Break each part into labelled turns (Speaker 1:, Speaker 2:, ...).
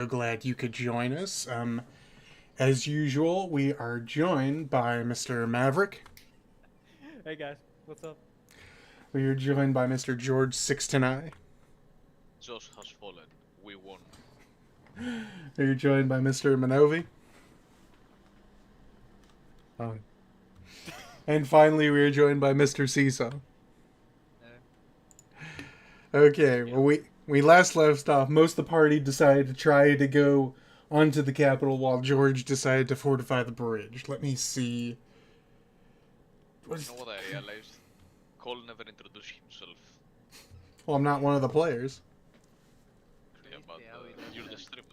Speaker 1: So glad you could join us. As usual, we are joined by Mr. Maverick.
Speaker 2: Hey guys, what's up?
Speaker 1: We are joined by Mr. George Sixtenai.
Speaker 3: Zeus has fallen. We won.
Speaker 1: We are joined by Mr. Manovi. Oh. And finally, we are joined by Mr. Seesaw. Okay, well, we last left off. Most of the party decided to try to go onto the Capitol while George decided to fortify the bridge. Let me see.
Speaker 3: You know what I realized? Cole never introduced himself.
Speaker 1: Well, I'm not one of the players.
Speaker 3: Yeah, but you're the streamer.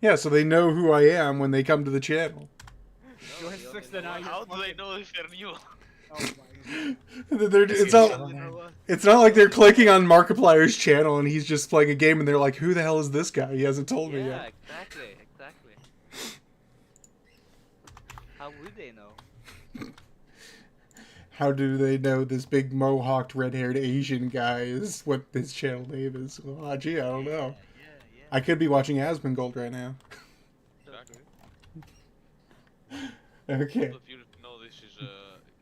Speaker 1: Yeah, so they know who I am when they come to the channel.
Speaker 2: George 69.
Speaker 3: How do they know if they're new?
Speaker 2: Oh my
Speaker 1: It's not like they're clicking on Markiplier's channel and he's just playing a game and they're like, who the hell is this guy? He hasn't told me yet.
Speaker 4: Exactly. How would they know?
Speaker 1: How do they know this big mohawked red-haired Asian guy is what his channel name is? Well, gee, I don't know.
Speaker 4: Yeah.
Speaker 1: I could be watching Asmongold right now. Okay.
Speaker 3: All of you know this is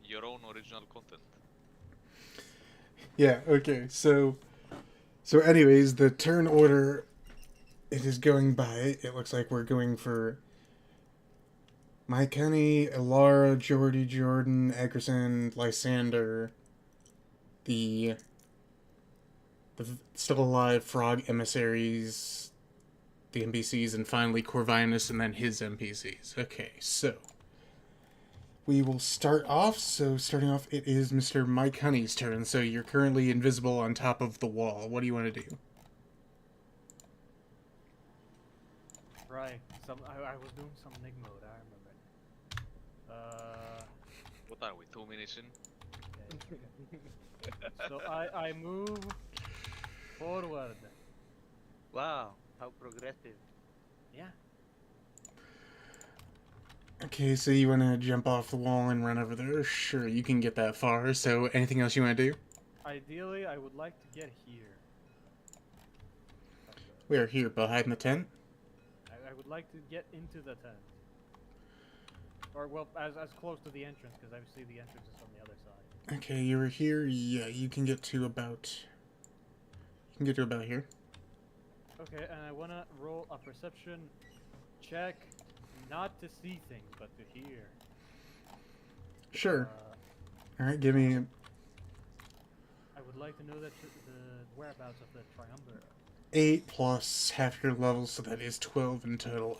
Speaker 3: your own original content.
Speaker 1: Yeah, okay. So anyways, the turn order it is going by, it looks like we're going for Mike Kenny, Ilara, Jordy, Jordan, Eckerson, Lysander, the still alive frog emissaries, the NPCs, and finally Corvinus and then his NPCs. Okay, so we will start off. So starting off, it is Mr. Mike Honey's turn. So you're currently invisible on top of the wall. What do you want to do?
Speaker 2: Right. I was doing some Nig mode. I remember.
Speaker 3: What are we, 2 minutes in?
Speaker 2: So I move forward.
Speaker 4: Wow, how progressive.
Speaker 2: Yeah.
Speaker 1: Okay, so you want to jump off the wall and run over there? Sure, you can get that far. So anything else you want to do?
Speaker 2: Ideally, I would like to get here.
Speaker 1: We are here behind the tent.
Speaker 2: I would like to get into the tent. Or, well, as close to the entrance, because obviously the entrance is on the other side.
Speaker 1: Okay, you were here. Yeah, you can get to about. You can get to about here.
Speaker 2: Okay, and I want to roll a perception check, not to see things, but to hear.
Speaker 1: Sure. All right, give me.
Speaker 2: I would like to know that the whereabouts of the triumvirate.
Speaker 1: 8 plus half your level, so that is 12 in total.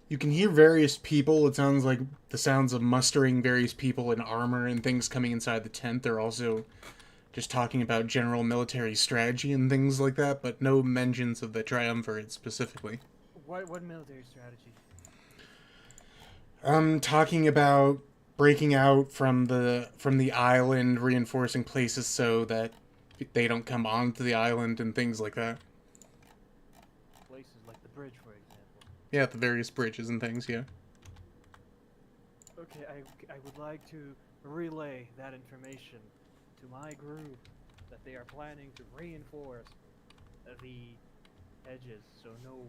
Speaker 1: You can hear various people. It sounds like the sounds of mustering various people in armor and things coming inside the tent. They're also just talking about general military strategy and things like that, but no mentions of the triumvirate specifically.
Speaker 2: What military strategy?
Speaker 1: Talking about breaking out from the island, reinforcing places so that they don't come onto the island and things like that.
Speaker 2: Places like the bridge, for example.
Speaker 1: Yeah, the various bridges and things, yeah.
Speaker 2: Okay, I would like to relay that information to my group that they are planning to reinforce the edges so no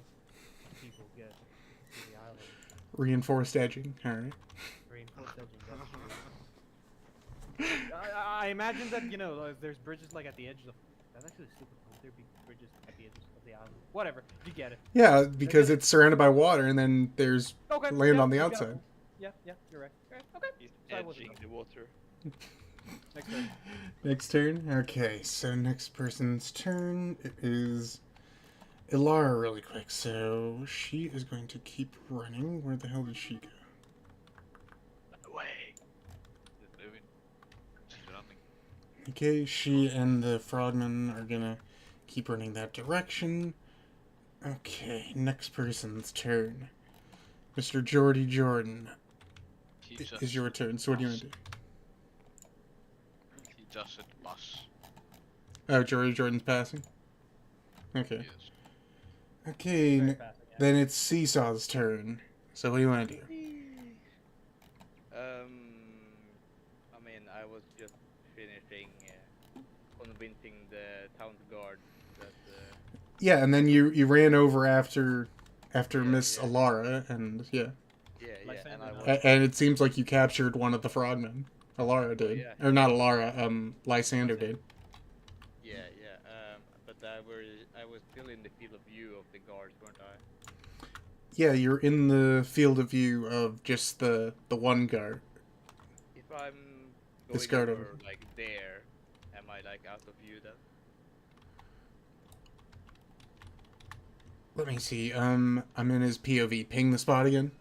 Speaker 2: people get to the island.
Speaker 1: Reinforced edging, alright.
Speaker 2: Reinforced edging, that's true. I imagine that, you know, there's bridges like at the edges of... That's actually stupid. Would there be bridges at the edges of the island? Whatever, you get it.
Speaker 1: Yeah, because it's surrounded by water and then there's
Speaker 2: Okay,
Speaker 1: land
Speaker 2: yeah,
Speaker 1: on the
Speaker 2: you got
Speaker 1: outside.
Speaker 2: it. Yeah, you're right. Okay.
Speaker 4: He's
Speaker 2: So I wasn't
Speaker 4: edging the water.
Speaker 2: Next turn.
Speaker 1: Next turn? Okay, so next person's turn is Ilara really quick. So she is going to keep running. Where the hell did she go?
Speaker 3: Away! She's moving. She's running.
Speaker 1: Okay, she and the frogman are gonna keep running that direction. Okay, next person's turn. Mr. Jordy Jordan,
Speaker 3: He
Speaker 1: it
Speaker 3: just
Speaker 1: is your turn. So what do you want to do?
Speaker 3: He just said pass.
Speaker 1: Oh, Jordy Jordan's passing? Okay.
Speaker 3: Yes.
Speaker 1: Okay,
Speaker 2: Very fast, yeah.
Speaker 1: then it's Seesaw's turn. So what do you want to do?
Speaker 4: I mean, I was just finishing convincing the town guard that
Speaker 1: Yeah, and then you ran over after
Speaker 4: Yeah,
Speaker 1: Miss
Speaker 4: yeah.
Speaker 1: Alara, and yeah.
Speaker 4: Yeah, and
Speaker 2: Lysander
Speaker 4: I
Speaker 2: knows.
Speaker 4: was.
Speaker 1: And it seems like you captured one of the frogmen. Alara
Speaker 4: Oh
Speaker 1: did.
Speaker 4: yeah,
Speaker 1: Or not Alara, Lysander
Speaker 2: Lysander.
Speaker 1: did.
Speaker 4: yeah. But I was still in the field of view of the guards, weren't I?
Speaker 1: Yeah, you're in the field of view of just the one guard.
Speaker 4: If I'm
Speaker 1: This
Speaker 4: going
Speaker 1: guard over.
Speaker 4: over like there, am I like out of view then?
Speaker 1: Let me see. I'm in his POV. Ping the spot again.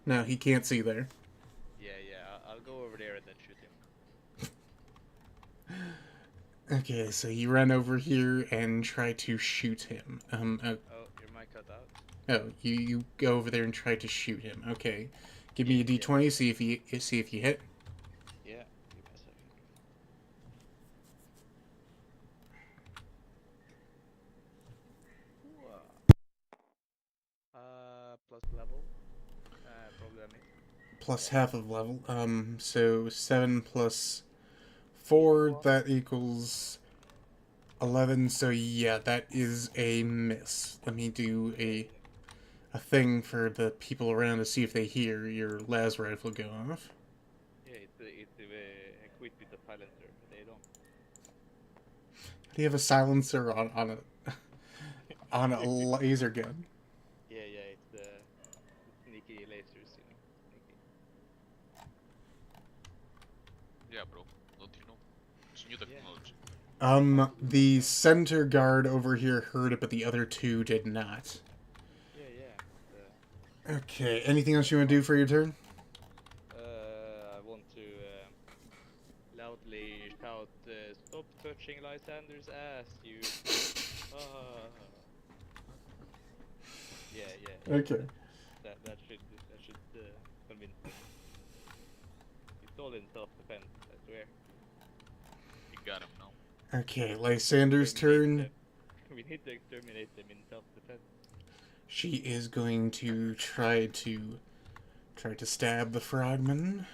Speaker 1: No, he can't see there.
Speaker 4: Yeah. I'll go over there and then shoot him.
Speaker 1: Okay, so you run over here and try to shoot him.
Speaker 4: Oh, your mic cut out.
Speaker 1: Oh, you go over there and try to shoot him. Okay, give me a
Speaker 4: Yeah.
Speaker 1: d20. See if you hit.
Speaker 4: Yeah. Give me a second. Plus level. Probably I missed.
Speaker 1: Plus half of level. So 7 plus 4. That equals 11. So yeah, that is a miss. Let me do a thing for the people around to see if they hear your las rifle go off.
Speaker 4: Yeah, it's equipped with a silencer. They don't.
Speaker 1: Do you have a silencer on a on a laser gun?
Speaker 4: Yeah, it's the sneaky lasers, you know. Sneaky.
Speaker 3: Yeah, bro. Don't you know? It's new technology.
Speaker 1: The center guard over here heard it, but the other two did not.
Speaker 4: Yeah.
Speaker 1: Okay, anything else you want to do for your turn?
Speaker 4: I want to loudly shout, "Stop touching Lysander's ass, you!" Ah. Yeah.
Speaker 1: Okay.
Speaker 4: That should convince them. It's all in self-defense, I swear.
Speaker 3: You got him now.
Speaker 1: Okay, Lysander's turn.
Speaker 4: We need to exterminate them in self-defense.
Speaker 1: She is going to try to stab the frogman.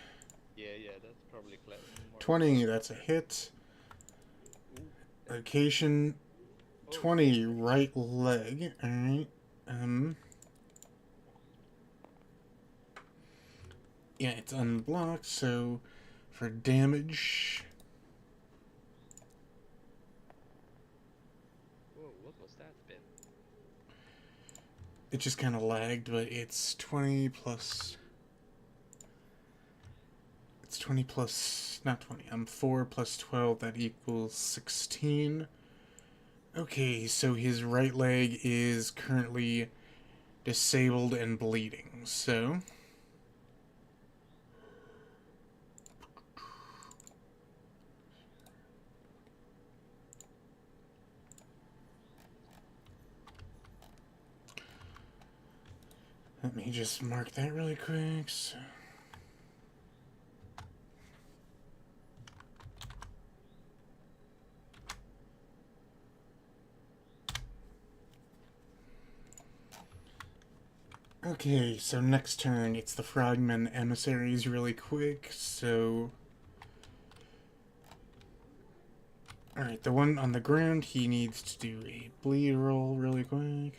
Speaker 4: Yeah, that's probably clever.
Speaker 1: 20, that's a hit. Location 20, right leg. Alright. Yeah, it's unblocked, so for damage.
Speaker 4: Whoa, what was that bit?
Speaker 1: It just kind of lagged, but it's 20 plus. It's 20 plus. Not 20. 4 plus 12, that equals 16. Okay, so his right leg is currently disabled and bleeding, so. Let me just mark that really quick. So. Okay, so next turn, it's the Frogman Emissaries really quick, so. Alright, the one on the ground, he needs to do a bleed roll really quick.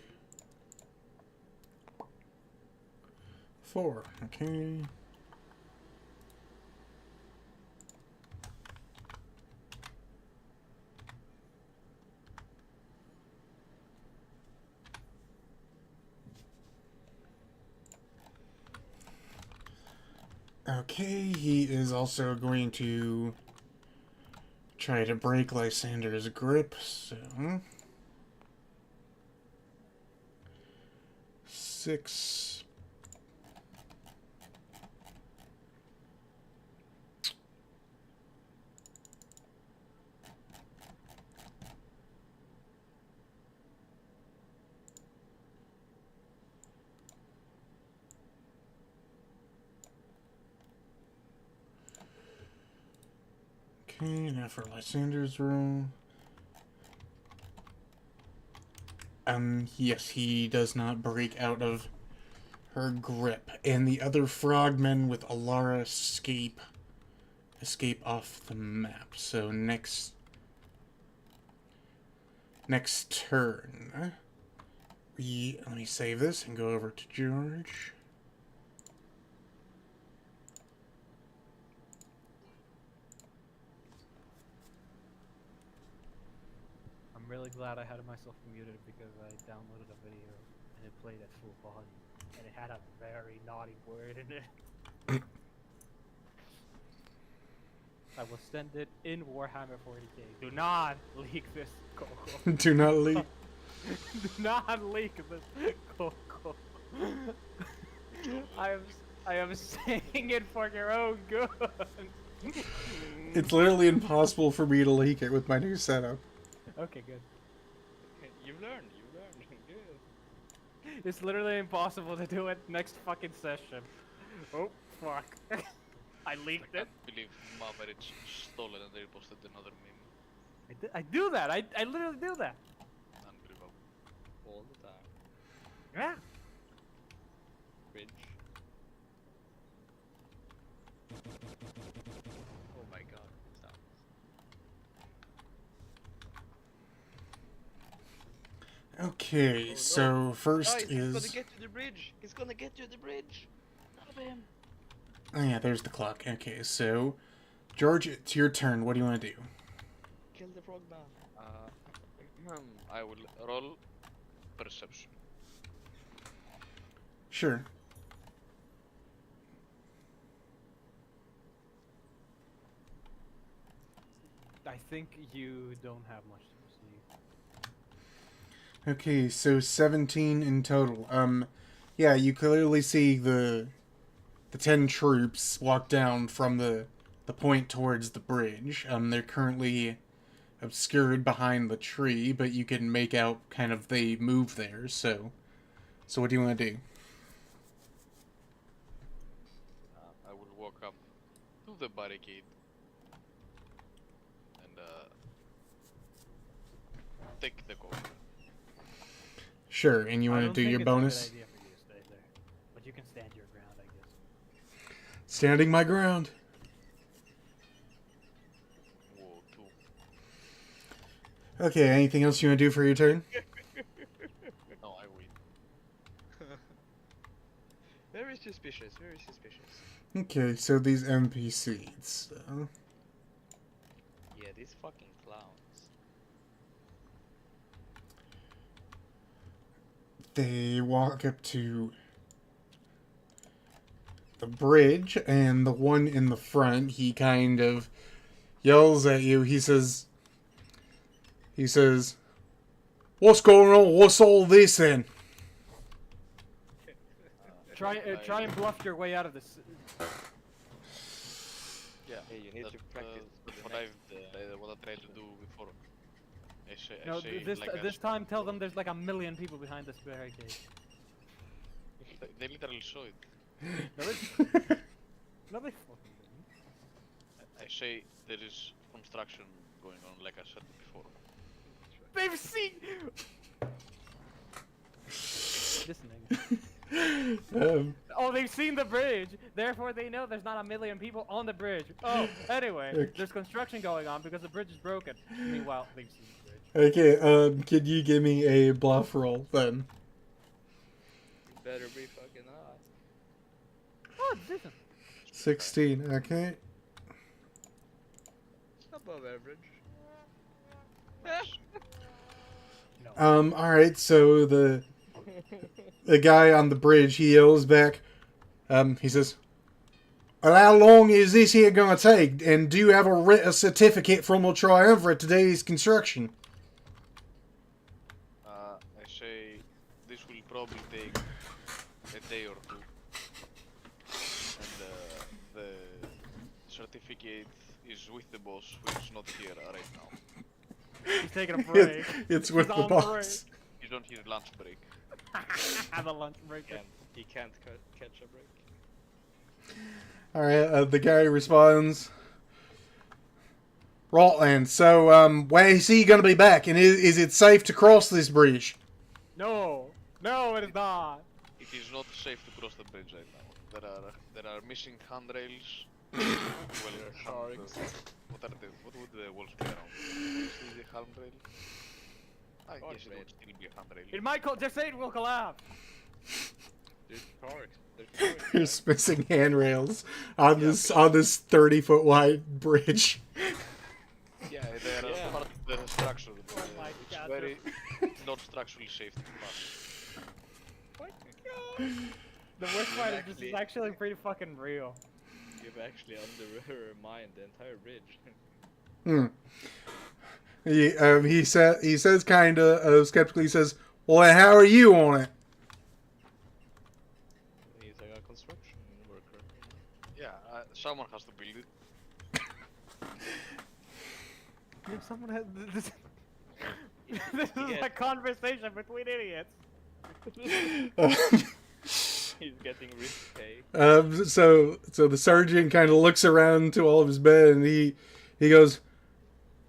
Speaker 1: 4, okay. Okay, he is also going to try to break Lysander's grip, so. 6. Okay, now for Lysander's roll. Yes, he does not break out of her grip. And the other frogmen with Alara escape off the map. So next Next turn. Let me save this and go over to George.
Speaker 2: I'm really glad I had myself muted because I downloaded a video and it played at full volume and it had a very naughty word in it. I will send it in Warhammer 40k. Do not leak this, Coco.
Speaker 1: Do not leave.
Speaker 2: Do not leak this, Coco. I am saying it for your own good.
Speaker 1: It's literally impossible for me to leak it with my new setup.
Speaker 2: Okay, good.
Speaker 4: You learn. Good.
Speaker 2: It's literally impossible to do it next fucking session. Oh, fuck. I leaked
Speaker 3: I
Speaker 2: it.
Speaker 3: can't believe Maverick stole it and they posted another meme.
Speaker 2: I do that. I literally do that.
Speaker 3: Unbelievable.
Speaker 4: All the time.
Speaker 2: Yeah.
Speaker 4: Bridge. Oh my god. Sounds.
Speaker 1: Okay,
Speaker 4: Oh, no.
Speaker 1: so first
Speaker 4: Guys, he's gonna
Speaker 1: is...
Speaker 4: get to the bridge. He's gonna get to the bridge. Stop him.
Speaker 1: Oh yeah, there's the clock. Okay, so... George, it's your turn. What do you want to do?
Speaker 4: Kill the frogman.
Speaker 3: I will roll perception.
Speaker 1: Sure.
Speaker 2: I think you don't have much to perceive.
Speaker 1: Okay, so 17 in total. Yeah, you clearly see the 10 troops walk down from the point towards the bridge. They're currently obscured behind the tree, but you can make out kind of they move there, so what do you want to do?
Speaker 3: I will walk up to the barricade and take the cover.
Speaker 1: Sure, and you
Speaker 2: I
Speaker 1: want to
Speaker 2: don't
Speaker 1: do
Speaker 2: think
Speaker 1: your
Speaker 2: it's
Speaker 1: bonus?
Speaker 2: a good idea for you to stay there, but you can stand your ground, I guess.
Speaker 1: Standing my ground.
Speaker 3: Whoa, 2.
Speaker 1: Okay, anything else you want to do for your turn?
Speaker 3: No, I win.
Speaker 4: Very suspicious. Very suspicious.
Speaker 1: Okay, so these NPCs.
Speaker 4: Yeah, these fucking clowns.
Speaker 1: They walk up to the bridge, and the one in the front, he kind of yells at you. He says, "What's going on? What's all this then?"
Speaker 2: Try and bluff your way out of this.
Speaker 3: Yeah,
Speaker 4: Hey, you need to practice for the
Speaker 3: what I tried to do before.
Speaker 2: No,
Speaker 3: I say
Speaker 2: this
Speaker 3: like
Speaker 2: this time tell them there's like a million people behind this barricade.
Speaker 3: They literally show it.
Speaker 2: No, they, no, they fucking didn't.
Speaker 3: I say there is construction going on, like I said before.
Speaker 2: They've seen. Listening. Oh, they've seen the bridge. Therefore, they know there's not a million people on the bridge. Oh, anyway,
Speaker 1: Okay.
Speaker 2: there's construction going on because the bridge is broken. Meanwhile, they've seen the bridge.
Speaker 1: Okay, can you give me a bluff roll then?
Speaker 4: You better be fucking hot.
Speaker 2: Oh, it's decent.
Speaker 1: 16. Okay.
Speaker 4: Above average.
Speaker 2: No.
Speaker 1: All right. So the guy on the bridge, he yells back. He says, "Well, how long is this here gonna take? And do you have a certificate from the Triumvirate to today's construction?"
Speaker 3: I say this will probably take a day or two, and the certificate is with the boss, which is not here right now.
Speaker 2: He's taking a break.
Speaker 1: It's with
Speaker 2: He's
Speaker 1: the
Speaker 2: on
Speaker 1: boss.
Speaker 3: He's on his lunch break.
Speaker 2: Have a lunch break.
Speaker 4: He can't catch a break.
Speaker 1: All right. The guy responds, "Rotland. So, when is he gonna be back? And is it safe to cross this bridge?"
Speaker 2: No, no, it is not.
Speaker 3: It is not safe to cross the bridge right now. There are missing handrails. Well,
Speaker 4: Sharks.
Speaker 3: what would the walls be around? Is the handrail? I
Speaker 4: Oh,
Speaker 3: guess it
Speaker 4: great.
Speaker 3: would still be a handrail.
Speaker 2: It might just say it will collapse.
Speaker 4: There's cars. There's cars.
Speaker 1: There's
Speaker 4: right?
Speaker 1: missing handrails on
Speaker 3: Yeah,
Speaker 1: this 30-foot wide bridge.
Speaker 3: Yeah, they are
Speaker 4: Yeah.
Speaker 3: part of the structure.
Speaker 2: Oh my
Speaker 3: It's
Speaker 2: God,
Speaker 3: very not structurally safe to pass.
Speaker 4: What? God.
Speaker 2: The worst part is this
Speaker 4: Actually-
Speaker 2: is actually pretty fucking real.
Speaker 4: You've actually undermined the entire bridge.
Speaker 1: He says kind of skeptically. He says, "Well, then how are you on it?"
Speaker 4: He's like a construction worker.
Speaker 3: Yeah, someone has to build it.
Speaker 2: If someone has this, this is
Speaker 4: Yeah.
Speaker 2: a conversation between idiots.
Speaker 4: He's getting risky.
Speaker 1: So the sergeant kind of looks around to all of his men, and he goes,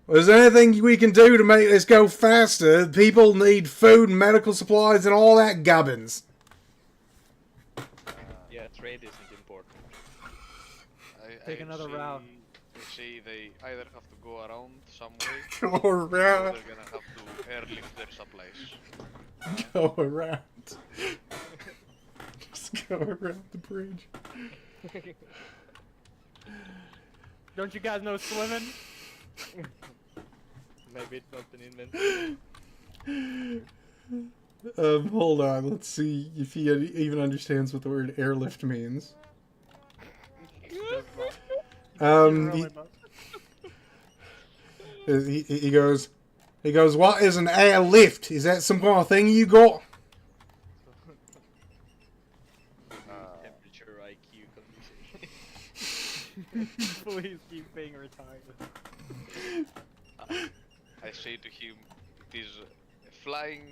Speaker 1: "Well, is there anything we can do to make this go faster? People need food and medical supplies and all that gubbins."
Speaker 4: Yeah, trade isn't important.
Speaker 2: Take another round.
Speaker 3: I say they either have to go around some way,
Speaker 1: Go
Speaker 3: or
Speaker 1: around.
Speaker 3: they're gonna have to airlift their supplies.
Speaker 1: Go around. Just go around the bridge.
Speaker 2: Don't you guys know swimming?
Speaker 4: Maybe it's not been invented.
Speaker 1: Hold on. Let's see if he even understands what the word airlift means.
Speaker 2: Really does.
Speaker 1: He goes, "What is an airlift? Is that some kind of thing you got?"
Speaker 4: Temperature IQ conversation.
Speaker 2: Please keep being retired.
Speaker 3: I say to him, it is a flying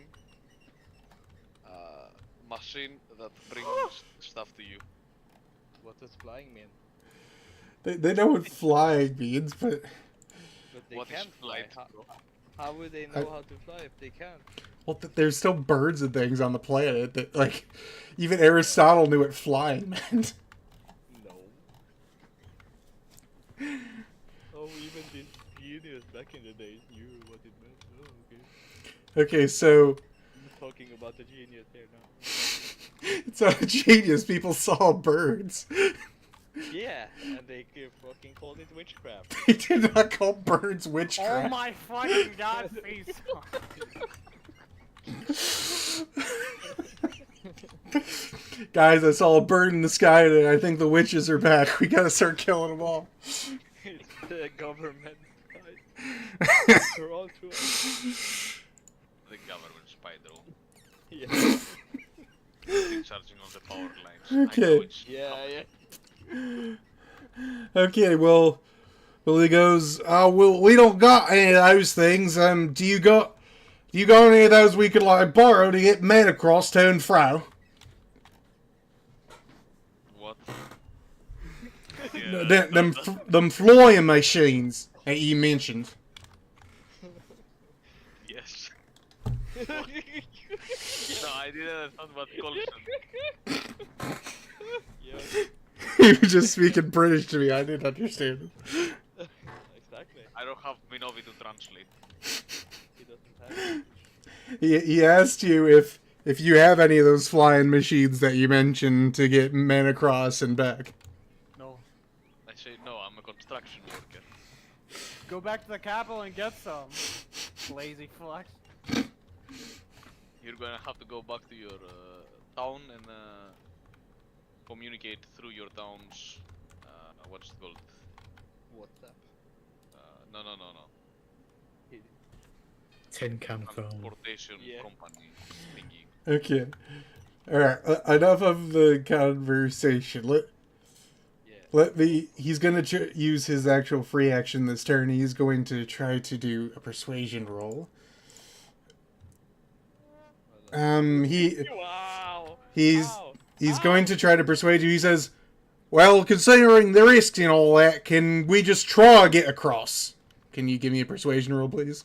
Speaker 3: machine that brings stuff to you.
Speaker 4: What does flying mean?
Speaker 1: They know what flying means, but
Speaker 4: But they
Speaker 3: What is
Speaker 4: can't fly.
Speaker 3: flight?
Speaker 4: How would they know how to fly if they can't?
Speaker 1: well, there's still birds and things on the planet that, like, even Aristotle knew what flying meant.
Speaker 4: No. Oh, even this genius back in the days knew what it meant. Oh, okay.
Speaker 1: Okay, so
Speaker 4: I'm talking about the genius here now.
Speaker 1: it's not a genius. People saw birds.
Speaker 4: Yeah, and they fucking called it witchcraft.
Speaker 1: He did not call birds
Speaker 2: Oh
Speaker 1: witchcraft.
Speaker 2: my fucking god, face.
Speaker 1: Guys, I saw a bird in the sky and I think the witches are back. We gotta start killing them all.
Speaker 4: It's the government. They're all to us.
Speaker 3: The government spy drone.
Speaker 4: Yeah,
Speaker 3: Charging on the power lines.
Speaker 1: Okay.
Speaker 3: I know it's
Speaker 4: yeah.
Speaker 1: Okay, well, he goes, "Oh, well, we don't got any of those things. Do you got any of those we could, like, borrow to get men across to and fro?"
Speaker 3: What?
Speaker 1: Them flying machines that you mentioned.
Speaker 3: Yes. No, I didn't understand what Colson.
Speaker 4: Yeah,
Speaker 1: He was just speaking British to me. I didn't understand.
Speaker 4: exactly.
Speaker 3: I don't have Minovi to translate.
Speaker 4: He doesn't have it.
Speaker 1: He asked you if you have any of those flying machines that you mentioned to get men across and back.
Speaker 2: No.
Speaker 3: I say no, I'm a construction worker.
Speaker 2: Go back to the capital and get some. Lazy flex.
Speaker 3: You're gonna have to go back to your town and communicate through your town's what's it called?
Speaker 4: WhatsApp.
Speaker 3: No.
Speaker 5: Tin can phone.
Speaker 3: Transportation
Speaker 4: Yeah.
Speaker 3: company thingy.
Speaker 1: Okay. Alright, enough of the conversation. He's gonna use his actual free action this turn. He's going to try to do a persuasion roll.
Speaker 4: Wow.
Speaker 1: He's
Speaker 4: Wow.
Speaker 1: going to try to persuade you. He says, "Well, considering the risks and all that, can we just try to get across?" Can you give me a persuasion roll, please?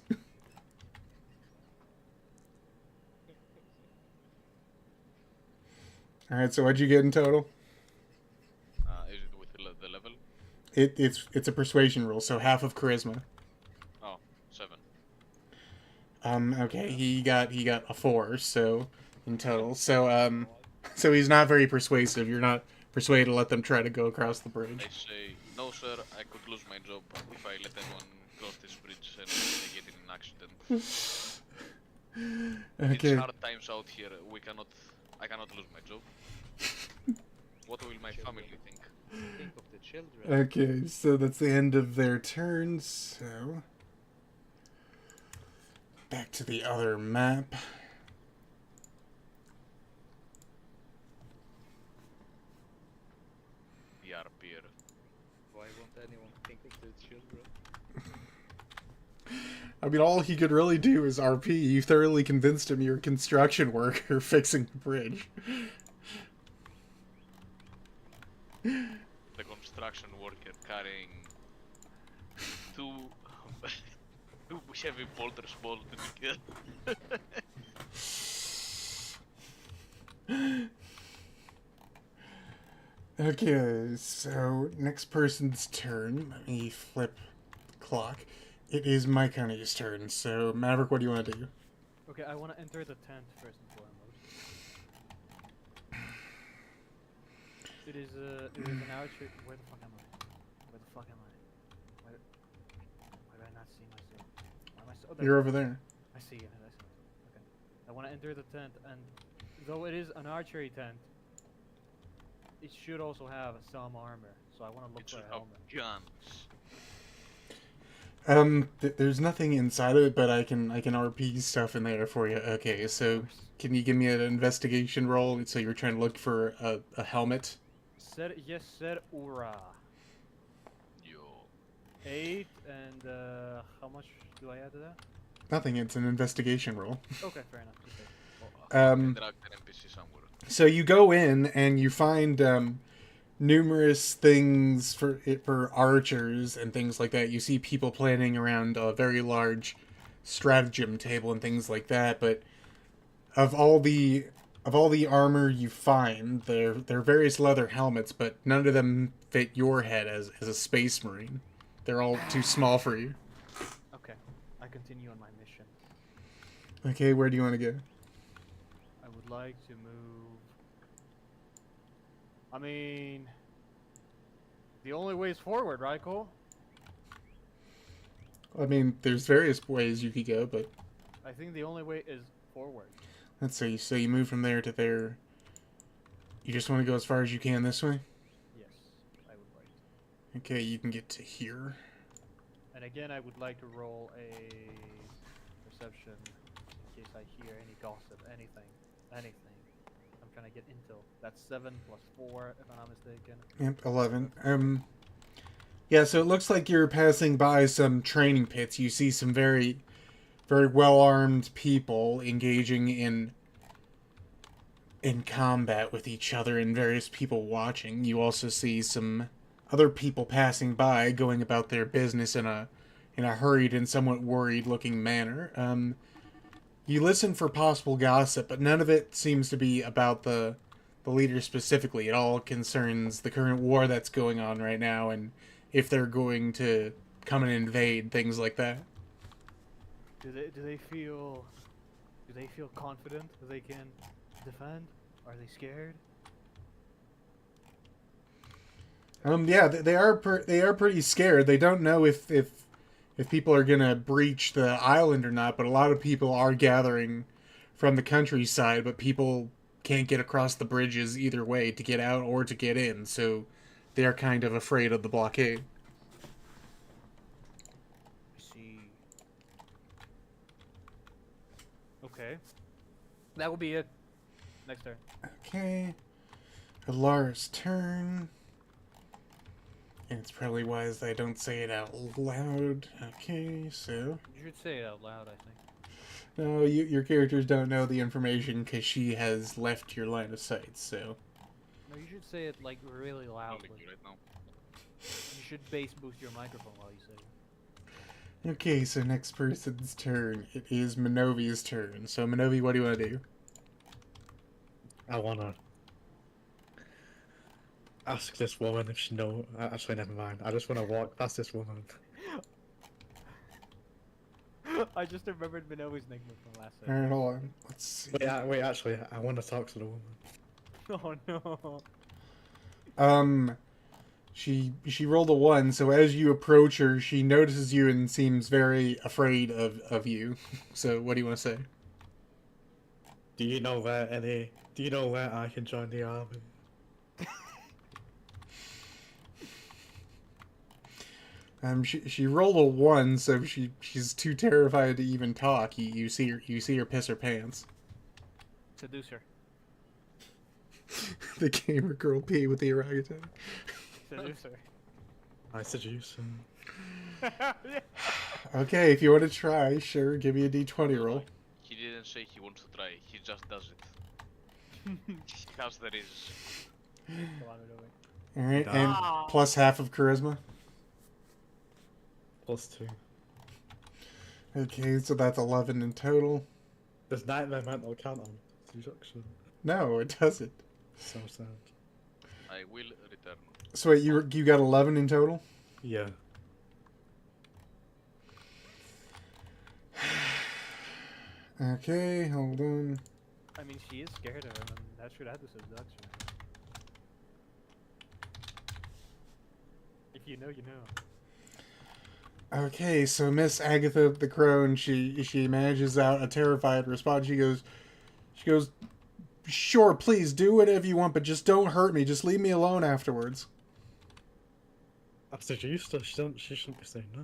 Speaker 1: Alright, so what'd you get in total?
Speaker 3: Is it with the level?
Speaker 1: It's a persuasion roll, so half of charisma.
Speaker 3: Oh, 7.
Speaker 1: Okay, he got a 4, so in total. So he's not very persuasive. You're not persuaded to let them try to go across the
Speaker 3: I
Speaker 1: bridge.
Speaker 3: say, no sir, I could lose my job if I let anyone cross this bridge and they get in an accident. It's
Speaker 1: Okay.
Speaker 3: hard times out here. I cannot lose my job. What will my family think?
Speaker 4: Think of the children.
Speaker 1: Okay, so that's the end of their turn, so back to the other map.
Speaker 3: Yarpir.
Speaker 4: Why won't anyone think of the children?
Speaker 1: I mean, all he could really do is RP. You thoroughly convinced him you're a construction worker fixing the bridge.
Speaker 3: The construction worker carrying two heavy boulders bolted together.
Speaker 1: Okay, so next person's turn. Let me flip the clock. It is my Coney's turn, so Maverick, what do you want to do?
Speaker 2: Okay, I want to enter the tent first and foremost. It is an archer. Where the fuck am I? Where the fuck am I? Why do I not see myself? Why am I so? Oh,
Speaker 1: You're over there.
Speaker 2: I see it. I see it. Okay. I want to enter the tent, and though it is an archery tent, it should also have some armor. So I want to look
Speaker 3: It
Speaker 2: for
Speaker 3: should
Speaker 2: a
Speaker 3: have
Speaker 2: helmet.
Speaker 3: guns.
Speaker 1: There's nothing inside of it, but I can RP stuff in there for you. Okay, so can you give me an investigation roll? So you're trying to look for a helmet.
Speaker 2: Sir, yes, sir. Ura.
Speaker 3: Yo.
Speaker 2: 8 and how much do I add to that?
Speaker 1: Nothing. It's an investigation roll.
Speaker 2: Okay, fair enough. Okay.
Speaker 3: Drag an NPC somewhere.
Speaker 1: So you go in and you find numerous things for archers and things like that. You see people planning around a very large stratagem table and things like that. But of all the armor you find, they're various leather helmets, but none of them fit your head as a space marine. They're all too small for you.
Speaker 2: Okay, I continue on my mission.
Speaker 1: Okay, where do you want to go?
Speaker 2: I would like to move. I mean, the only way is forward, right, Cole?
Speaker 1: I mean, there's various ways you could go, but
Speaker 2: I think the only way is forward.
Speaker 1: let's see. So you move from there to there. You just want to go as far as you can this way?
Speaker 2: Yes, I would like to.
Speaker 1: Okay, you can get to here.
Speaker 2: And again, I would like to roll a perception in case I hear any gossip, anything. I'm trying to get intel. That's 7 plus 4, if I'm not mistaken.
Speaker 1: Yep, 11. Yeah, so it looks like you're passing by some training pits. You see some very, very well-armed people engaging in combat with each other and various people watching. You also see some other people passing by, going about their business in a hurried and somewhat worried-looking manner. You listen for possible gossip, but none of it seems to be about the leader specifically. It all concerns the current war that's going on right now and if they're going to come and invade, things like that.
Speaker 2: Do they feel confident that they can defend? Are they scared?
Speaker 1: Yeah, they are pretty scared. They don't know if people are gonna breach the island or not, but a lot of people are gathering from the countryside, but people can't get across the bridges either way to get out or to get in, so they are kind of afraid of the blockade.
Speaker 2: I see. Okay. That will be it. Next turn.
Speaker 1: Okay. Alara's turn. And it's probably wise that I don't say it out loud. Okay, so...
Speaker 2: You should say it out loud, I think.
Speaker 1: No, your characters don't know the information because she has left your line of sight, so...
Speaker 2: No, you should say it like really loudly.
Speaker 3: Right now.
Speaker 2: You should bass boost your microphone while you say it.
Speaker 1: Okay, so next person's turn. It is Minovi's turn. So, Minovi, what do you want to do?
Speaker 5: I wanna ask this woman if she know. Actually, never mind. I just wanna walk past this woman.
Speaker 2: I just remembered Minogu's nickname from last
Speaker 1: All right,
Speaker 2: time.
Speaker 1: hold on. Let's see.
Speaker 5: Wait, actually, I want to talk to the woman.
Speaker 2: Oh no.
Speaker 1: She rolled a 1, so as you approach her, she notices you and seems very afraid of you. So what do you want to say?
Speaker 5: Do you know where I can join the army?
Speaker 1: She rolled a 1, so she's too terrified to even talk. You see her piss her pants.
Speaker 2: Seduce her.
Speaker 1: The gamer girl pee with the orangutan.
Speaker 2: Seduce her.
Speaker 5: I seduce him.
Speaker 1: Okay, if you want to try, sure, give me a d20 roll.
Speaker 3: He didn't say he wants to try, he just does it. He has the reasons.
Speaker 2: Come on, Minogu.
Speaker 1: All right, and
Speaker 2: Ah.
Speaker 1: plus half of charisma.
Speaker 5: +2.
Speaker 1: Okay, so that's 11 in total.
Speaker 5: Does nightmare mental count on seduction?
Speaker 1: No, it doesn't.
Speaker 5: So sad.
Speaker 3: I will return.
Speaker 1: So wait, you got 11 in total?
Speaker 5: Yeah.
Speaker 1: Okay, hold on.
Speaker 2: I mean, she is scared of him, and that should add the seduction. If you know, you know.
Speaker 1: Okay, so Miss Agatha the Crone, she manages out a terrified response. She goes, sure, please do whatever you want, but just don't hurt me. Just leave me alone afterwards.
Speaker 5: I've seduced her. She shouldn't be saying no.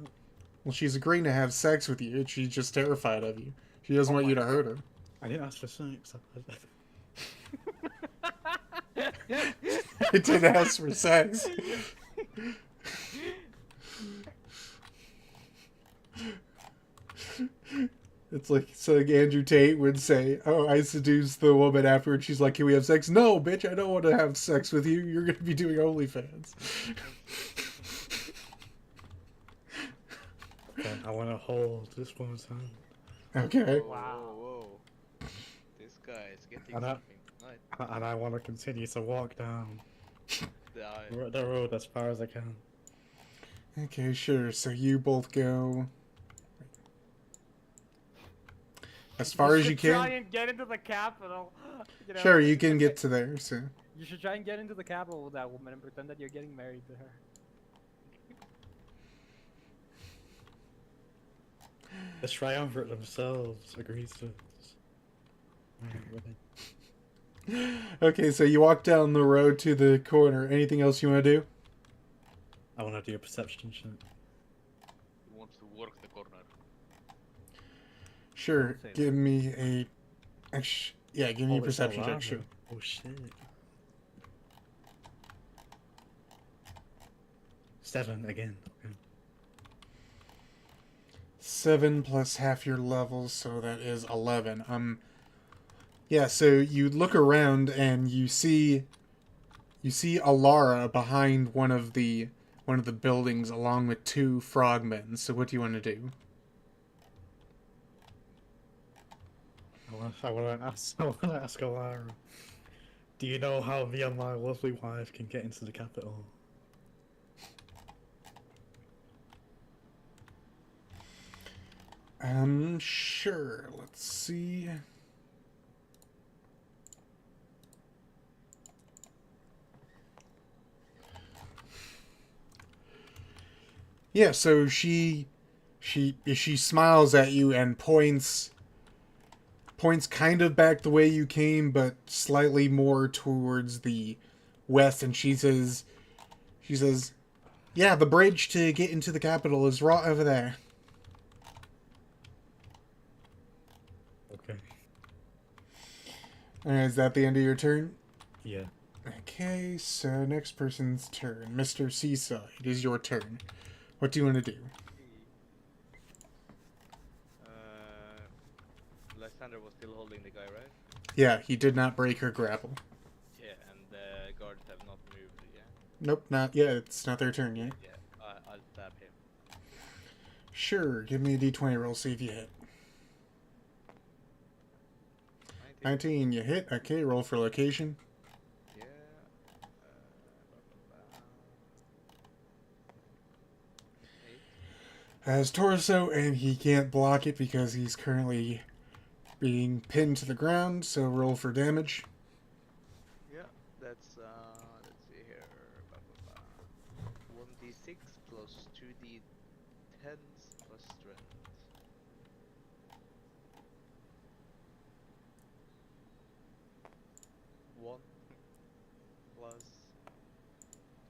Speaker 1: Well, she's agreeing to have sex with you. She's just terrified of you. She doesn't want you to hurt her.
Speaker 5: I didn't ask for sex.
Speaker 1: I didn't ask for sex. It's like, so like Andrew Tate would say, oh, I seduced the woman afterwards. She's like, can we have sex? No, bitch, I don't want to have sex with you. You're going to be doing OnlyFans.
Speaker 5: Okay, I want to hold this woman's hand.
Speaker 1: Okay.
Speaker 2: Wow.
Speaker 3: Whoa. This guy is getting
Speaker 5: And I-
Speaker 3: something. Right.
Speaker 5: And I want to continue to walk down
Speaker 3: Die.
Speaker 5: the road as far as I can.
Speaker 1: Okay, sure. So you both go as far as you
Speaker 2: should try
Speaker 1: can.
Speaker 2: and get into the capital. You know,
Speaker 1: Sure, you can get to there. So
Speaker 2: You should try and get into the capital with that woman and pretend that you're getting married to her.
Speaker 5: The triumvirate themselves agrees to this.
Speaker 1: okay, so you walk down the road to the corner. Anything else you want to do?
Speaker 5: I want to do a perception check.
Speaker 3: He wants to work the corner.
Speaker 1: Sure.
Speaker 2: Say that.
Speaker 1: Give me a. Yeah, give me a
Speaker 5: Oh, it's
Speaker 1: perception check.
Speaker 5: lava.
Speaker 1: Sure.
Speaker 5: Oh shit. 7 again. Okay.
Speaker 1: 7 plus half your levels, so that is 11. Yeah, so you look around and you see Alara behind one of the buildings along with 2 frogmen. So what do you want to do?
Speaker 5: I want to ask Alara. Do you know how me and my lovely wife can get into the capital?
Speaker 1: Sure. Let's see. Yeah, so she smiles at you and points kind of back the way you came, but slightly more towards the west, and she says, yeah, the bridge to get into the capital is right over there.
Speaker 5: Okay.
Speaker 1: Is that the end of your turn?
Speaker 5: Yeah.
Speaker 1: Okay, so next person's turn. Mr. Seaside, it is your turn. What do you want to do?
Speaker 4: Lysander was still holding the guy, right?
Speaker 1: Yeah, he did not break her grapple.
Speaker 4: Yeah, and the guards have not moved yet.
Speaker 1: Nope, not yet. It's not their turn yet.
Speaker 4: Yeah, I'll stab him.
Speaker 1: Sure, give me a d20 roll, see if you hit. 19, you hit. Okay, roll for location.
Speaker 3: Yeah.
Speaker 1: his torso, and he can't block it because he's currently being pinned to the ground. So roll for damage.
Speaker 4: Yeah, that's let's see here. 1d6 plus 2d10s plus strength. 1 plus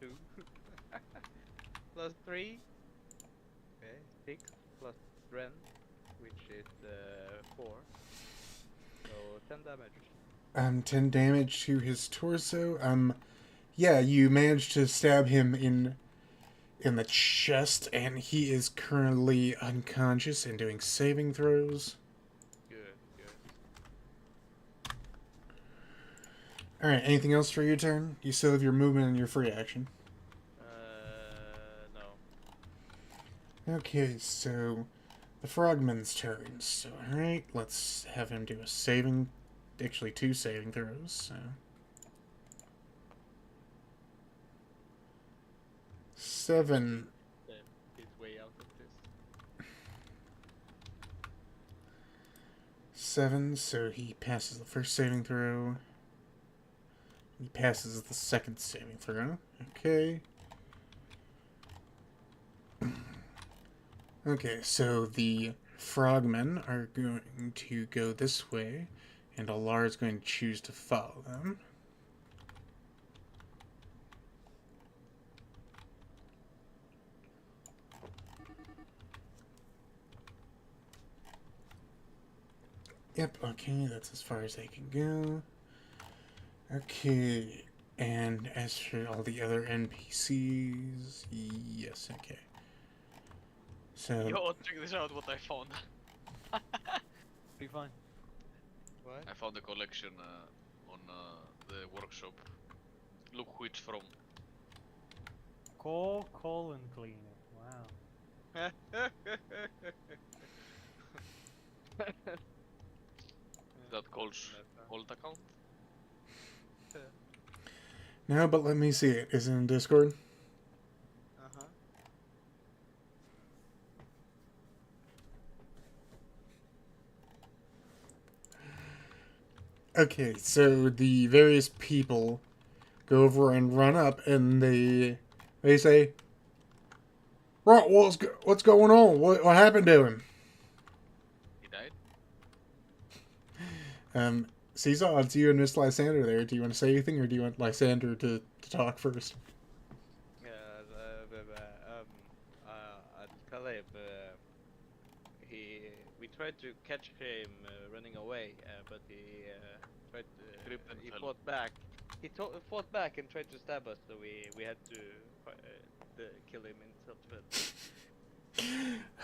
Speaker 4: 2 plus 3. Okay, 6 plus strength, which is 4. So 10 damage.
Speaker 1: 10 damage to his torso. Yeah, you managed to stab him in the chest, and he is currently unconscious and doing saving throws.
Speaker 4: Good, good.
Speaker 1: Alright, anything else for your turn? You still have your movement and your free action.
Speaker 4: No.
Speaker 1: Okay, so the frogman's turn. So, alright, let's have him do a saving. Actually, 2 saving throws, so. 7.
Speaker 4: His way out of this.
Speaker 1: 7, so he passes the first saving throw. He passes the second saving throw. Okay. Okay, so the frogmen are going to go this way, and Alar is going to choose to follow them. Yep, okay, that's as far as they can go. Okay, and as for all the other NPCs, yes, okay. So,
Speaker 3: Yo, check this out, what I found.
Speaker 2: Be fine.
Speaker 4: What?
Speaker 3: I found a collection on the workshop. Look who it's from.
Speaker 2: Colon cleaner. Wow.
Speaker 3: Is that Cole's old account?
Speaker 1: no, but let me see it. Is it in Discord?
Speaker 4: Uh-huh.
Speaker 1: Okay, so the various people go over and run up, and they say, "Right, what's going on? What happened to him?"
Speaker 3: He died?
Speaker 1: Seesaw, it's you and Miss Lysander there. Do you want to say anything, or do you want Lysander to talk first?
Speaker 4: Yeah, at Caleb, we tried to catch him running away, but he
Speaker 3: Tripped and
Speaker 4: he
Speaker 3: fell.
Speaker 4: fought back. He fought back and tried to stab us, so we had to kill him in self-defense.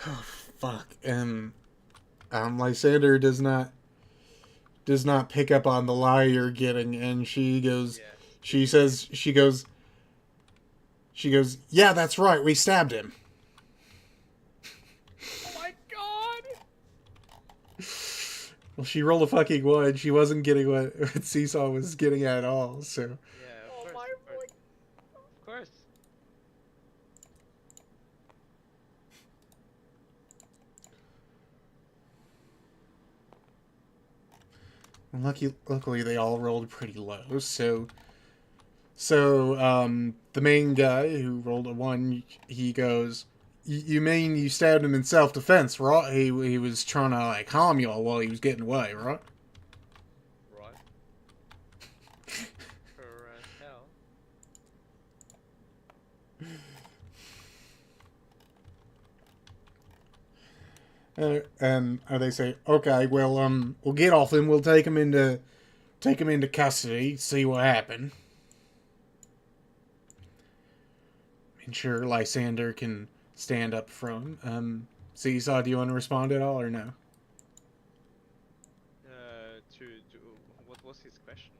Speaker 1: Oh, fuck. Lysander does not pick up on the lie you're getting, and she goes,
Speaker 4: Yeah.
Speaker 1: she goes, yeah, that's right, we stabbed him.
Speaker 4: Oh my god!
Speaker 1: Well, she rolled a fucking 1. She wasn't getting what Seesaw was getting at all, so.
Speaker 4: Yeah, of course, of course.
Speaker 1: Luckily, they all rolled pretty low, so the main guy who rolled a 1, he goes, you mean you stabbed him in self-defense, right? He was trying to, like, harm you all while he was getting away, right?
Speaker 4: Right. For hell.
Speaker 1: And they say, okay, well, we'll get off him. We'll take him into custody. See what happened. And sure, Lysander can stand up from him. Seesaw, do you want to respond at all or no?
Speaker 4: To what was his question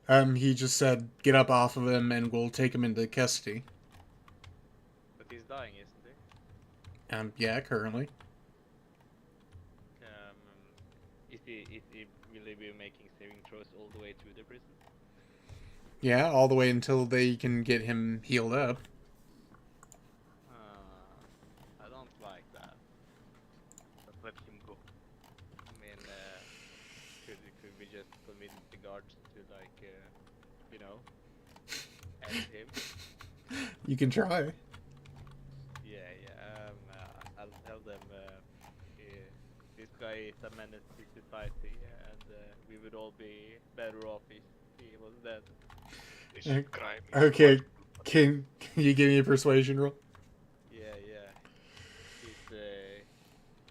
Speaker 4: though?
Speaker 1: He just said, get up off of him, and we'll take him into custody.
Speaker 4: But he's dying, isn't he?
Speaker 1: Yeah, currently.
Speaker 4: Is he really be making saving throws all the way to the prison?
Speaker 1: Yeah, all the way until they can get him healed up.
Speaker 4: I don't like that. you know, end him.
Speaker 1: You can try.
Speaker 4: Yeah, yeah. I'll tell them this guy is a menace to society, and we would all be better off if he was dead.
Speaker 3: This
Speaker 1: Okay.
Speaker 3: crime is
Speaker 1: Okay,
Speaker 3: quite brutal.
Speaker 1: can you give me a persuasion roll?
Speaker 4: Yeah, yeah.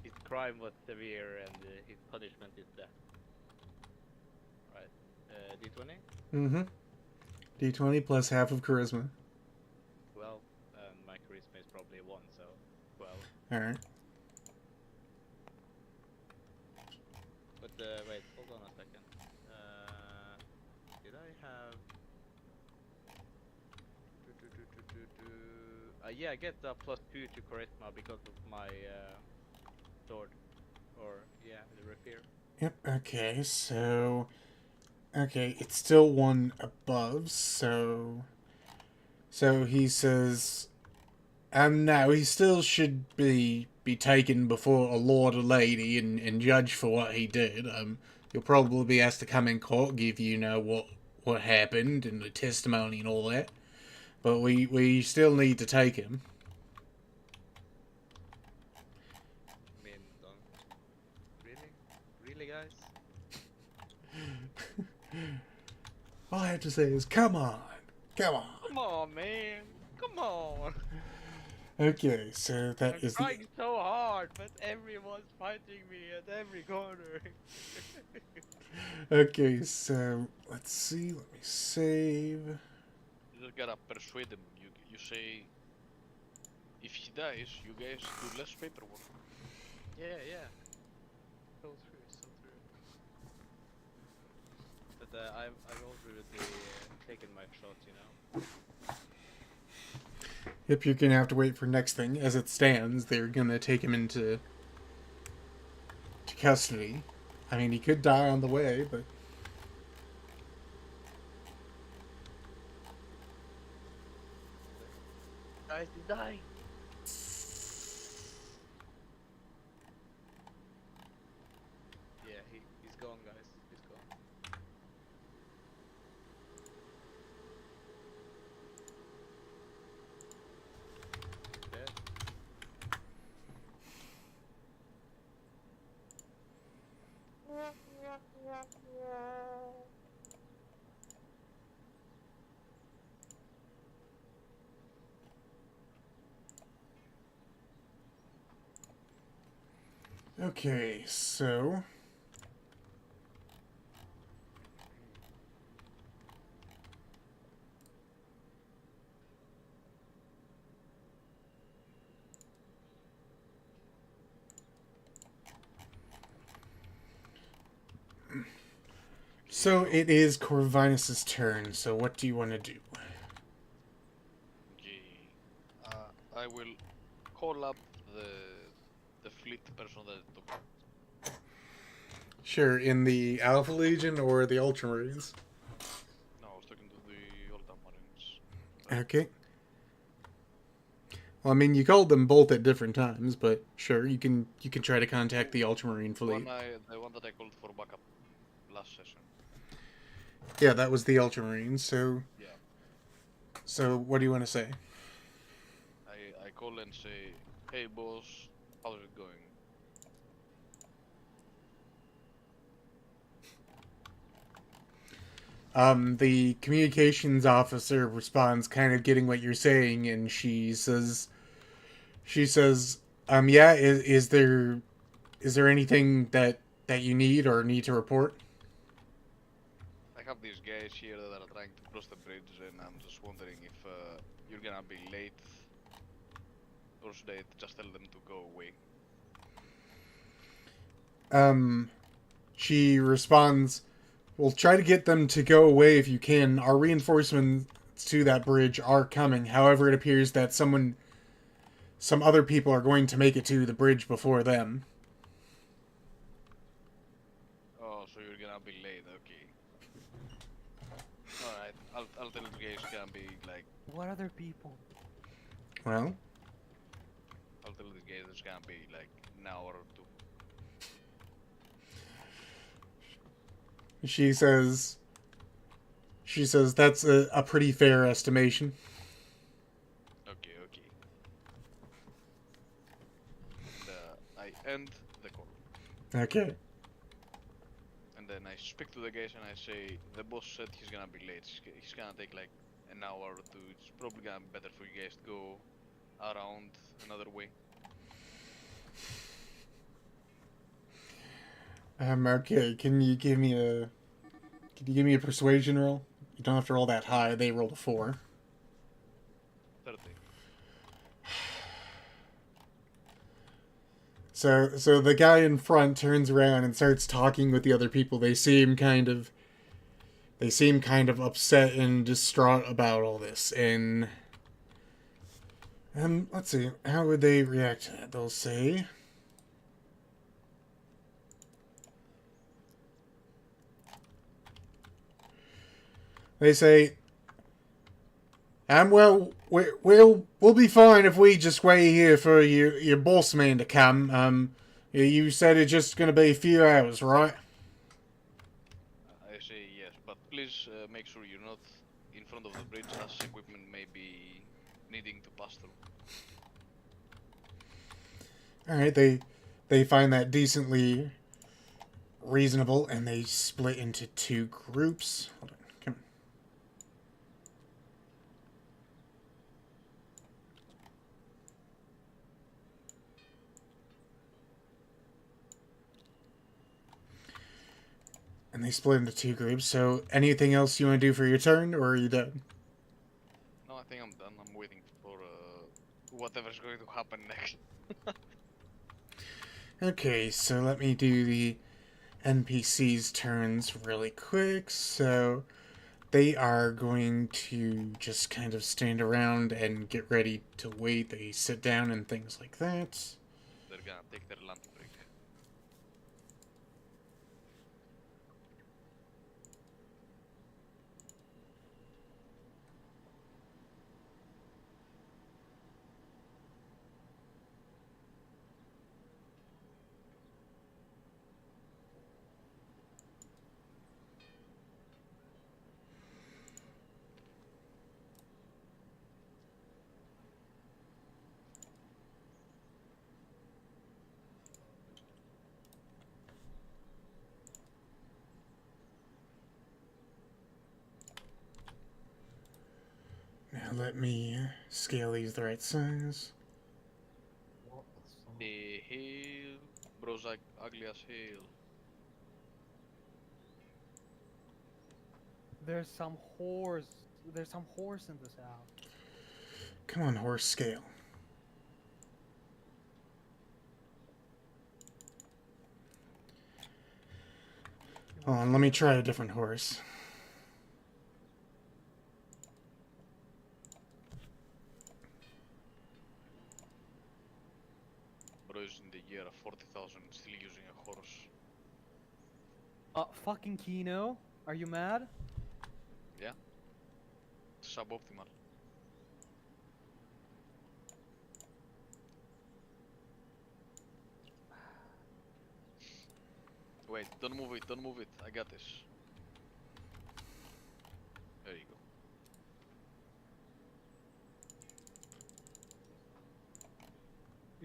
Speaker 4: His crime was severe, and his punishment is death. Right. D20.
Speaker 1: Mm-hmm. D20 plus half of charisma.
Speaker 4: 12. My charisma is probably 1, so 12.
Speaker 1: All right.
Speaker 4: But wait, hold on a second. Did I have? Yeah, I get a +2 to charisma because of my sword, or yeah, the rapier.
Speaker 1: Yep. Okay. So. Okay, it's still one above. So he says, now he still should be taken before a lord or lady and judged for what he did. He'll probably be asked to come in court, give what happened and the testimony and all that. But we still need to take him.
Speaker 4: I mean, don't really, guys.
Speaker 1: All I have to say is, come on.
Speaker 4: Come on, man. Come on.
Speaker 1: Okay, so that
Speaker 4: I'm
Speaker 1: is the
Speaker 4: trying so hard, but everyone's fighting me at every corner.
Speaker 1: Okay, so let's see. Let me save.
Speaker 3: You just gotta persuade him. You say, if he dies, you guys do less paperwork.
Speaker 4: Yeah, yeah. So true, so true. But I've already taken my shot, you know.
Speaker 1: Yep, you're gonna have to wait for next thing. As it stands, they're gonna take him into custody. I mean, he could die on the way, but
Speaker 4: Guys, he's dying. Yeah, he's gone, guys. He's gone. Dead.
Speaker 1: okay. So it is Corvinus's turn. So what do you want to do?
Speaker 3: Gee, I will call up the fleet person that took.
Speaker 1: Sure, in the Alpha Legion or the Ultramarines?
Speaker 3: No, I was talking to the Ultramarines.
Speaker 1: Okay. Well, I mean, you called them both at different times, but sure, you can try to contact the Ultramarine fleet.
Speaker 3: The one that I called for backup last session.
Speaker 1: Yeah, that was the Ultramarine. So
Speaker 3: Yeah.
Speaker 1: what do you want to say?
Speaker 3: I call and say, hey boss, how's it going?
Speaker 1: The communications officer responds, kind of getting what you're saying, and she says, yeah, is there anything that you need or need to report?
Speaker 3: I have these guys here that are trying to cross the bridge, and I'm just wondering if you're gonna be late, or should I just tell them to go away?
Speaker 1: She responds, "We'll try to get them to go away if you can. Our reinforcements to that bridge are coming. However, it appears that some other people are going to make it to the bridge before them."
Speaker 3: Oh, so you're gonna be late, okay. Alright, I'll tell the guys can be like,
Speaker 2: What other people?
Speaker 1: Well,
Speaker 3: I'll tell the guys it's gonna be like an hour or two.
Speaker 1: She says that's a pretty fair estimation.
Speaker 3: Okay, okay. And I end the call.
Speaker 1: Okay.
Speaker 3: And then I speak to the guys and I say, the boss said he's gonna be late. He's gonna take like an hour or two. It's probably gonna be better for you guys to go around another way.
Speaker 1: Okay. Can you give me a persuasion roll? You don't have to roll that high. They rolled a 4.
Speaker 3: 30.
Speaker 1: So the guy in front turns around and starts talking with the other people. They seem kind of upset and distraught about all this. And let's see, how would they react to that? They'll say, well, we'll be fine if we just wait here for your boss man to come. You said it's just gonna be a few hours, right?"
Speaker 3: I say yes, but please make sure you're not in front of the bridge as equipment may be needing to pass through.
Speaker 1: All right, they find that decently reasonable, and they split into 2 groups. Hold on, come on. And they split into 2 groups. So, anything else you want to do for your turn, or are you done?
Speaker 3: No, I think I'm done. I'm waiting for whatever's going to happen next.
Speaker 1: Okay, so let me do the NPC's turns really quick. So, they are going to just kind of stand around and get ready to wait. They sit down and things like that.
Speaker 3: They're gonna take their lunch break.
Speaker 1: Now let me scale these the right size.
Speaker 3: The hill, bro's ugly as hell.
Speaker 2: There's some horse. There's some horse in this house.
Speaker 1: Come on, horse, scale. Hold on, let me try a different horse.
Speaker 3: Bro's in the year of 40,000 still using a horse.
Speaker 2: Fucking Kino, are you mad?
Speaker 3: Yeah? Suboptimal. Wait, don't move it, don't move it. I got this. There you go.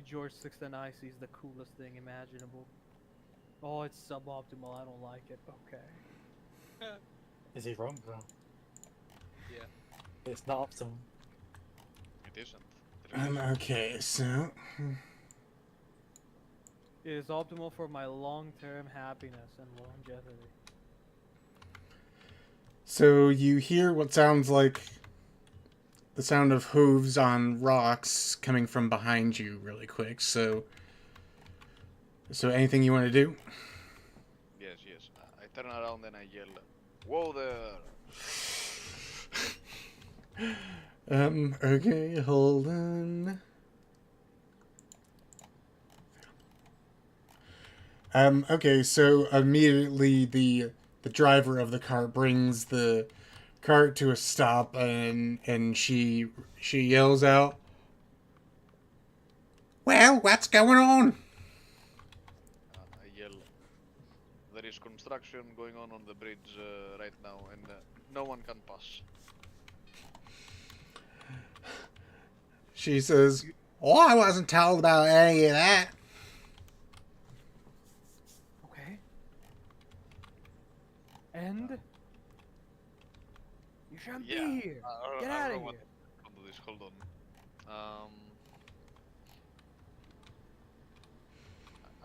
Speaker 2: George 69 sees the coolest thing imaginable. Oh, it's suboptimal. I don't like it. Okay.
Speaker 5: Is he wrong though?
Speaker 4: Yeah.
Speaker 5: It's not optimal.
Speaker 3: It isn't.
Speaker 1: Okay, so
Speaker 2: It is optimal for my long-term happiness and longevity.
Speaker 1: so you hear what sounds like the sound of hooves on rocks coming from behind you really quick. So anything you want to do?
Speaker 3: Yes, yes. I turn around and I yell, "Whoa there!"
Speaker 1: Okay, hold on. Okay, so immediately the driver of the cart brings the cart to a stop, and she yells out, "Well, what's going on?"
Speaker 3: I yell, "There is construction going on the bridge right now, and no one can pass.
Speaker 1: She says, "Oh, I wasn't told about any of that."
Speaker 2: Okay. And you shouldn't
Speaker 3: Yeah,
Speaker 2: be here. Get
Speaker 3: I
Speaker 2: out
Speaker 3: don't
Speaker 2: of
Speaker 3: know
Speaker 2: here.
Speaker 3: what to do this. Hold on.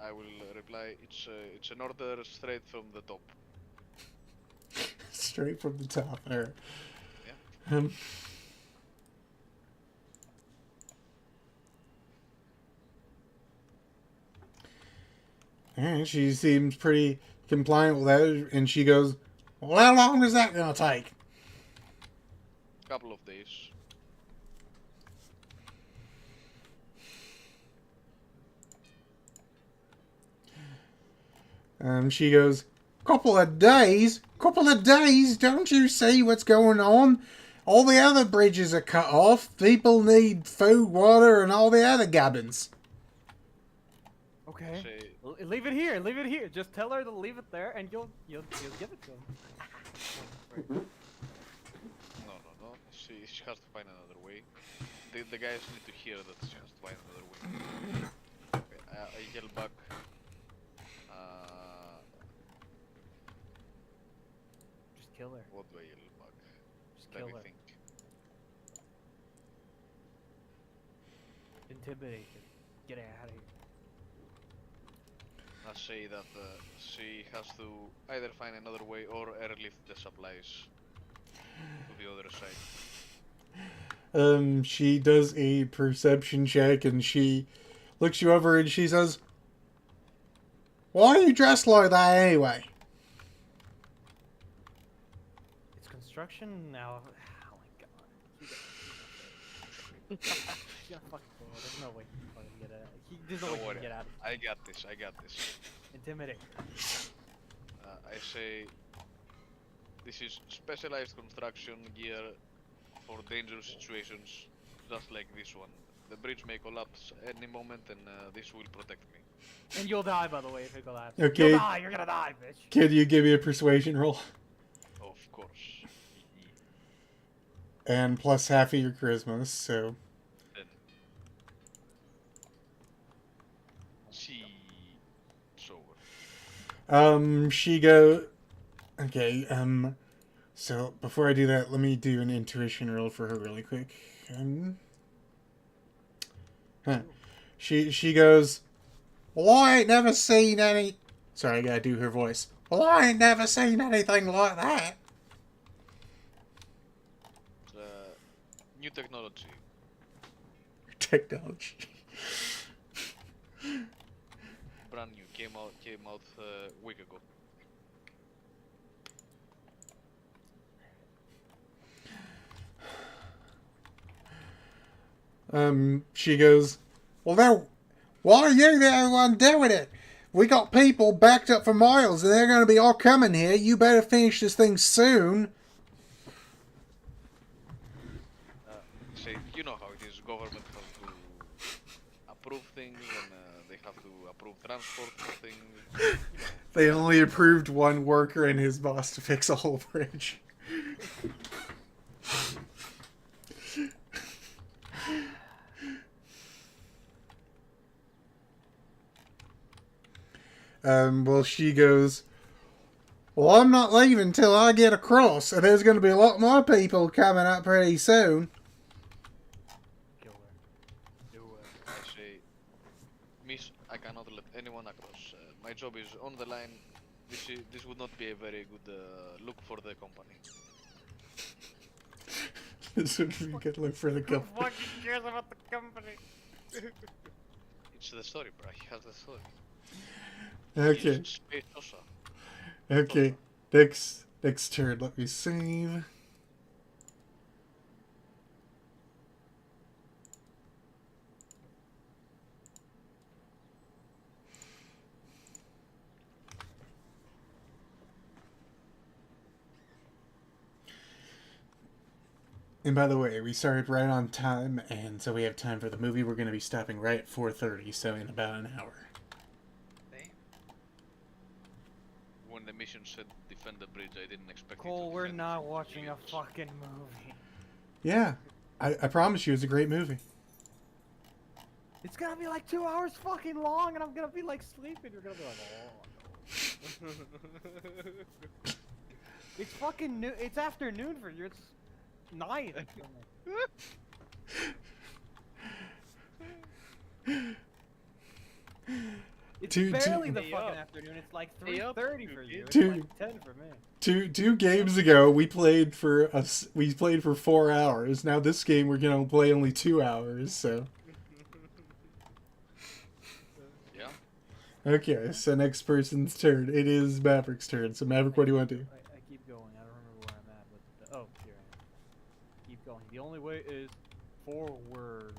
Speaker 3: I will reply. It's an order straight from the top.
Speaker 1: Straight from the top there.
Speaker 3: Yeah.
Speaker 1: And she seems pretty compliant with that, and she goes, "Well, how long is that gonna take?"
Speaker 3: Couple of days.
Speaker 1: She goes, "Couple of days? Couple of days? Don't you see what's going on? All the other bridges are cut off. People need food, water, and all the other gubbins."
Speaker 2: Okay.
Speaker 3: Say,
Speaker 2: Leave it here. Leave it here. Just tell her to leave it there, and you'll give it to him.
Speaker 3: no. She has to find another way. The guys need to hear that she has to find another way. Okay, I yell back.
Speaker 2: Just kill her.
Speaker 3: What do I yell back?
Speaker 2: Just
Speaker 3: Let
Speaker 2: kill
Speaker 3: me
Speaker 2: her.
Speaker 3: think.
Speaker 2: Intimidate her. Get her out of here.
Speaker 3: I say that she has to either find another way or airlift the supplies to the other side.
Speaker 1: She does a perception check, and she looks you over, and she says, "Why are you dressed like that anyway?"
Speaker 2: It's construction now. Oh my god. He's gonna fucking kill her. There's no way he can fucking get out. There's no way
Speaker 3: Don't
Speaker 2: he
Speaker 3: worry,
Speaker 2: can get out.
Speaker 3: I got this. I got this.
Speaker 2: Intimidate.
Speaker 3: I say this is specialized construction gear for dangerous situations, just like this one. The bridge may collapse any moment, and this will protect me.
Speaker 2: And you'll die, by the way, if it collapses.
Speaker 1: Okay.
Speaker 2: You'll die. You're gonna die, bitch.
Speaker 1: Can you give me a persuasion roll?
Speaker 3: Of course.
Speaker 1: And plus half of your charisma, so...
Speaker 3: Then she so
Speaker 1: She go... Okay, so before I do that, let me do an intuition roll for her really quick. She goes, "Well, I ain't never seen any..." Sorry, I gotta do her voice. "Well, I ain't never seen anything like that."
Speaker 3: new technology.
Speaker 1: Technology.
Speaker 3: Brand new. Came out a week ago.
Speaker 1: She goes, "Well, then, why are you the only one doing it? We got people backed up for miles, and they're going to be all coming here. You better finish this thing soon."
Speaker 3: Say, you know how it is. Government has to approve things, and they have to approve transport for things.
Speaker 1: They only approved one worker and his boss to fix a whole bridge. Well, she goes, "Well, I'm not leaving till I get across, and there's going to be a lot more people coming up pretty soon."
Speaker 2: Kill her. Do it.
Speaker 3: I say, Miss, I cannot let anyone across. My job is on the line. This would not be a very good look for the company.
Speaker 1: This would be a good look for the
Speaker 2: Who
Speaker 1: company.
Speaker 2: fucking cares about the company?
Speaker 3: It's the story, bro. He has the story.
Speaker 1: Okay.
Speaker 3: He's Space Osa.
Speaker 1: Okay. Next turn. Let me save. And by the way, we started right on time, and so we have time for the movie. We're going to be stopping right at 4:30, so in about an hour.
Speaker 3: When said defend the bridge. I didn't expect you
Speaker 2: Cole,
Speaker 3: to
Speaker 2: we're
Speaker 3: defend
Speaker 2: not watching a
Speaker 3: units.
Speaker 2: fucking movie.
Speaker 1: Yeah, I promise you, it's a great movie.
Speaker 2: It's gonna be like 2 hours fucking long, and I'm gonna be like sleeping. You're gonna be like, oh no. It's fucking noon. It's afternoon for you. It's 9. It's barely the
Speaker 4: Hey,
Speaker 2: fucking
Speaker 4: yo.
Speaker 2: afternoon. It's like
Speaker 4: Hey, yo,
Speaker 2: 3:30 for you. It's
Speaker 1: Dude.
Speaker 2: like 10 for me.
Speaker 1: Two games ago, we played for 4 hours. Now this game, we're gonna play only 2 hours. So
Speaker 3: Yeah.
Speaker 1: okay, so next person's turn. It is Maverick's turn. So Maverick, what do you want to do?
Speaker 2: I keep going. I don't remember where I'm at. But oh, here I am. Keep going. The only way is forward.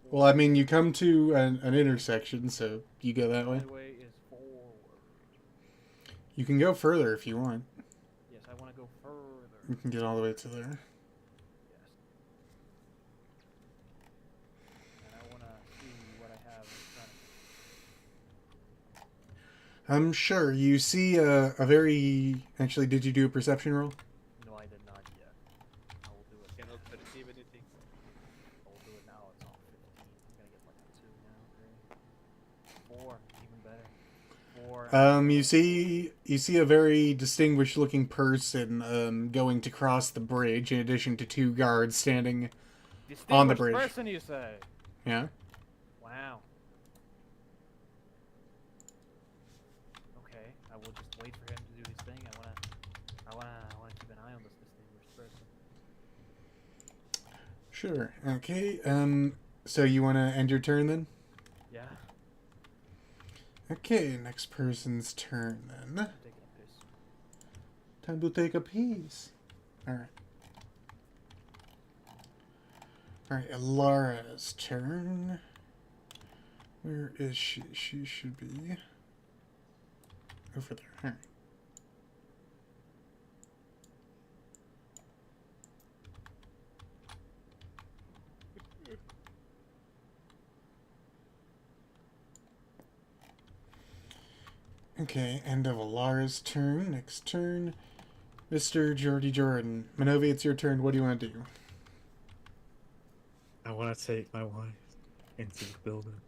Speaker 1: Well, I mean, you come to an intersection, so you go that
Speaker 2: The
Speaker 1: way.
Speaker 2: only way is forward.
Speaker 1: You can go further if you want.
Speaker 2: Yes, I want to go further.
Speaker 1: You can get all the way to there.
Speaker 2: Yes. And I want to see what I have in front of me.
Speaker 1: Sure. You see a very... Actually, did you do a perception roll?
Speaker 2: No, I did not yet. I will do it.
Speaker 4: Cannot perceive anything.
Speaker 2: I will do it now. It's on 15. I'm gonna get like a 2 now. 3. 4. Even better. 4.
Speaker 1: You see a very distinguished looking person going to cross the bridge in addition to 2 guards standing on the
Speaker 2: Distinguished
Speaker 1: bridge.
Speaker 2: person, you say?
Speaker 1: Yeah.
Speaker 2: Wow. Okay, I will just wait for him to do his thing. I wanna keep an eye on this distinguished person.
Speaker 1: Sure. Okay. So you want to end your turn then?
Speaker 2: Yeah.
Speaker 1: Okay, next person's turn then.
Speaker 2: I'm taking a piss.
Speaker 1: Time to take a piece. Alright. Alright, Alara's turn. Where is she? She should be over there. Alright. Okay, end of Alara's turn. Next turn, Mr. Jordy Jordan. Manovi, it's your turn. What do you want to do?
Speaker 5: I want to take my wife into the building.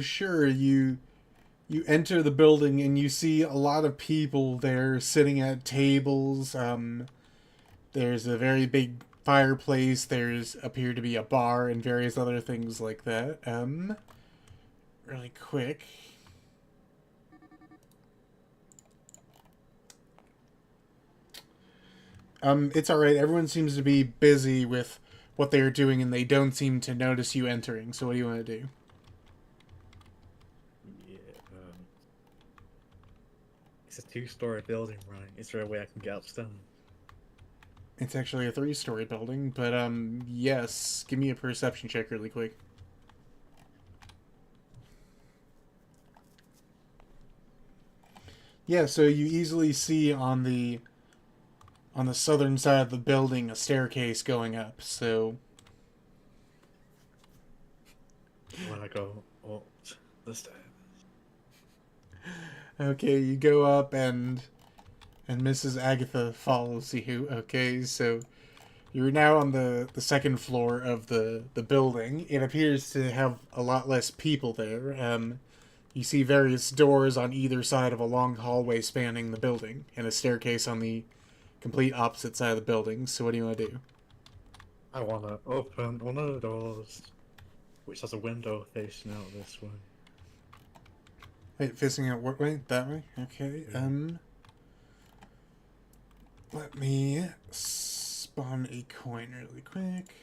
Speaker 1: Sure, you enter the building and you see a lot of people there sitting at tables. There's a very big fireplace. There's appear to be a bar and various other things like that. Really quick. It's alright. Everyone seems to be busy with what they're doing and they don't seem to notice you entering. So what do you want to do?
Speaker 5: Yeah. It's a 2-story building, right? Is there a way I can get upstairs?
Speaker 1: It's actually a 3-story building, but yes. Give me a perception check really quick. Yeah, so you easily see on the southern side of the building a staircase going up. So
Speaker 5: When I go up the stairs.
Speaker 1: okay, you go up and Mrs. Agatha follows you. Okay, so you're now on the second floor of the building. It appears to have a lot less people there. You see various doors on either side of a long hallway spanning the building, and a staircase on the complete opposite side of the building. So what do you want to do?
Speaker 5: I want to open one of the doors, which has a window facing out this way.
Speaker 1: Wait, facing out what way? That way? Okay,
Speaker 5: Yeah.
Speaker 1: Let me spawn a coin really quick.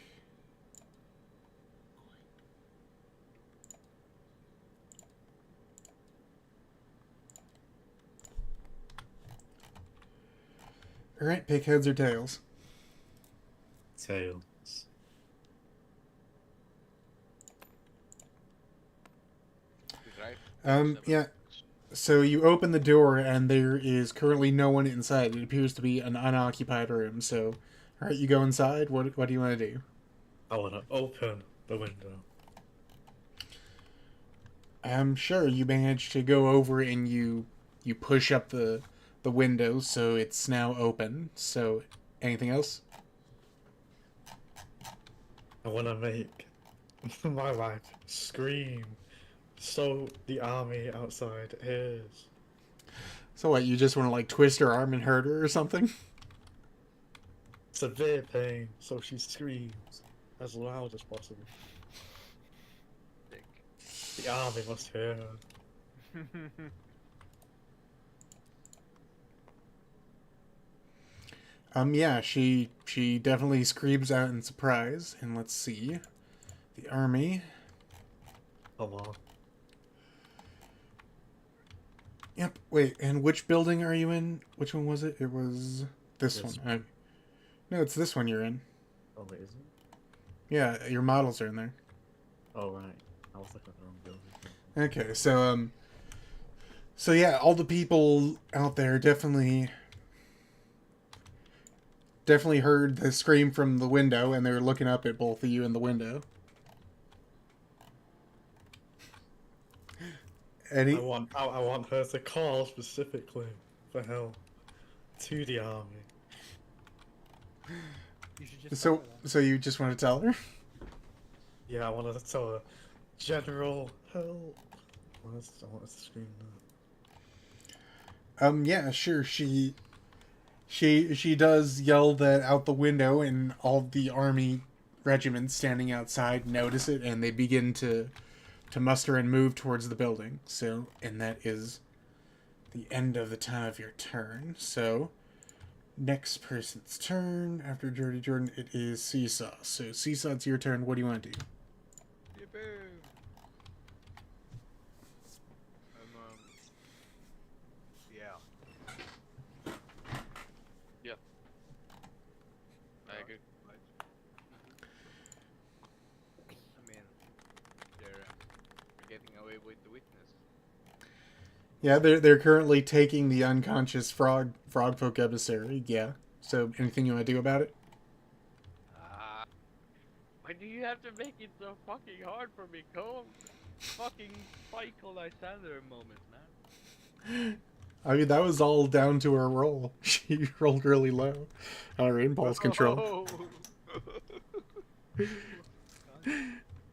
Speaker 1: Alright, pick heads or tails.
Speaker 5: Tails.
Speaker 3: Right?
Speaker 1: Yeah. So you open the door and there is currently no one inside. It appears to be an unoccupied room. So, alright, you go inside. What do you want to do?
Speaker 5: I want to open the window.
Speaker 1: I'm sure you managed to go over and you push up the window so it's now open. So anything else?
Speaker 5: I want to make my wife scream so the army outside hears.
Speaker 1: So what, you just want to like twist her arm and hurt her or something?
Speaker 5: Severe pain, so she screams as loud as possible.
Speaker 4: Sick.
Speaker 5: The army must hear her.
Speaker 1: Yeah, she definitely screams out in surprise. And let's see. The army.
Speaker 5: Come on.
Speaker 1: Yep. Wait, and which building are you in? Which one was it? It was this
Speaker 5: This
Speaker 1: one. No, it's this one you're in.
Speaker 5: Oh, wait, is it?
Speaker 1: Yeah, your models are in there.
Speaker 5: Oh, right. I was looking at the wrong building.
Speaker 1: Okay, so yeah, all the people out there definitely heard the scream from the window, and they were looking up at both of you in the window. Any?
Speaker 5: I want her to call specifically for help to the army.
Speaker 2: You should just
Speaker 1: So
Speaker 2: tell her that.
Speaker 1: so you just want to tell her?
Speaker 5: Yeah, I wanted to tell her, General, help. I wanted to scream that.
Speaker 1: Yeah, sure. She does yell that out the window, and all the army regiments standing outside notice it, and they begin to muster and move towards the building. So, and that is the end of the time of your turn. So, next person's turn after Jordan, it is Seesaw. So, Seesaw, it's your turn. What do you want to do?
Speaker 4: Yippee! Yeah.
Speaker 3: I agree.
Speaker 4: Right. I mean, they're getting away with the witness.
Speaker 1: Yeah, they're currently taking the unconscious frogfolk emissary. Yeah. So, anything you want to do about it?
Speaker 4: Why do you have to make it so fucking hard for me? Come, fucking Michael Lysander moment, man.
Speaker 1: I mean, that was all down to her roll. She rolled really low on her impulse control.
Speaker 4: Oh.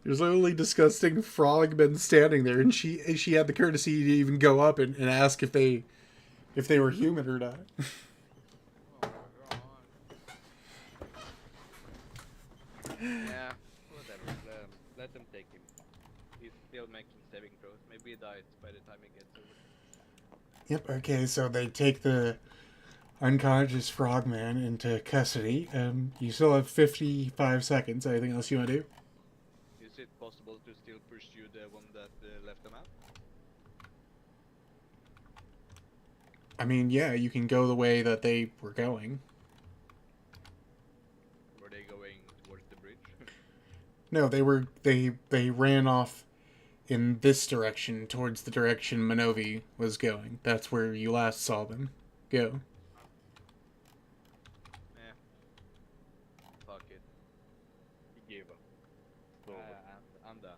Speaker 1: There's only disgusting frogmen standing there, and she had the courtesy to even go up and ask if they were human or not.
Speaker 4: Oh my god. Yeah, whatever. Let them take him. He's still making saving throws. Maybe he dies by the time he gets over.
Speaker 1: Yep. Okay, so they take the unconscious frogman into custody. You still have 55 seconds. Anything else you want to do?
Speaker 4: Is it possible to still pursue the one that left them out?
Speaker 1: I mean, yeah, you can go the way that they were going.
Speaker 4: Were they going towards the bridge?
Speaker 1: No, they ran off in this direction, towards the direction Manovi was going. That's where you last saw them go.
Speaker 4: Yeah. Fuck it. He gave up. I'm done.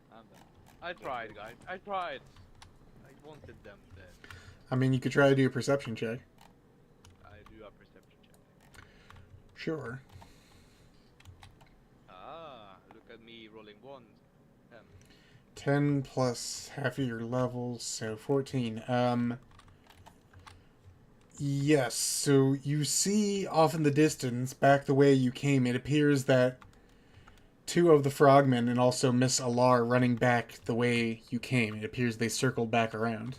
Speaker 4: I tried, guys. I tried. I wanted them dead.
Speaker 1: I mean, you could try to do a perception check.
Speaker 4: I do a perception check.
Speaker 1: Sure.
Speaker 4: Look at me rolling one.
Speaker 1: 10 plus half of your levels, so 14. Yes, so you see off in the distance, back the way you came, it appears that two of the frogmen and also Miss Alar running back the way you came. It appears they circled back around.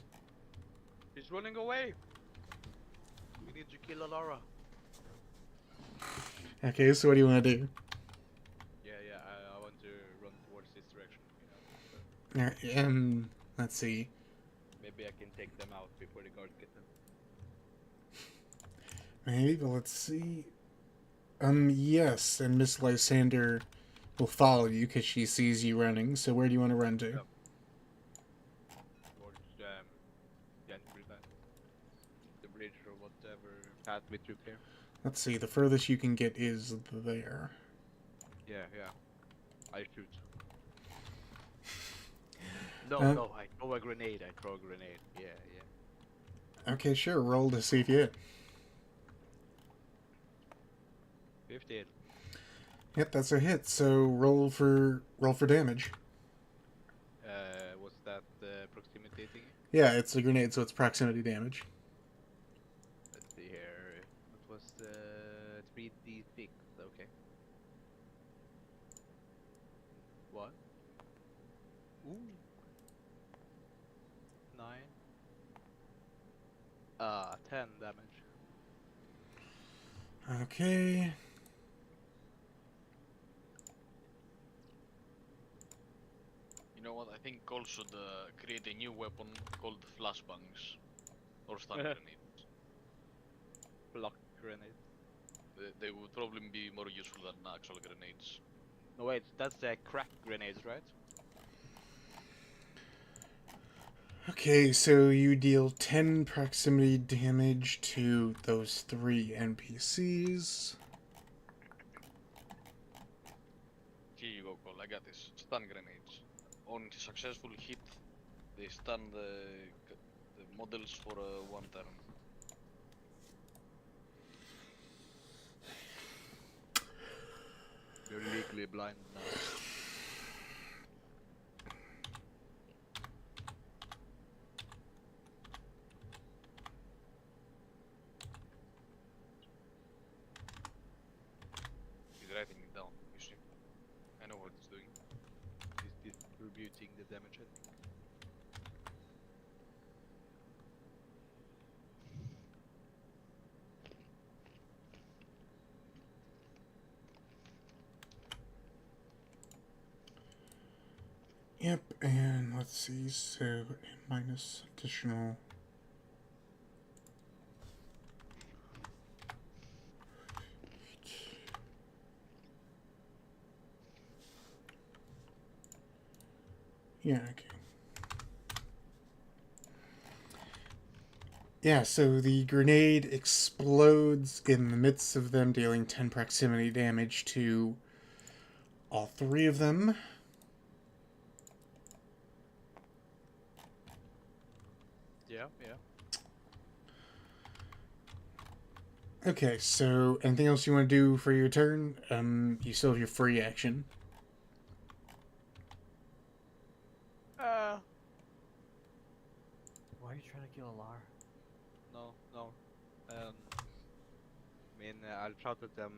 Speaker 4: He's running away. We need to kill Alara.
Speaker 1: Okay, so what do you want to do?
Speaker 4: Yeah, I want to run towards this direction. You know,
Speaker 1: Let's see.
Speaker 4: maybe I can take them out before the guards get them.
Speaker 1: Maybe, but let's see. Yes, and Miss Lysander will follow you because she sees you running. So where do you want to run to?
Speaker 4: Yep. Towards the bridge or whatever path we took here.
Speaker 1: Let's see, the furthest you can get is there.
Speaker 4: Yeah. I shoot. No,
Speaker 1: Uh,
Speaker 4: no, I throw a grenade. I throw a grenade. Yeah, yeah.
Speaker 1: Okay, sure. Roll to see if you hit.
Speaker 4: 15.
Speaker 1: Yep, that's a hit. So roll for damage.
Speaker 4: What's that proximity thingy?
Speaker 1: Yeah, it's a grenade, so it's proximity damage.
Speaker 4: Let's see here. What was 3d6? Okay. What? Ooh. 9. 10 damage.
Speaker 1: Okay.
Speaker 3: You know what? I think Cole should create a new weapon called flashbangs or stun grenades.
Speaker 4: Block grenade.
Speaker 3: They would probably be more useful than actual grenades.
Speaker 4: No wait, that's crack grenades, right?
Speaker 1: Okay, so you deal 10 proximity damage to those 3 NPCs.
Speaker 3: Here you go, Cole. I got this. Stun grenades. On successful hit, they stun the models for 1 turn.
Speaker 4: You're legally blind now.
Speaker 3: He's writing it down, you see. I know what it's doing.
Speaker 4: He's distributing the damage, I think.
Speaker 1: Yep, and let's see, so minus additional. Yeah, okay. Yeah, so the grenade explodes in the midst of them, dealing 10 proximity damage to all 3 of them.
Speaker 4: Yeah, yeah.
Speaker 1: Okay, so anything else you want to do for your turn? You still have your free action.
Speaker 2: Why are you trying to kill Alar?
Speaker 4: No, no. I mean, I'll shout at them.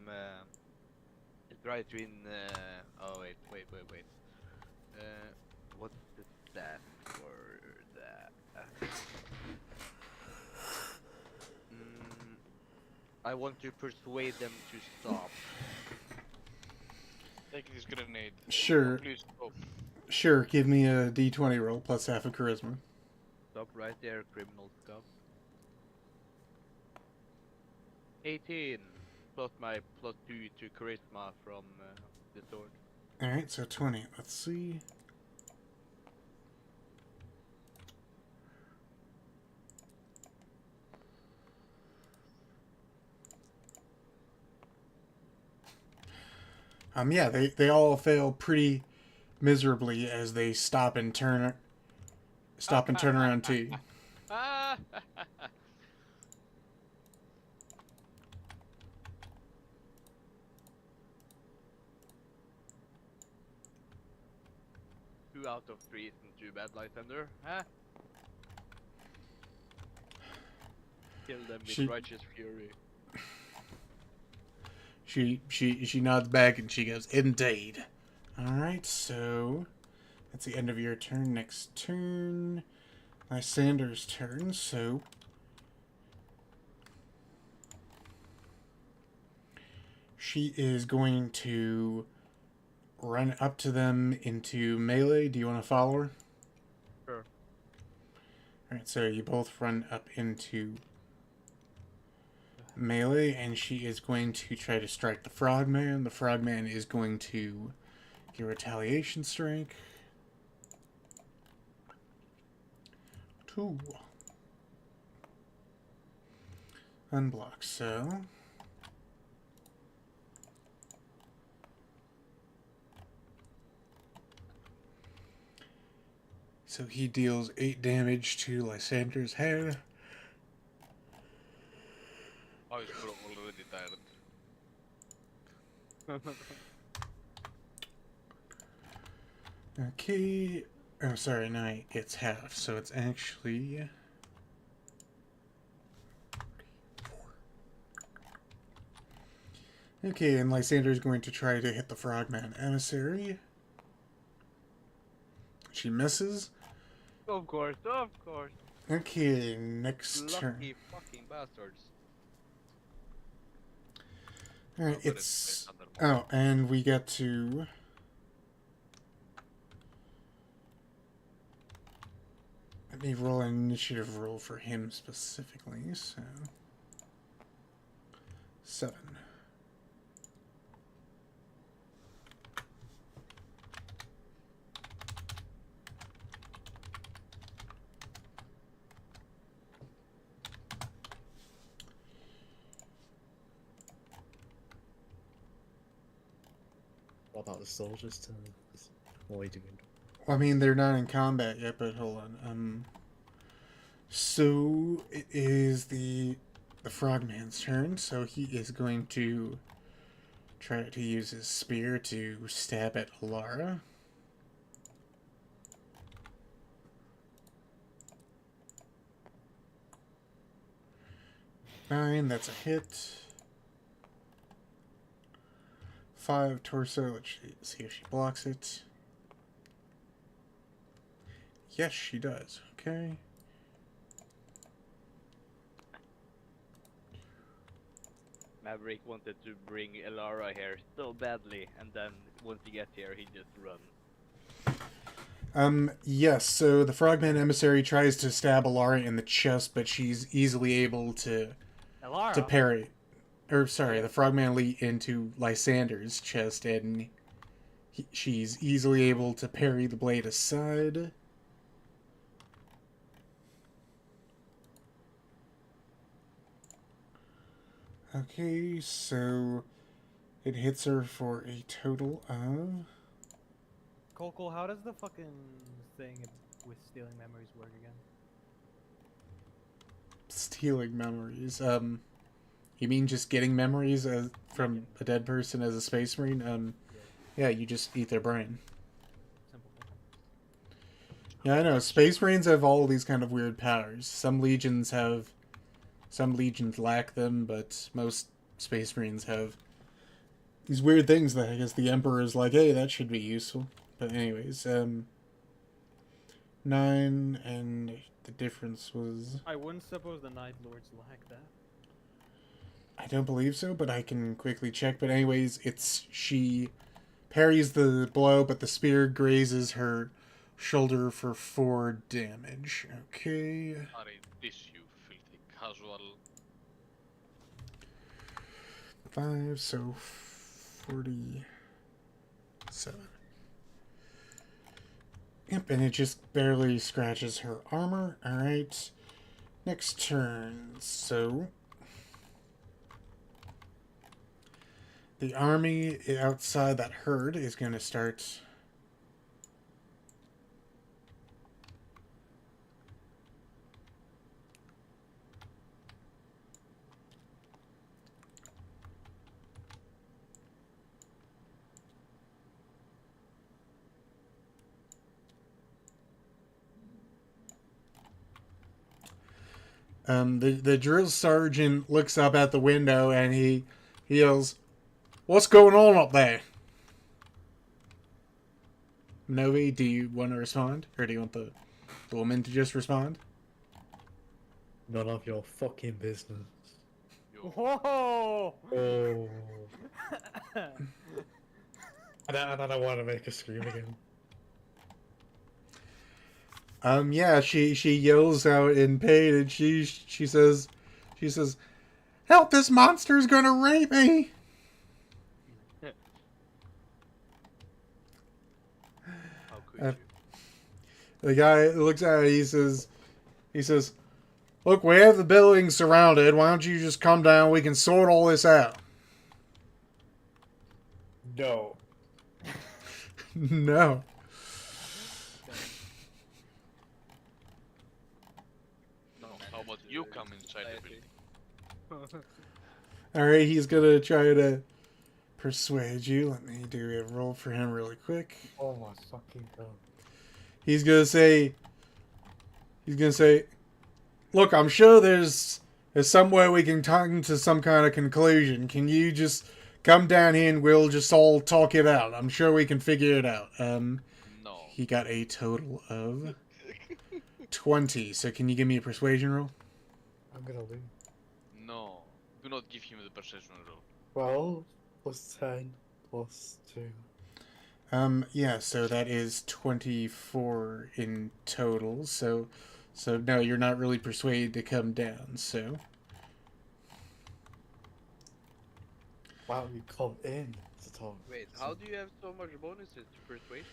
Speaker 4: Right in. Oh wait. What's the stat for that? I want to persuade them to stop.
Speaker 3: Take this grenade.
Speaker 1: Sure.
Speaker 3: Oh, please stop.
Speaker 1: Sure, give me a d20 roll plus half a charisma.
Speaker 4: Stop right there, criminal scum. 18 plus my plus 2 to charisma from the sword.
Speaker 1: Alright, so 20. Let's see. Yeah, they all fail pretty miserably as they stop and turn around to you.
Speaker 4: Ah! Two out of 3 isn't too bad, Lysander, huh? Kill them with
Speaker 1: She-
Speaker 4: righteous fury.
Speaker 1: She nods back and she goes, "Indeed." Alright, so that's the end of your turn. Next turn, Lysander's turn, so she is going to run up to them into melee. Do you want to follow her?
Speaker 4: Sure.
Speaker 1: Alright, so you both run up into melee, and she is going to try to strike the frogman. The frogman is going to get retaliation strike. 2. Unblock, so So he deals 8 damage to Lysander's head.
Speaker 3: Oh, he's already tired.
Speaker 1: Okay. Oh, sorry, no, it's half, so it's actually... Okay, and Lysander's going to try to hit the Frogman Emissary. She misses.
Speaker 4: Of course, of course.
Speaker 1: Okay, next turn.
Speaker 4: Lucky fucking bastards.
Speaker 1: Alright,
Speaker 3: I'll put it
Speaker 1: it's...
Speaker 3: under more.
Speaker 1: Oh, and we get to... Let me roll an initiative roll for him specifically, so... 7.
Speaker 5: What about the soldiers' turn? What are we doing?
Speaker 1: I mean, they're not in combat yet, but hold on. So it is the Frogman's turn, so he is going to try to use his spear to stab at Alara. Nine, that's a hit. 5 torso. Let's see if she blocks it. Yes, she does. Okay.
Speaker 4: Maverick wanted to bring Elara here so badly, and then once he gets here, he just runs.
Speaker 1: Yes, so the Frogman Emissary tries to stab Alara in the chest, but she's easily able to
Speaker 2: Elara.
Speaker 1: parry. Or, sorry, the Frogman leap into Lysander's chest, and she's easily able to parry the blade aside. Okay, so it hits her for a total of...
Speaker 2: Cole, how does the fucking thing with stealing memories work again?
Speaker 1: Stealing memories. You mean just getting memories from a dead person as a space marine? Yeah, you just eat their brain.
Speaker 2: Simple.
Speaker 1: Yeah, I know. Space marines have all these kind of weird powers. Some legions lack them, but most space marines have these weird things that I guess the Emperor is like, hey, that should be useful. But anyways, 9, and the difference was...
Speaker 2: I wouldn't suppose the Night Lords lack that.
Speaker 1: I don't believe so, but I can quickly check. But anyways, she parries the blow, but the spear grazes her shoulder for 4 damage. Okay.
Speaker 3: Sorry, this you filthy casual.
Speaker 1: 5, so 47. Yep, and it just barely scratches her armor. Alright. Next turn. So... the army outside that herd is going to start... the drill sergeant looks up at the window and he yells, "What's going on up there?" Novi, do you want to respond? Or do you want the woman to just respond?
Speaker 5: None of your fucking business.
Speaker 2: Whoa!
Speaker 5: Oh. And I don't want to make her scream again.
Speaker 1: Yeah, she yells out in pain and she says, "Help, this monster's gonna rape me!"
Speaker 3: How could you?
Speaker 1: The guy looks at her, he says, "Look, we have the building surrounded. Why don't you just come down? We can sort all this out."
Speaker 5: No.
Speaker 1: No.
Speaker 3: You come inside the building.
Speaker 1: Alright, he's gonna try to persuade you. Let me do a roll for him really quick.
Speaker 5: Oh my fucking god.
Speaker 1: He's gonna say, look, I'm sure there's some way we can come to some kind of conclusion. Can you just come down here and we'll just all talk it out? I'm sure we can figure it out.
Speaker 3: No.
Speaker 1: He got a total of 20. So can you give me a persuasion roll?
Speaker 5: I'm gonna lose.
Speaker 3: No. Do not give him the perception roll.
Speaker 5: 12 plus 10 plus 2.
Speaker 1: Yeah, so that is 24 in total. So no, you're not really persuaded to come down, so.
Speaker 5: Wow, you come in to talk.
Speaker 4: Wait, how do you have so much bonuses to persuasion?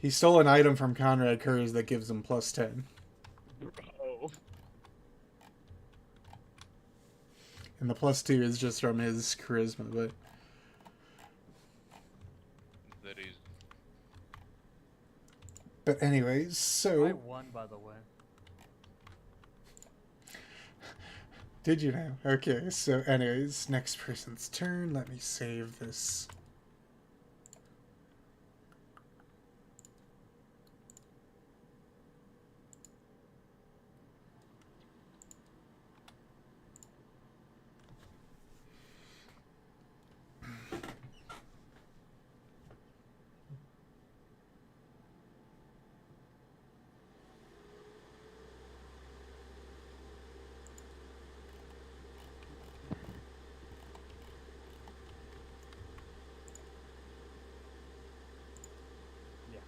Speaker 1: He stole an item from Conrad Kurz that gives him plus 10.
Speaker 4: Oh.
Speaker 1: And the plus 2 is just from his charisma, but.
Speaker 3: There is.
Speaker 1: But anyways,
Speaker 2: I
Speaker 1: so.
Speaker 2: won, by the way.
Speaker 1: Did you know? Okay, so anyways, next person's turn. Let me save this.
Speaker 2: Yeah.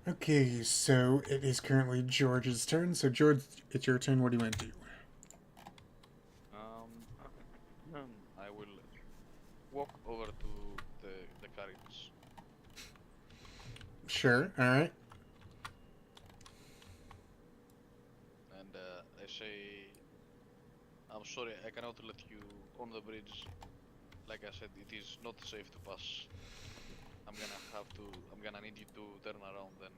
Speaker 1: Okay, so it is currently George's turn. So George, it's your turn. What do you want to do?
Speaker 3: I will walk over to the carriage.
Speaker 1: Sure. All right.
Speaker 3: And I say, I'm sorry, I cannot let you on the bridge. Like I said, it is not safe to pass. I'm gonna need you to turn around and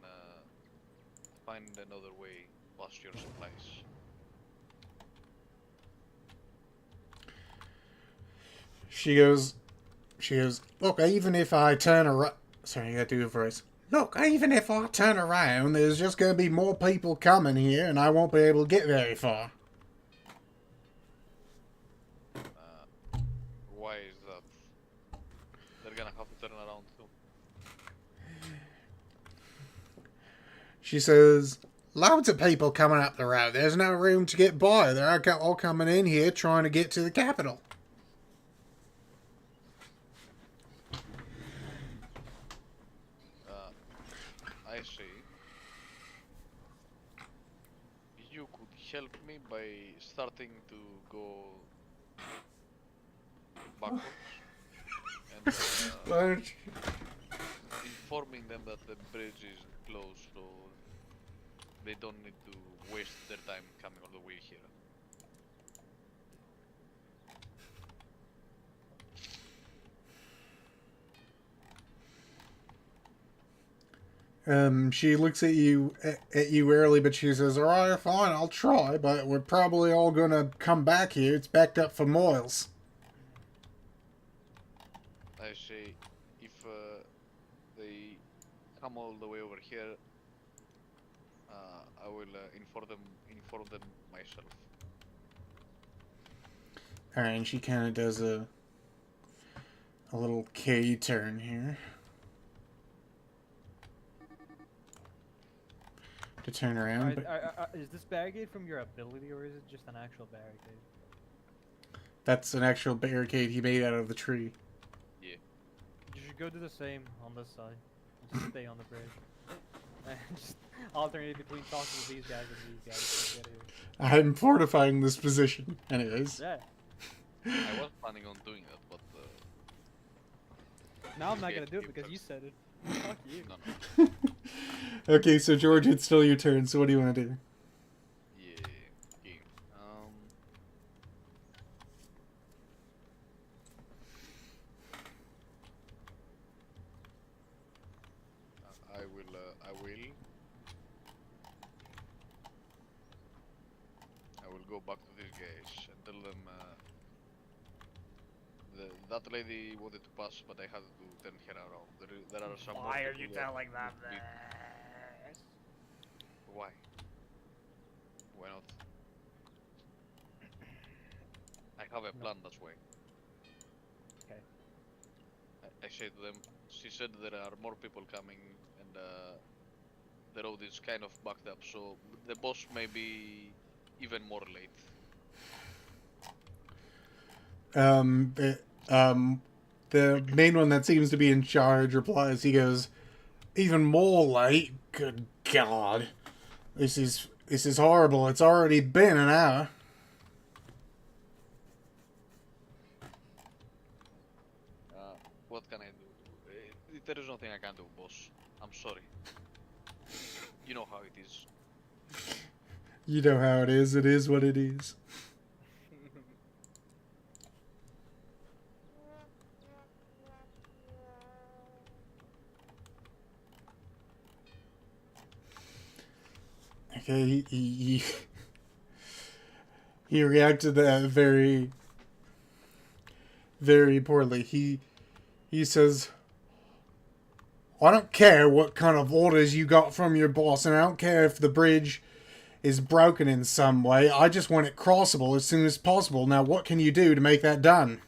Speaker 3: find another way past your supplies.
Speaker 1: She goes, look, even if I turn around. Sorry, I gotta do a voice. Look, even if I turn around, there's just gonna be more people coming here, and I won't be able to get very far.
Speaker 3: Why is that? They're gonna have to turn around too.
Speaker 1: She says, loads of people coming up the road. There's no room to get by. They're all coming in here trying to get to the capital.
Speaker 3: I say, you could help me by starting to go backwards and informing them that the bridge is closed, so they don't need to waste their time coming all the way here.
Speaker 1: She looks at you early, but she says, all right, fine, I'll try, but we're probably all gonna come back here. It's backed up for miles.
Speaker 3: I say, if they come all the way over here, I will inform them myself.
Speaker 1: Alright, and she kind of does a little K turn here. To turn around.
Speaker 2: Is this barricade from your ability, or is it just an actual barricade?
Speaker 1: That's an actual barricade he made out of the tree.
Speaker 3: Yeah.
Speaker 2: You should go do the same on this side. And just stay on the bridge. And just alternate between talking to these guys and these guys. To get here.
Speaker 1: I'm fortifying this position. Anyways.
Speaker 2: Yeah.
Speaker 3: I was planning on doing that, but
Speaker 2: Now I'm not
Speaker 3: Yeah,
Speaker 2: gonna do it
Speaker 3: you
Speaker 2: because you
Speaker 3: first.
Speaker 2: said it. Fuck you.
Speaker 3: no.
Speaker 1: Okay, so George, it's still your turn. So what do you want to do?
Speaker 3: Yeah. Okay. I will. I will go back to these guys and tell them. That lady wanted to pass, but I had to turn her around. There are some. more
Speaker 2: Why are
Speaker 3: people
Speaker 2: you
Speaker 3: that
Speaker 2: telling them
Speaker 3: need-
Speaker 2: this?
Speaker 3: Why? Why not? I have a
Speaker 2: No.
Speaker 3: plan, that's why.
Speaker 2: Okay.
Speaker 3: I said to them, she said there are more people coming and the road is kind of backed up, so the boss may be even more late.
Speaker 1: The main one that seems to be in charge replies. He goes, "Even more late. Good God, this is horrible. It's already been an hour."
Speaker 3: What can I do? There is nothing I can do, boss. I'm sorry. You know how it is.
Speaker 1: You know how it is. It is what it is. Okay, he reacted to that very, very poorly. He says, "I don't care what kind of orders you got from your boss, and I don't care if the bridge is broken in some way. I just want it crossable as soon as possible. Now, what can you do to make that done?"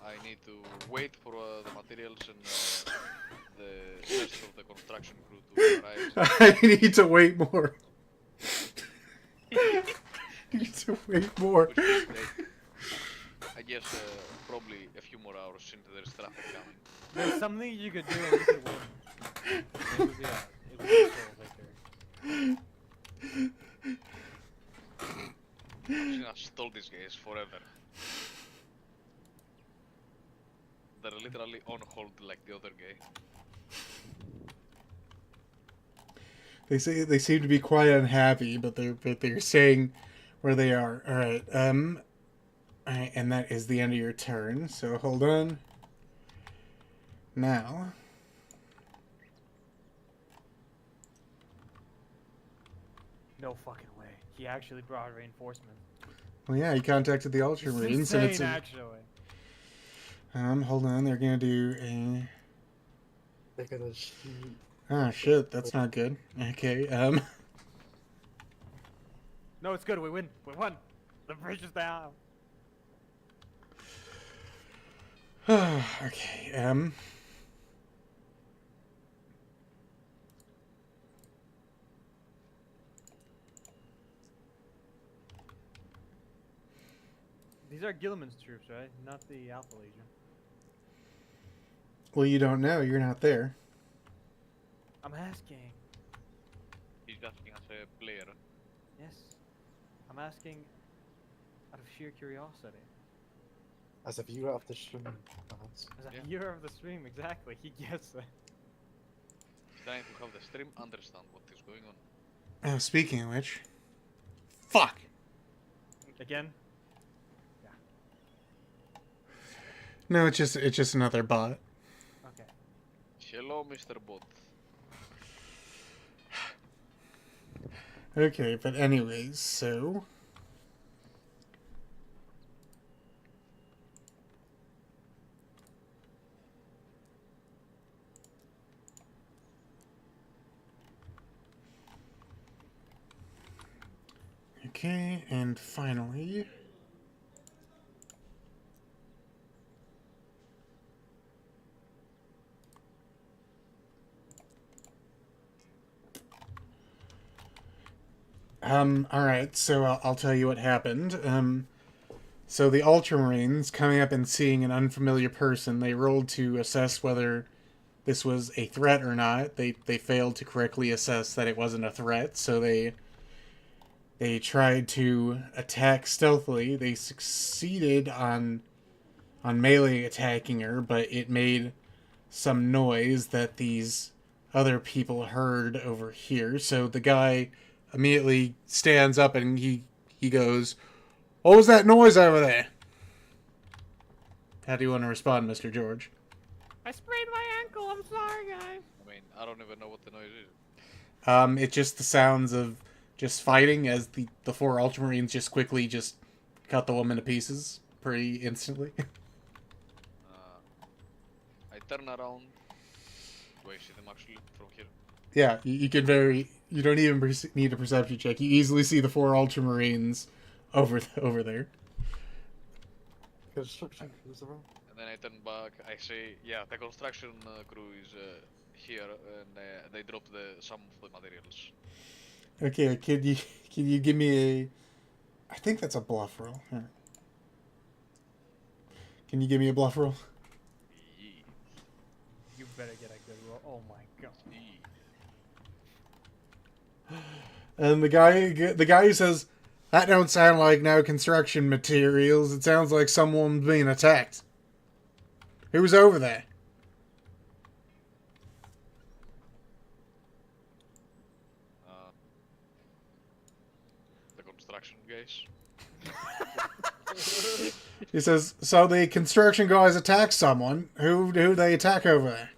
Speaker 3: I need to wait for the materials and the rest of the construction crew to arrive.
Speaker 1: I need to wait more. Need to wait more.
Speaker 3: Which will take, I guess, probably a few more hours since there's traffic coming.
Speaker 2: There's something you could do and you could win. It would be a full victory.
Speaker 3: I'm gonna stall these guys forever. They're literally on hold like the other guy.
Speaker 1: They seem to be quite unhappy, but they're saying where they are. All right. Alright, and that is the end of your turn. So hold on. Now.
Speaker 2: No fucking way. He actually brought reinforcements.
Speaker 1: Well, yeah, he contacted the
Speaker 2: It's
Speaker 1: Ultramarines,
Speaker 2: insane,
Speaker 1: and it's
Speaker 2: actually.
Speaker 1: hold on. They're gonna do a.
Speaker 5: They're gonna shoot.
Speaker 1: Oh shit, that's not good. Okay.
Speaker 2: No, it's good. We win. We won. The bridge is down.
Speaker 1: Okay.
Speaker 2: These are Gilliman's troops, right? Not the Alpha Legion.
Speaker 1: Well, you don't know. You're not there.
Speaker 2: I'm asking.
Speaker 3: He's asking as a player.
Speaker 2: Yes. I'm asking out of sheer curiosity.
Speaker 5: As a viewer of the stream, perhaps.
Speaker 2: As a
Speaker 3: Yeah.
Speaker 2: viewer of the stream, exactly. He gets it.
Speaker 3: He's trying to have the stream understand what is going on.
Speaker 1: Oh, speaking of which. Fuck!
Speaker 2: Again?
Speaker 1: No, it's just another bot.
Speaker 2: Okay.
Speaker 3: Hello, Mr. Bot.
Speaker 1: Okay, but anyways, so. Okay, and finally. All right. So I'll tell you what happened. So the Ultramarines coming up and seeing an unfamiliar person, they rolled to assess whether this was a threat or not. They failed to correctly assess that it wasn't a threat, so they tried to attack stealthily. They succeeded on melee attacking her, but it made some noise that these other people heard over here. So the guy immediately stands up and he goes, "What was that noise over there?" How do you want to respond, Mr. George?
Speaker 2: I sprained my ankle. I'm sorry, guys.
Speaker 3: I mean, I don't even know what the noise is.
Speaker 1: It's just the sounds of just fighting as the four Ultramarines just quickly just cut the woman to pieces pretty instantly.
Speaker 3: I turn around. Do I see them actually from here?
Speaker 1: Yeah, you can you don't even need a perception check. You easily see the four Ultramarines over there.
Speaker 5: Construction crews around.
Speaker 3: And then I turn back. I say, yeah, the construction crew is here, and they dropped some of the materials.
Speaker 1: Okay, can you give me a? I think that's a bluff roll. All right. Can you give me a bluff roll?
Speaker 3: Yeah.
Speaker 2: You better get a good roll. Oh my god.
Speaker 1: And the guy who says, "That don't sound like no construction materials. It sounds like someone's being attacked." Who's over there?
Speaker 3: The construction guys.
Speaker 1: He says, "So the construction guys attacked someone. Who they attack over there?"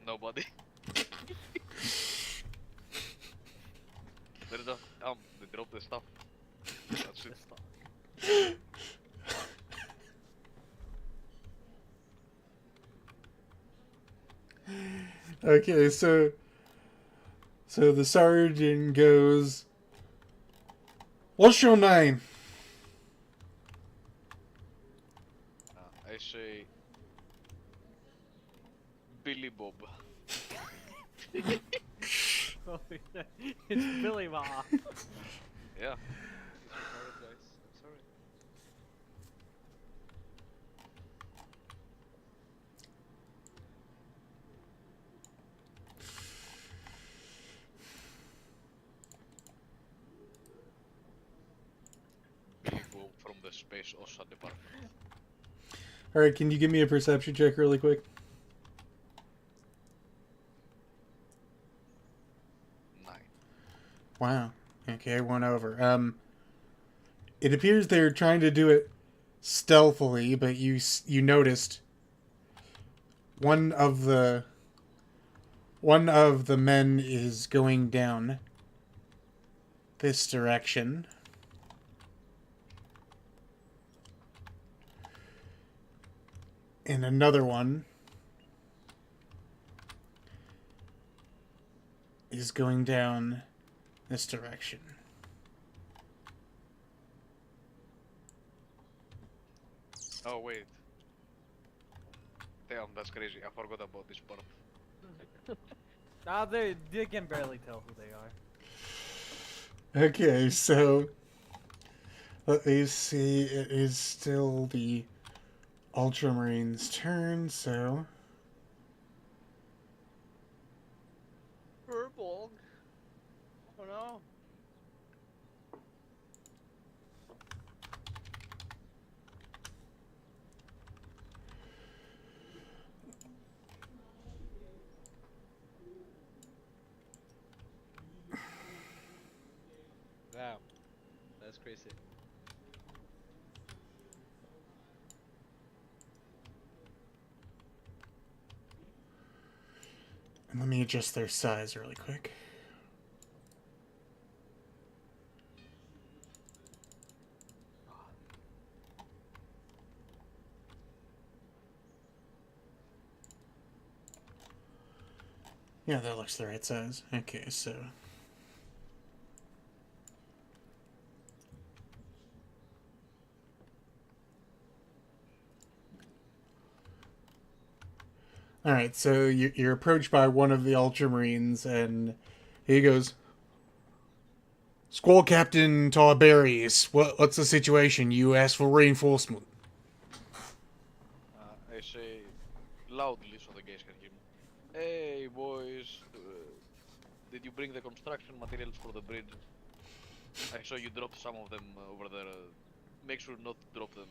Speaker 3: Nobody. They're just dumb. They drop the stuff. That's it.
Speaker 1: Okay, so the sergeant goes, "What's your name?"
Speaker 3: I say Billy Bob.
Speaker 2: Oh, yeah. It's Billy Ma.
Speaker 3: Yeah.
Speaker 4: I'm sorry, guys. I'm sorry.
Speaker 3: Billy Bob from the Space OSHA department.
Speaker 1: All right, can you give me a perception check really quick?
Speaker 3: 9.
Speaker 1: Wow. Okay, 1 over. It appears they're trying to do it stealthily, but you noticed one of the men is going down this direction. And another one is going down this direction.
Speaker 3: Oh wait. Damn, that's crazy. I forgot about this part.
Speaker 2: Ah, they can barely tell who they are.
Speaker 1: Okay, so let me see. It is still the Ultramarines' turn, so
Speaker 4: Purple. Oh no. Wow. That's crazy.
Speaker 1: and let me adjust their size really quick. Yeah, that looks the right size. Okay, so All right, so you're approached by one of the Ultramarines, and he goes, "Squall Captain Tiberius, what's the situation? You asked for reinforcement."
Speaker 3: I say loudly so the guys can hear me. Hey boys, did you bring the construction materials for the bridge? I saw you drop some of them over there. Make sure not to drop them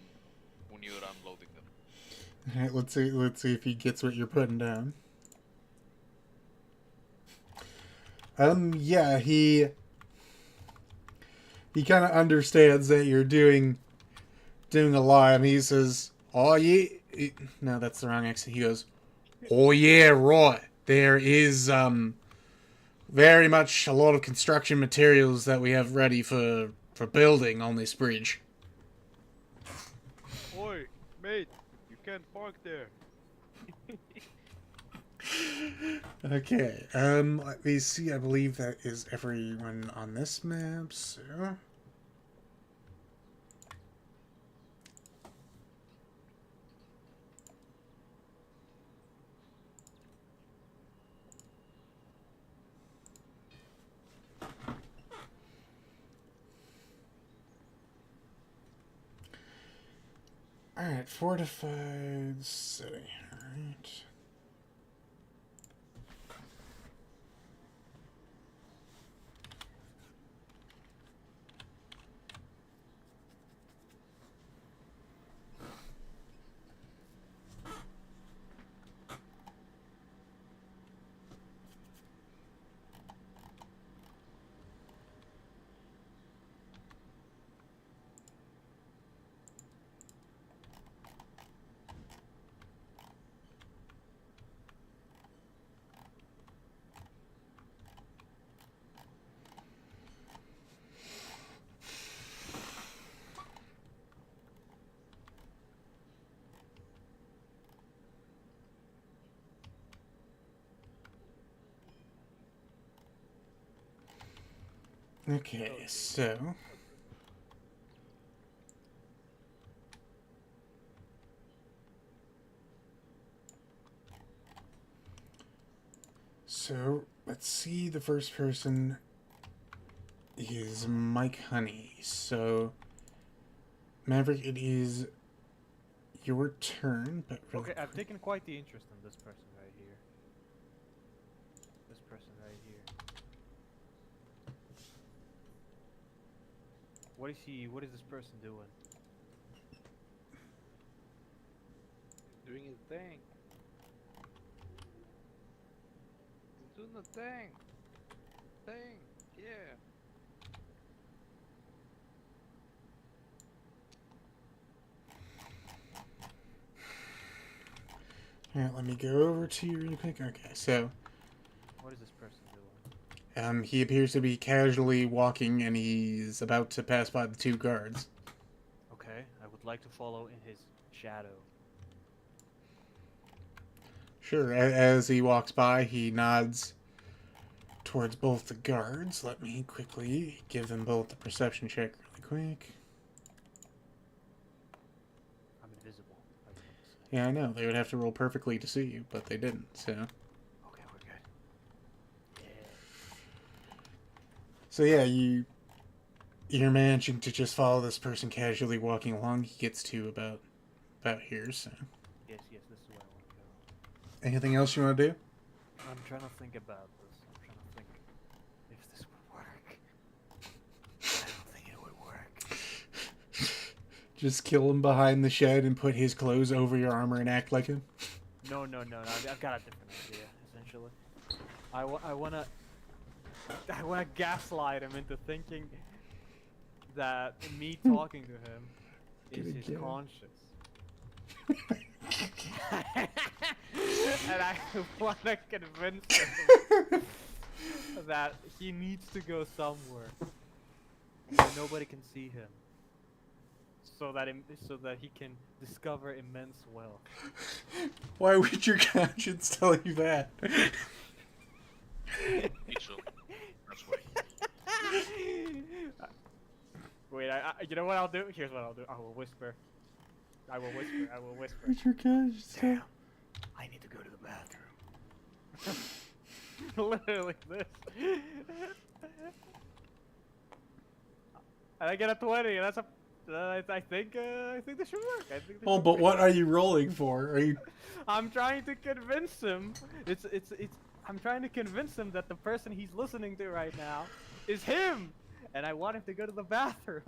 Speaker 3: when you're unloading them.
Speaker 1: All right, let's see if he gets what you're putting down. Yeah, he kind of understands that you're doing a lie, and he says, "Oh yeah." No, that's the wrong accent. He goes, "Oh yeah, right. There is very much a lot of construction materials that we have ready for building on this bridge."
Speaker 4: Oi, mate, you can't park there.
Speaker 1: Okay, let me see. I believe that is everyone on this map, so. Alright, fortified city, alright. Okay, so. So, let's see, the first person is Mike Honey. So, Maverick, it is your turn, but really
Speaker 2: Okay, I've taken quite the interest in this person right here. This person right here. What is this person doing?
Speaker 4: He's doing his thing. He's doing the thing. Yeah.
Speaker 1: Alright, let me go over to you real quick. Okay, so,
Speaker 2: What is this person doing?
Speaker 1: he appears to be casually walking, and he's about to pass by the two guards.
Speaker 2: Okay, I would like to follow in his shadow.
Speaker 1: Sure, as he walks by, he nods towards both the guards. Let me quickly give them both the perception check really quick.
Speaker 2: I'm invisible. I was about to say.
Speaker 1: Yeah, I know. They would have to roll perfectly to see you, but they didn't, so.
Speaker 2: Okay, we're good. Yeah.
Speaker 1: So yeah, you're managing to just follow this person casually walking along. He gets to about here, so.
Speaker 2: Yes, this is where I want to go.
Speaker 1: Anything else you want to do?
Speaker 2: I'm trying to think about this. I'm trying to think if this would work. I don't think it would work.
Speaker 1: Just kill him behind the shed and put his clothes over your armor and act like him?
Speaker 2: No. I've got a different idea. Essentially, I wanna gaslight him into thinking that me talking to him is
Speaker 1: Good
Speaker 2: his
Speaker 1: again.
Speaker 2: conscience. And I want to convince him that he needs to go somewhere where nobody can see him, so that he can discover immense wealth.
Speaker 1: Why would your conscience tell you that?
Speaker 3: So, that's why.
Speaker 2: Wait, you know what I'll do? Here's what I'll do. I will whisper.
Speaker 1: Would your conscience tell?
Speaker 2: Damn. I need to go to the bathroom. Literally this. And I get a 20. That's a. I think this should work. I think this
Speaker 1: Oh,
Speaker 2: should
Speaker 1: but
Speaker 2: work.
Speaker 1: what are you rolling for? Are you?
Speaker 2: I'm trying to convince him. I'm trying to convince him that the person he's listening to right now is him, and I want him to go to the bathroom.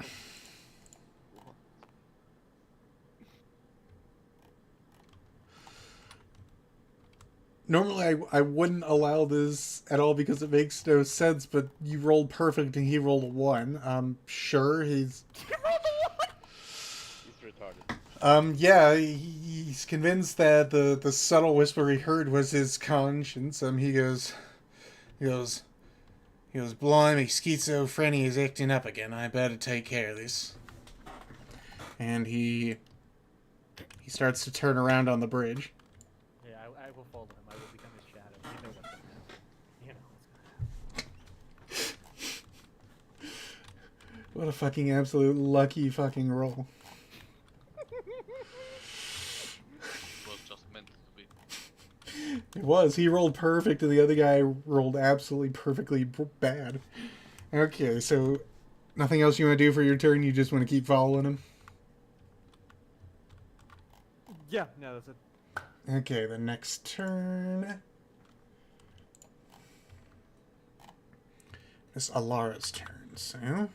Speaker 1: Normally, I wouldn't allow this at all because it makes no sense. But you rolled perfect and he rolled a 1. Sure, he's.
Speaker 4: He's retarded.
Speaker 1: Yeah, he's convinced that the subtle whisper he heard was his conscience. He goes, blimey, schizophrenia is acting up again. I better take care of this. And he starts to turn around on the bridge.
Speaker 2: Yeah, I will follow him. I will become his shadow. You know what's gonna happen. You know what's gonna happen.
Speaker 1: What a fucking absolute lucky fucking roll.
Speaker 3: It was just meant to be.
Speaker 1: It was. He rolled perfect and the other guy rolled absolutely perfectly bad. Okay, so nothing else you want to do for your turn? You just want to keep following him?
Speaker 2: Yeah, no, that's it.
Speaker 1: Okay, the next turn. It's Alara's turn, so.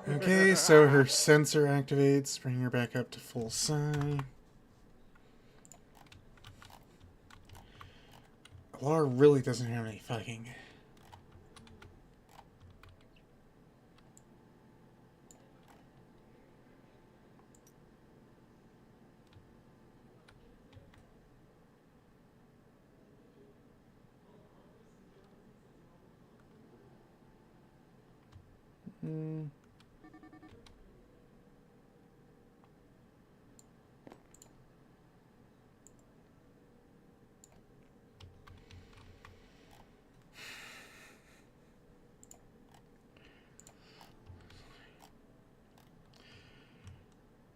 Speaker 1: Okay, so her sensor activates, bring her back up to full size. Alara really doesn't have any fucking. Hmm.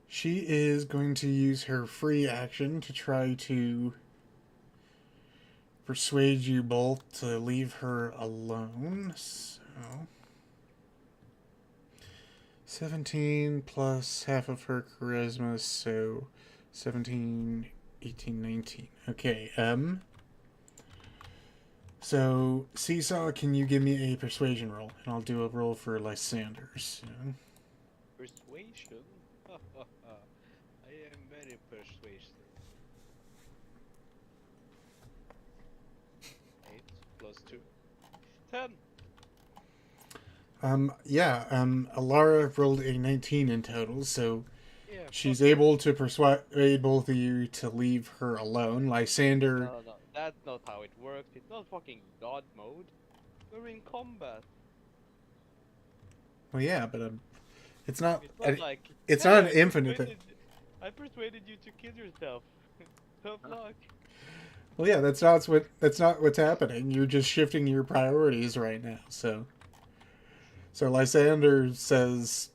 Speaker 1: She is going to use her free action to try to persuade you both to leave her alone. So 17 plus half of her charisma, so 17, 18, 19. Okay, so Seesaw, can you give me a persuasion roll? And I'll do a roll for Lysander. So.
Speaker 4: Persuasion? I am very persuasive. 8 plus 2. 10!
Speaker 1: Yeah, Alara rolled a 19 in total, so
Speaker 4: Yeah,
Speaker 1: she's
Speaker 4: fuck her.
Speaker 1: able to persuade both of you to leave her alone. Lysander,
Speaker 4: No, that's not how it works. It's not fucking god mode. We're in combat.
Speaker 1: well, yeah, but it's not.
Speaker 4: It's not like
Speaker 1: It's
Speaker 4: "Hey,
Speaker 1: not an infinite thing.
Speaker 4: I persuaded you to kill yourself. Tough luck.
Speaker 1: Well, yeah, that's not what's happening. You're just shifting your priorities right now. So Lysander says.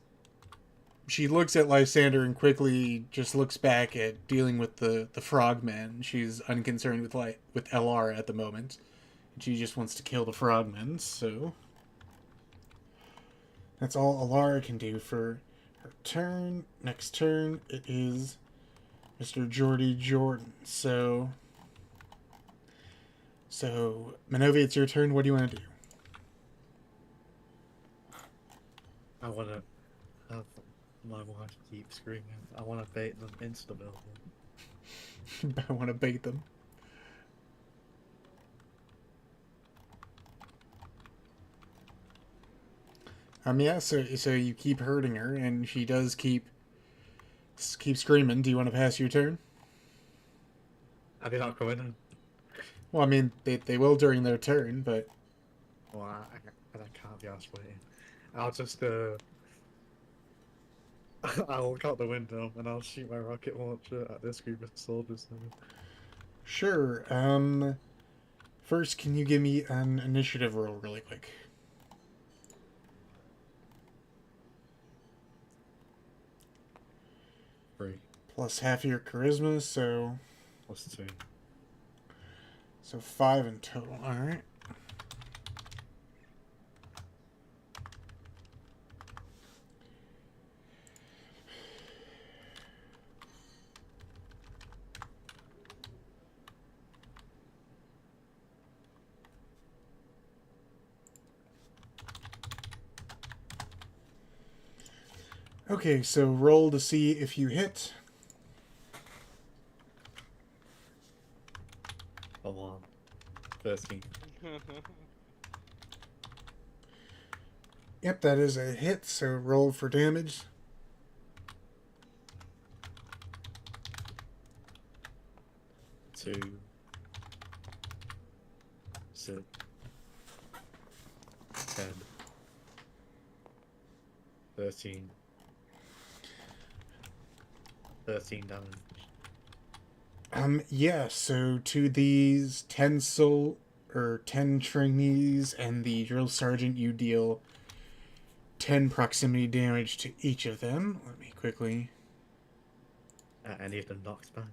Speaker 1: She looks at Lysander and quickly just looks back at dealing with the frogmen. She's unconcerned with LR at the moment. She just wants to kill the frogmen, so that's all Alara can do for her turn. Next turn, it is Mr. Jordy Jordan. So Manovi, it's your turn. What do you want to do?
Speaker 5: I want to have my wife keep screaming. I want to bait them insta-building.
Speaker 1: I want to bait them. Yeah, so you keep hurting her, and she does keep screaming. Do you want to pass your turn?
Speaker 5: Have you not come in?
Speaker 1: Well, I mean, they will during their turn, but
Speaker 5: Well, I can't be asked waiting. I'll just, I'll look out the window and I'll shoot my rocket launcher at this group of soldiers.
Speaker 1: sure. First, can you give me an initiative roll really quick?
Speaker 5: Three.
Speaker 1: Plus half your charisma, so
Speaker 5: Plus two.
Speaker 1: 5 in total. All right. Okay, so roll to see if you hit.
Speaker 5: A 1. 13.
Speaker 1: Yep, that is a hit, so roll for damage.
Speaker 5: Two. 6. 10. 13. 13 damage.
Speaker 1: Yeah, so to these 10 soul or 10 trainees and the drill sergeant, you deal 10 proximity damage to each of them. Let me quickly.
Speaker 5: Any of them knocked back.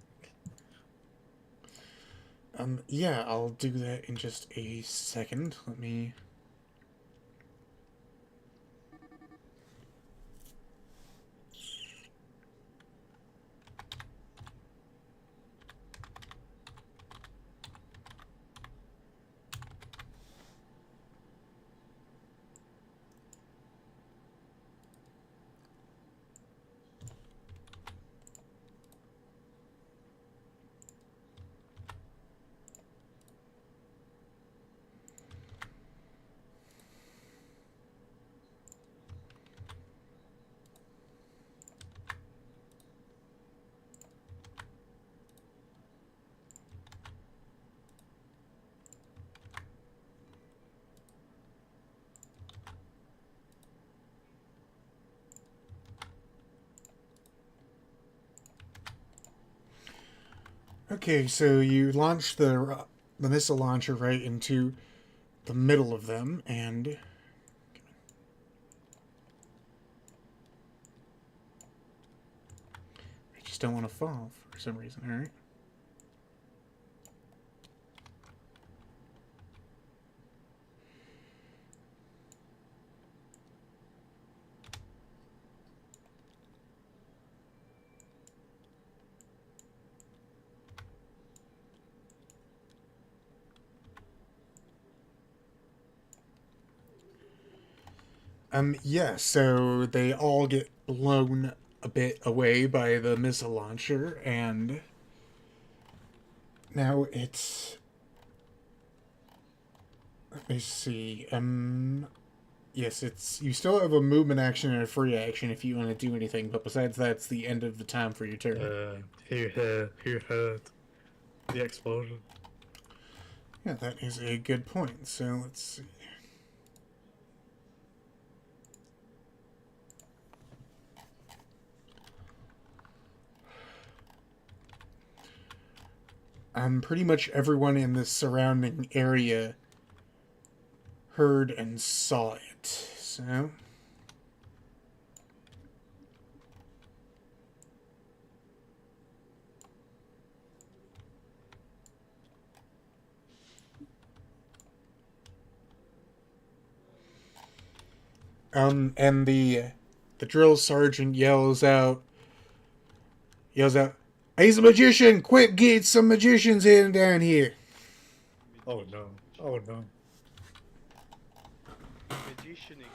Speaker 1: Yeah, I'll do that in just a second. Let me. Okay, so you launch the missile launcher right into the middle of them, and I just don't want to fall for some reason. All right. Yeah, so they all get blown a bit away by the missile launcher, and now it's. Let me see. Yes, it's. You still have a movement action and a free action if you want to do anything, but besides that, it's the end of the time for your turn.
Speaker 5: Who heard the explosion?
Speaker 1: Yeah, that is a good point. So let's see. Pretty much everyone in the surrounding area heard and saw it. So. And the drill sergeant yells out, "He's a magician! Quick, get some magicians in down here!"
Speaker 5: Oh no. Oh no.
Speaker 4: Magicianing.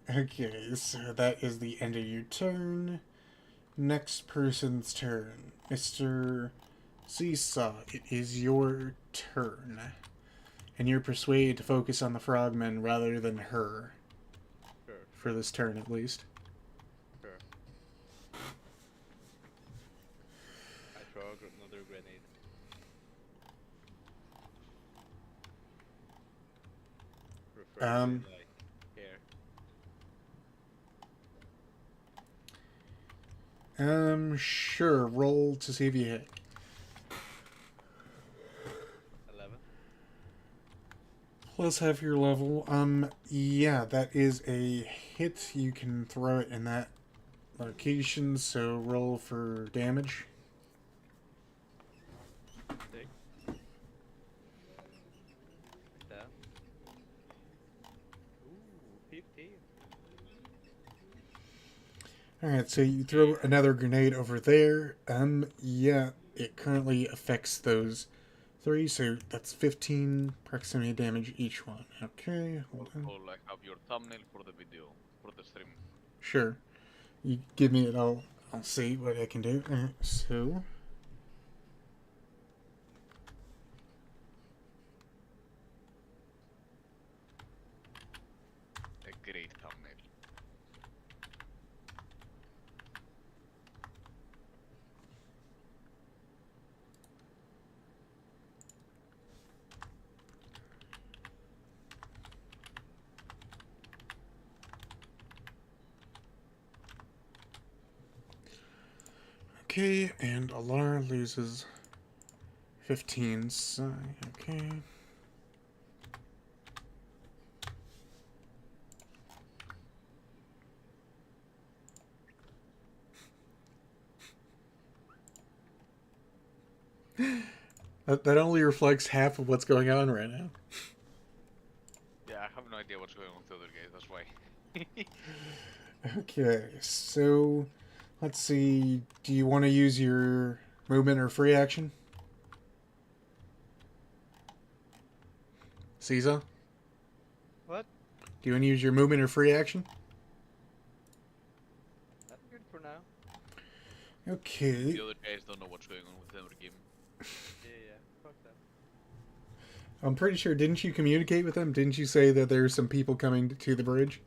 Speaker 1: Okay, so that is the end of your turn. Next person's turn. Mr. Seesaw, it is your turn. And you're persuaded to focus on the frogman rather than her.
Speaker 4: Sure.
Speaker 1: For this turn, at least.
Speaker 4: Sure. I throw another grenade. Preferably like here.
Speaker 1: Sure. Roll to see if you hit. plus half your level. Yeah, that is a hit. You can throw it in that location, so roll for damage.
Speaker 4: Sick. Yeah. Ooh, 15.
Speaker 1: Alright, so you throw another grenade over there. Yeah, it currently affects those three, so that's 15 proximity damage each one. Okay, hold on.
Speaker 3: Also, like have your thumbnail for the video, for the stream.
Speaker 1: Sure. You give me it, I'll see what I can do. Alright, so
Speaker 3: A great thumbnail.
Speaker 1: okay, and Alara loses 15 psi. Okay. That only reflects half of what's going on right now.
Speaker 3: Yeah, I have no idea what's going on with the other guys, that's why.
Speaker 1: Okay, so let's see. Do you want to use your movement or free action? Caesar?
Speaker 4: What?
Speaker 1: Do you want to use your movement or free action?
Speaker 4: That's good for now.
Speaker 1: Okay.
Speaker 3: The other guys don't know what's going on with the other game.
Speaker 4: Yeah. Fuck that.
Speaker 1: I'm pretty sure, didn't you communicate with them? Didn't you say that there's some people coming to the bridge?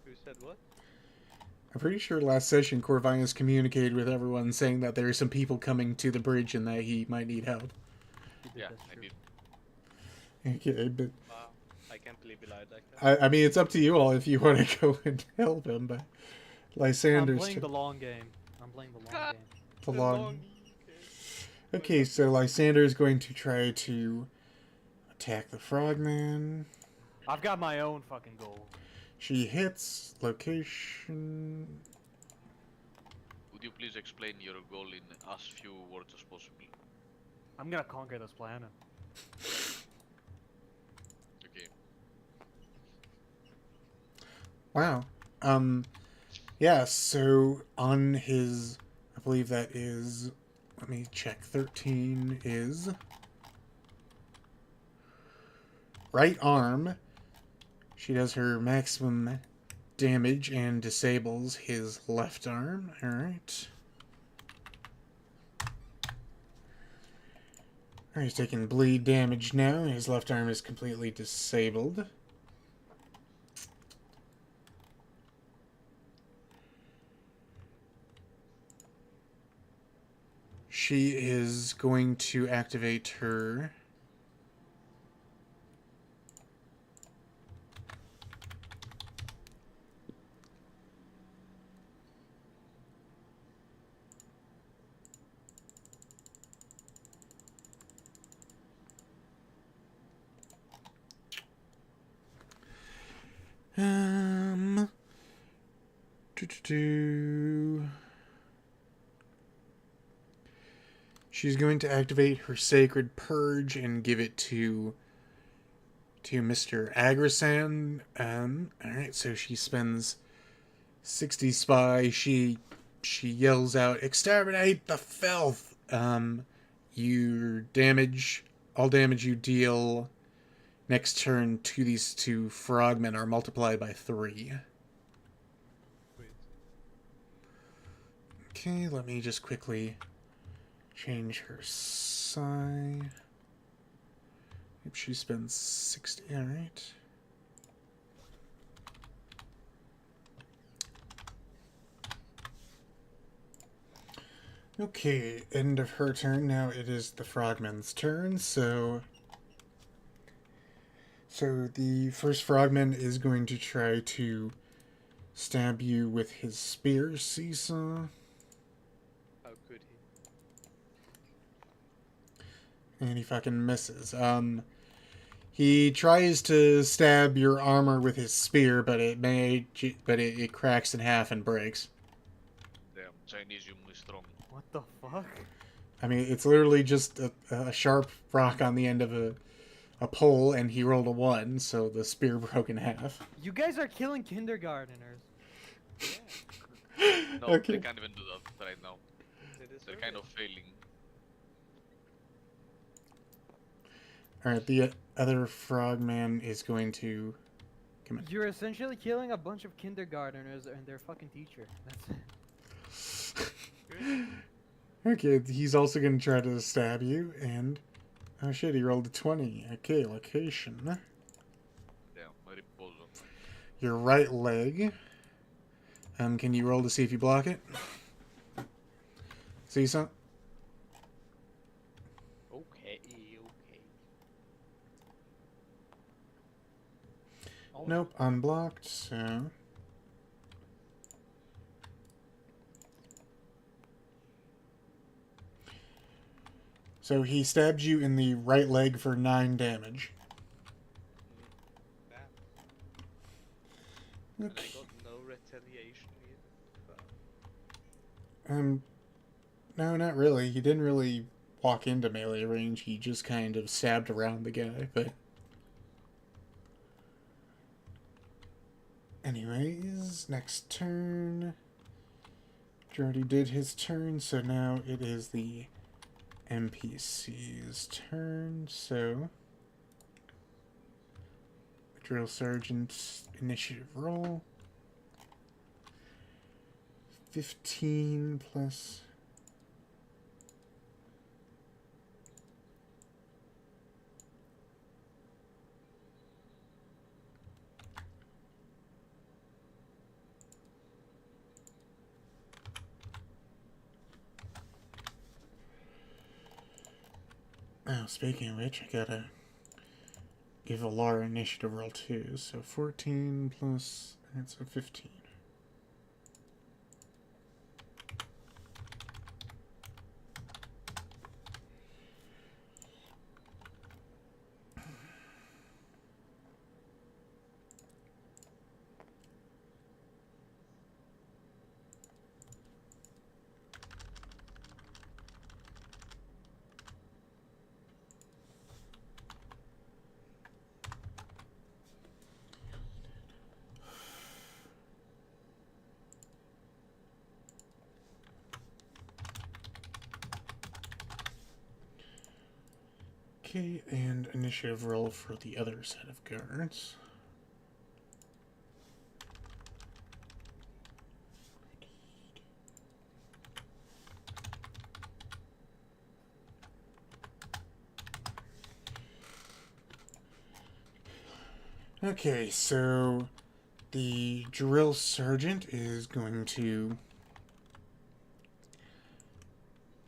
Speaker 4: Who said what?
Speaker 1: I'm pretty sure last session Corvinus communicated with everyone saying that there are some people coming to the bridge and that he might need help.
Speaker 2: He did,
Speaker 3: Yeah,
Speaker 2: that's
Speaker 3: I
Speaker 2: true.
Speaker 3: did.
Speaker 1: Okay, but
Speaker 4: Wow. I can't believe he lied like that.
Speaker 1: I mean, it's up to you all if you want to go and help him, but
Speaker 2: I'm
Speaker 1: Lysander's
Speaker 2: playing
Speaker 1: took
Speaker 2: the long game. I'm playing the long game.
Speaker 1: the long...
Speaker 4: Okay.
Speaker 1: Okay, so Lysander is going to try to attack the frogman.
Speaker 2: I've got my own fucking goal.
Speaker 1: She hits location.
Speaker 3: Would you please explain your goal in as few words as possible?
Speaker 2: I'm gonna conquer this planet.
Speaker 3: Okay.
Speaker 1: Wow. Yeah, so on his, I believe that is, let me check, 13 is right arm. She does her maximum damage and disables his left arm. Alright. He's taking bleed damage now. His left arm is completely disabled. She is going to activate her... She's going to activate her Sacred Purge and give it to Mr. Agrasan. Alright, so she spends 60 spy. She yells out, "Exterminate the filth!" Your damage, all damage you deal next turn to these two frogmen are multiplied by 3.
Speaker 4: Sweet.
Speaker 1: Okay, let me just quickly change her psi. If she spends 60, alright. Okay, end of her turn. Now it is the frogman's turn, so the first frogman is going to try to stab you with his spear, Seesaw.
Speaker 4: How could he?
Speaker 1: And he fucking misses. He tries to stab your armor with his spear, but it cracks in half and breaks.
Speaker 3: Damn, Chinese, you must strong.
Speaker 2: What the fuck?
Speaker 1: I mean, it's literally just a sharp rock on the end of a pole, and he rolled a 1, so the spear broke in half.
Speaker 2: You guys are killing kindergarteners.
Speaker 3: No,
Speaker 1: Okay.
Speaker 3: they can't even do that right now. They're kind of failing.
Speaker 1: Alright, the other frogman is going to... Come on.
Speaker 2: You're essentially killing a bunch of kindergarteners and their fucking teacher. That's it.
Speaker 1: Okay, he's also going to try to stab you, and... Oh shit, he rolled a 20. Okay, location.
Speaker 3: Damn, my riposo.
Speaker 1: Your right leg. Can you roll to see if you block it? See some?
Speaker 4: Okay.
Speaker 1: Nope, unblocked, so... So he stabbed you in the right leg for 9 damage.
Speaker 4: And I
Speaker 1: Okay.
Speaker 4: got no retaliation either.
Speaker 1: No, not really. He didn't really walk into melee range. He just kind of stabbed around the guy, but... Anyways, next turn. He already did his turn, so now it is the NPC's turn, so... Drill Sergeant's initiative roll. 15 plus... Oh, speaking of which, I gotta give Alara initiative roll too. So 14 plus, that's a 15. Okay, and initiative roll for the other set of guards. Okay, so the drill sergeant is going to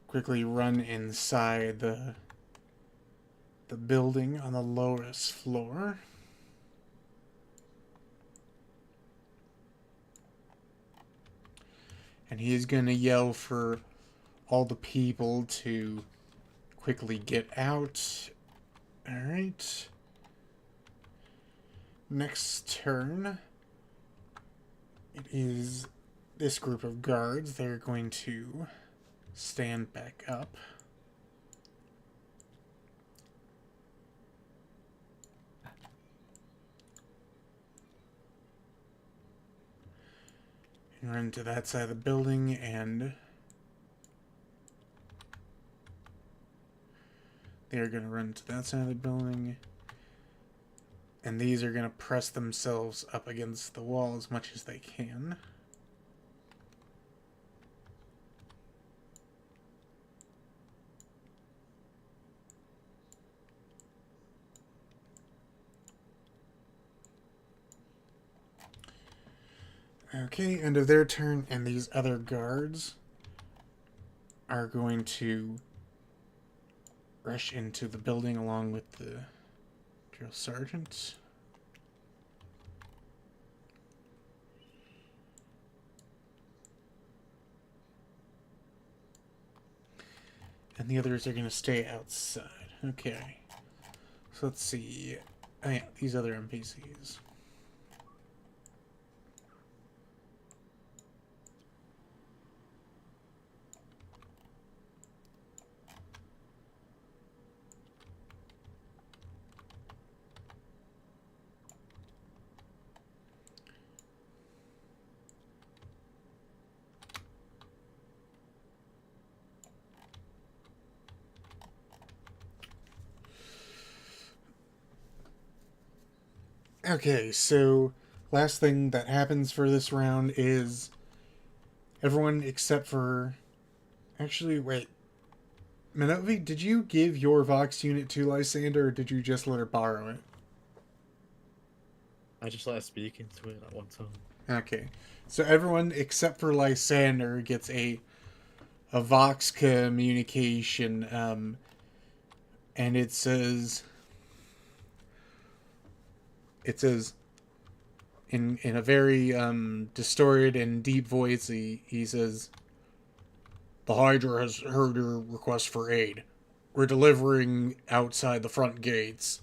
Speaker 1: quickly run inside the building on the lowest floor. And he's going to yell for all the people to quickly get out. Alright. Next turn, it is this group of guards. They're going to stand back up. And run to that side of the building, and they're going to run to that side of the building. And these are going to press themselves up against the wall as much as they can. Okay, end of their turn, and these other guards are going to rush into the building along with the drill sergeant. And the others are going to stay outside. Okay. So let's see. Oh yeah, these other NPCs. Okay, so last thing that happens for this round is everyone except for. Actually, wait. Minovi, did you give your Vox unit to Lysander, or did you just let her borrow it?
Speaker 5: I just let her speak into it at one time.
Speaker 1: Okay, so everyone except for Lysander gets a Vox communication, and it says in a very distorted and deep voice, he says, "The Hydra has heard your request for aid. We're delivering outside the front gates."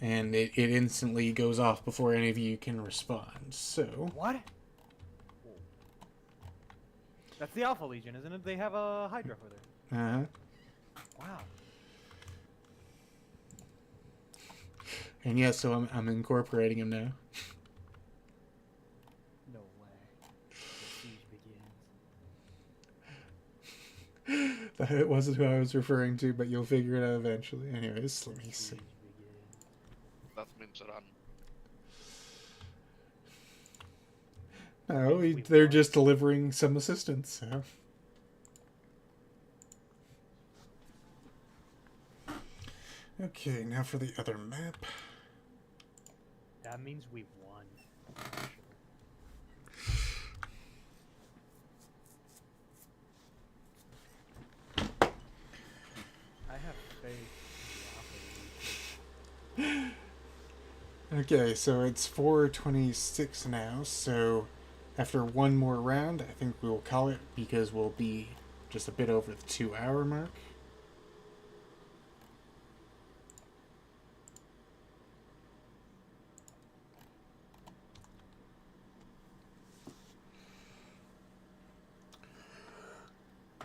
Speaker 1: And it instantly goes off before any of you can respond. So,
Speaker 2: What? Whoa. That's the Alpha Legion, isn't it? They have a Hydra for there. Wow.
Speaker 1: And yeah, so I'm incorporating him now.
Speaker 2: No way. The siege begins.
Speaker 1: That wasn't who I was referring to, but you'll figure it out eventually. Anyways, let me see.
Speaker 2: Siege begins.
Speaker 3: That means run.
Speaker 1: No,
Speaker 2: Wait,
Speaker 1: they're
Speaker 2: what?
Speaker 1: just delivering some assistance. So. Okay, now for the other map.
Speaker 2: That means we won. Sure. I have faith in the Alpha Legion.
Speaker 1: Okay, so it's 4:26 now, so after one more round, I think we will call it because we'll be just a bit over the 2-hour mark.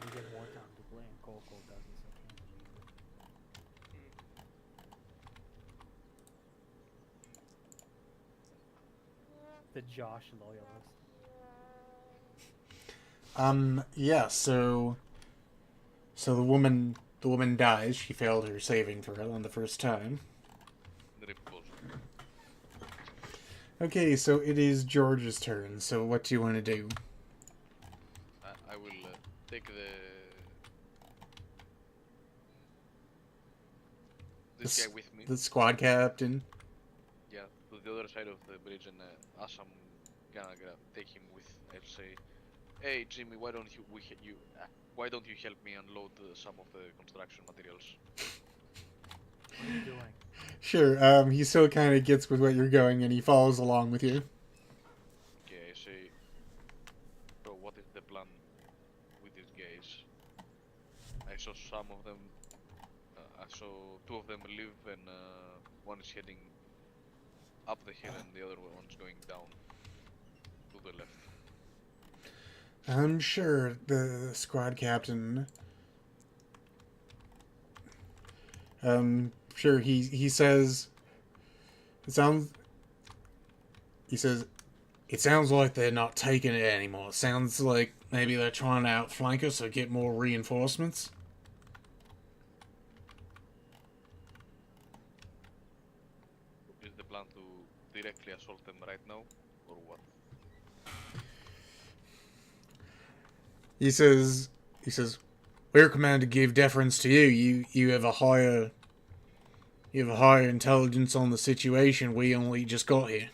Speaker 2: We get more time to play, and Coco doesn't, so I can't believe it. The Josh loyalist.
Speaker 1: Yeah, so the woman dies. She failed her saving throw on the first time.
Speaker 3: Ripples.
Speaker 1: Okay, so it is George's turn. So what do you want to do?
Speaker 3: I will take this
Speaker 1: The
Speaker 3: guy with me.
Speaker 1: The squad captain.
Speaker 3: Yeah, to the other side of the bridge, and as I'm gonna take him with, I'll say, "Hey Jimmy, why don't you help me unload some of the construction materials?"
Speaker 2: What are you doing?
Speaker 1: Sure. He still kind of gets with what you're going, and he follows along with you.
Speaker 3: Okay, I say, "So what is the plan with these guys?" I saw some of them. I saw two of them leave, and one is heading up the hill, and the other one's going down to the left.
Speaker 1: I'm sure the squad captain. Sure. He says. It sounds. He says, "It sounds like they're not taking it anymore. It sounds like maybe they're trying to outflank us or get more reinforcements."
Speaker 3: Is the plan to directly assault them right now, or what?
Speaker 1: He says. "We're commanded to give deference to you. You have a higher. You have a higher intelligence on the situation. We only just got here."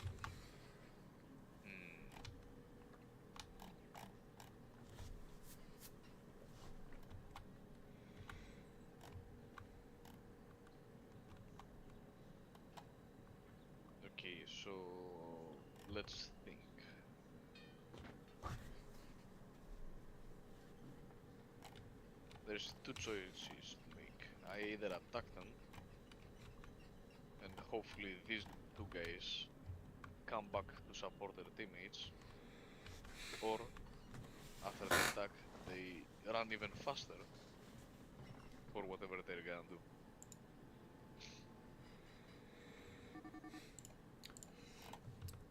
Speaker 3: Hmm. Okay, so let's think. There's two choices to make. I either attack them and hopefully these two guys come back to support their teammates, or after the attack they run even faster for whatever they're gonna do.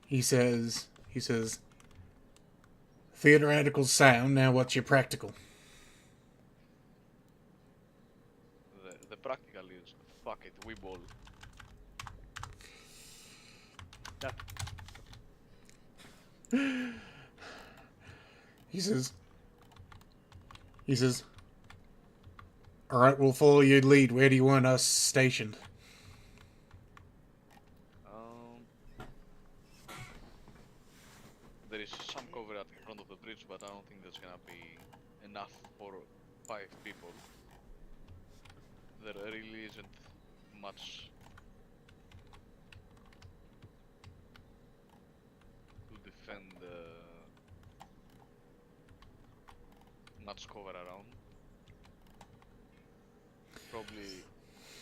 Speaker 1: He says, theoretical's sound, now what's your practical?
Speaker 3: The practical is, fuck it, we ball.
Speaker 2: That,
Speaker 1: He says, alright, we'll follow your lead. Where do you want us stationed?
Speaker 3: There is some cover at the front of the bridge, but I don't think that's gonna be enough for 5 people. There really isn't much to defend, much cover around. Probably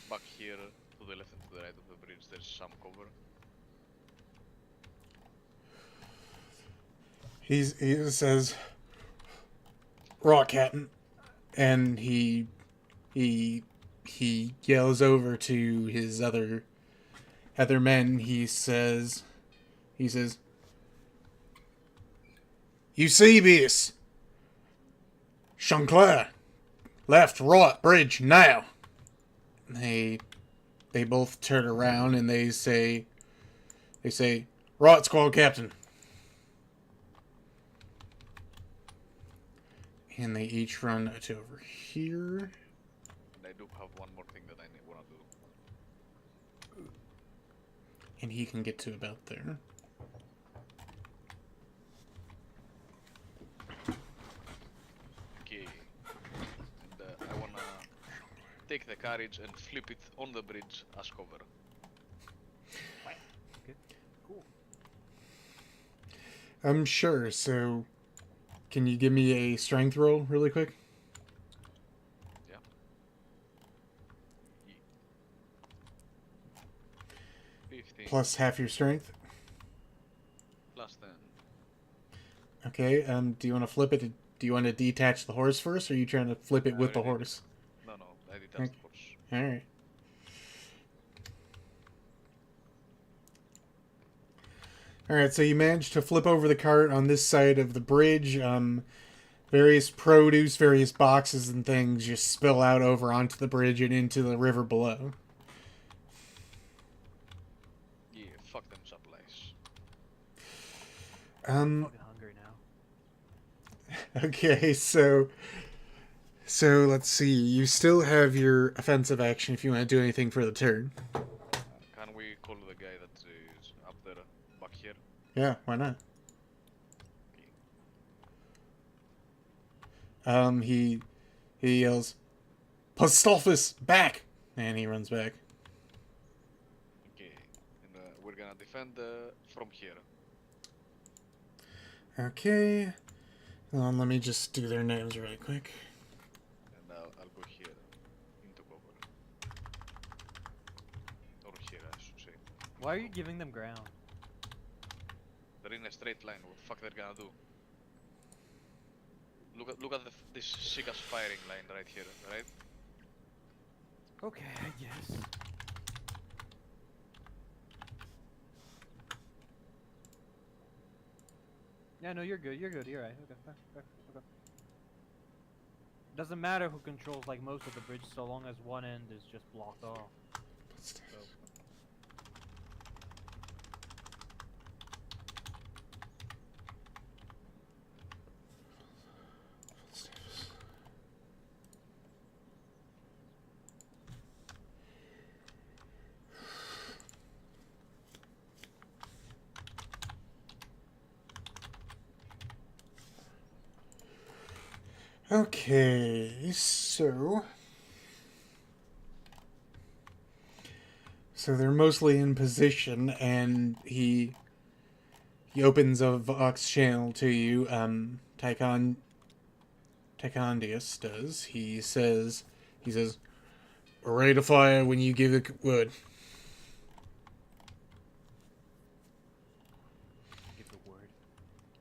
Speaker 3: back here to the left and to the right of the bridge there's some cover.
Speaker 1: He says, right, Captain. And he yells over to his other men. He says, you see this? Chanclair, left, right, bridge, now. They both turn around and they say, right, squad captain. And they each run to over here.
Speaker 3: And I do have one more thing that I wanna do.
Speaker 1: And he can get to about there.
Speaker 3: Okay. And I wanna take the carriage and flip it on the bridge as cover.
Speaker 2: okay, cool.
Speaker 1: I'm sure, so can you give me a strength roll really quick?
Speaker 3: Yeah. Ye- 15
Speaker 1: Plus half your strength.
Speaker 3: plus 10.
Speaker 1: Okay, do you want to flip it? Do you want to detach the horse first, or are you trying to flip it
Speaker 3: I
Speaker 1: with the
Speaker 3: already did.
Speaker 1: horse?
Speaker 3: No, I detached
Speaker 1: Okay.
Speaker 3: the horse.
Speaker 1: Alright. Alright, so you managed to flip over the cart on this side of the bridge. Various produce, various boxes and things just spill out over onto the bridge and into the river below.
Speaker 3: Yeah, fuck them supplies.
Speaker 2: Fucking hungry now.
Speaker 1: Okay, so let's see. You still have your offensive action if you want to do anything for the turn.
Speaker 3: Can we call the guy that is up there, back here?
Speaker 1: Yeah, why not? He yells, "Postoffice, back!" And he runs back.
Speaker 3: Okay, and we're gonna defend from here.
Speaker 1: Okay. Hold on, let me just do their names right quick.
Speaker 3: And I'll go here, into cover. Or here, I should say.
Speaker 2: Why are you giving them ground?
Speaker 3: They're in a straight line, what the fuck they're gonna do? Look at this sick ass firing line right here, right?
Speaker 2: Okay, I guess. Yeah, no, you're good. You're good. You're right. Okay. Doesn't matter who controls like most of the bridge, so long as one end is just blocked off. So.
Speaker 1: Okay, so they're mostly in position, and he opens a Vox channel to you. Tychondius does. He says, "We're ready to fire when you give the word."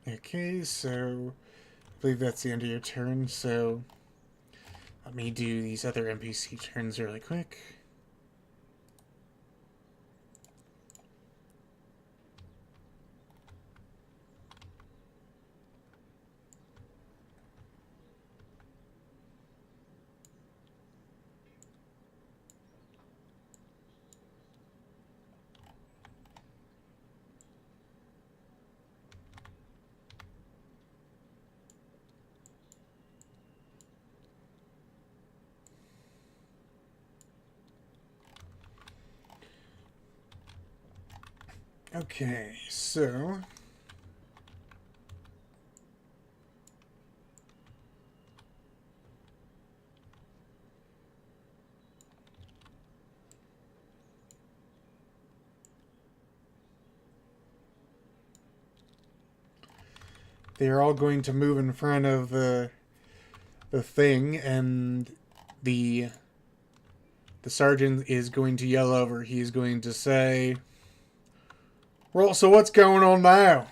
Speaker 1: Okay, so I believe that's the end of your turn, so let me do these other NPC turns really quick. Okay, so they're all going to move in front of the thing, and the sergeant is going to yell over. He's going to say, "Well, so what's going on now?"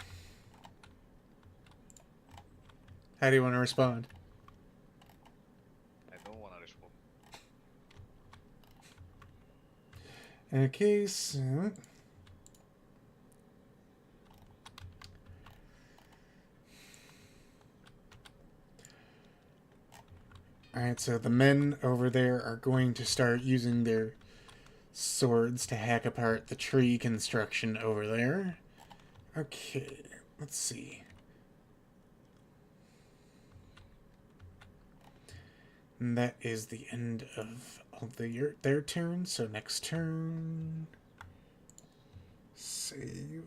Speaker 1: How do you want to respond?
Speaker 3: I don't wanna respond.
Speaker 1: Okay, so alright, so the men over there are going to start using their swords to hack apart the tree construction over there. Okay, let's see. And that is the end of all their turn. So next turn, save.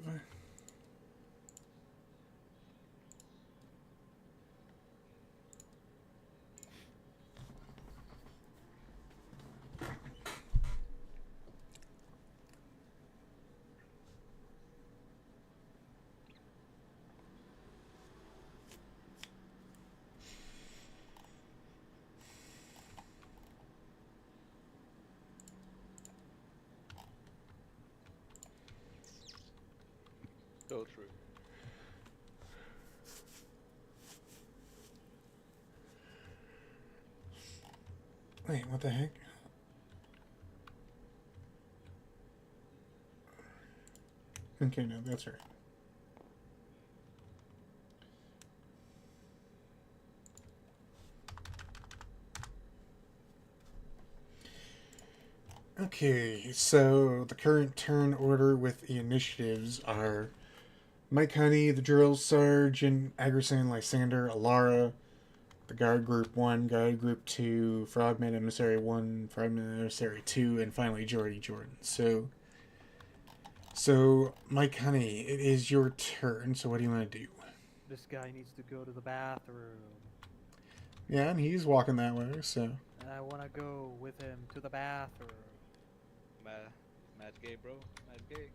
Speaker 4: Go through.
Speaker 1: Wait, what the heck? Okay, no, that's right. Okay, so the current turn order with the initiatives are Mike Honey, the Drill Sergeant, Agrasan, Lysander, Alara, the Guard Group 1, Guard Group 2, Frogman Emissary 1, Frogman Emissary 2, and finally Jordy Jordan. So Mike Honey, it is your turn, so what do you want to do?
Speaker 2: This guy needs to go to the bathroom.
Speaker 1: Yeah, and he's walking that way, so...
Speaker 2: And I want to go with him to the bathroom.
Speaker 4: Mad gay, bro. Mad gay.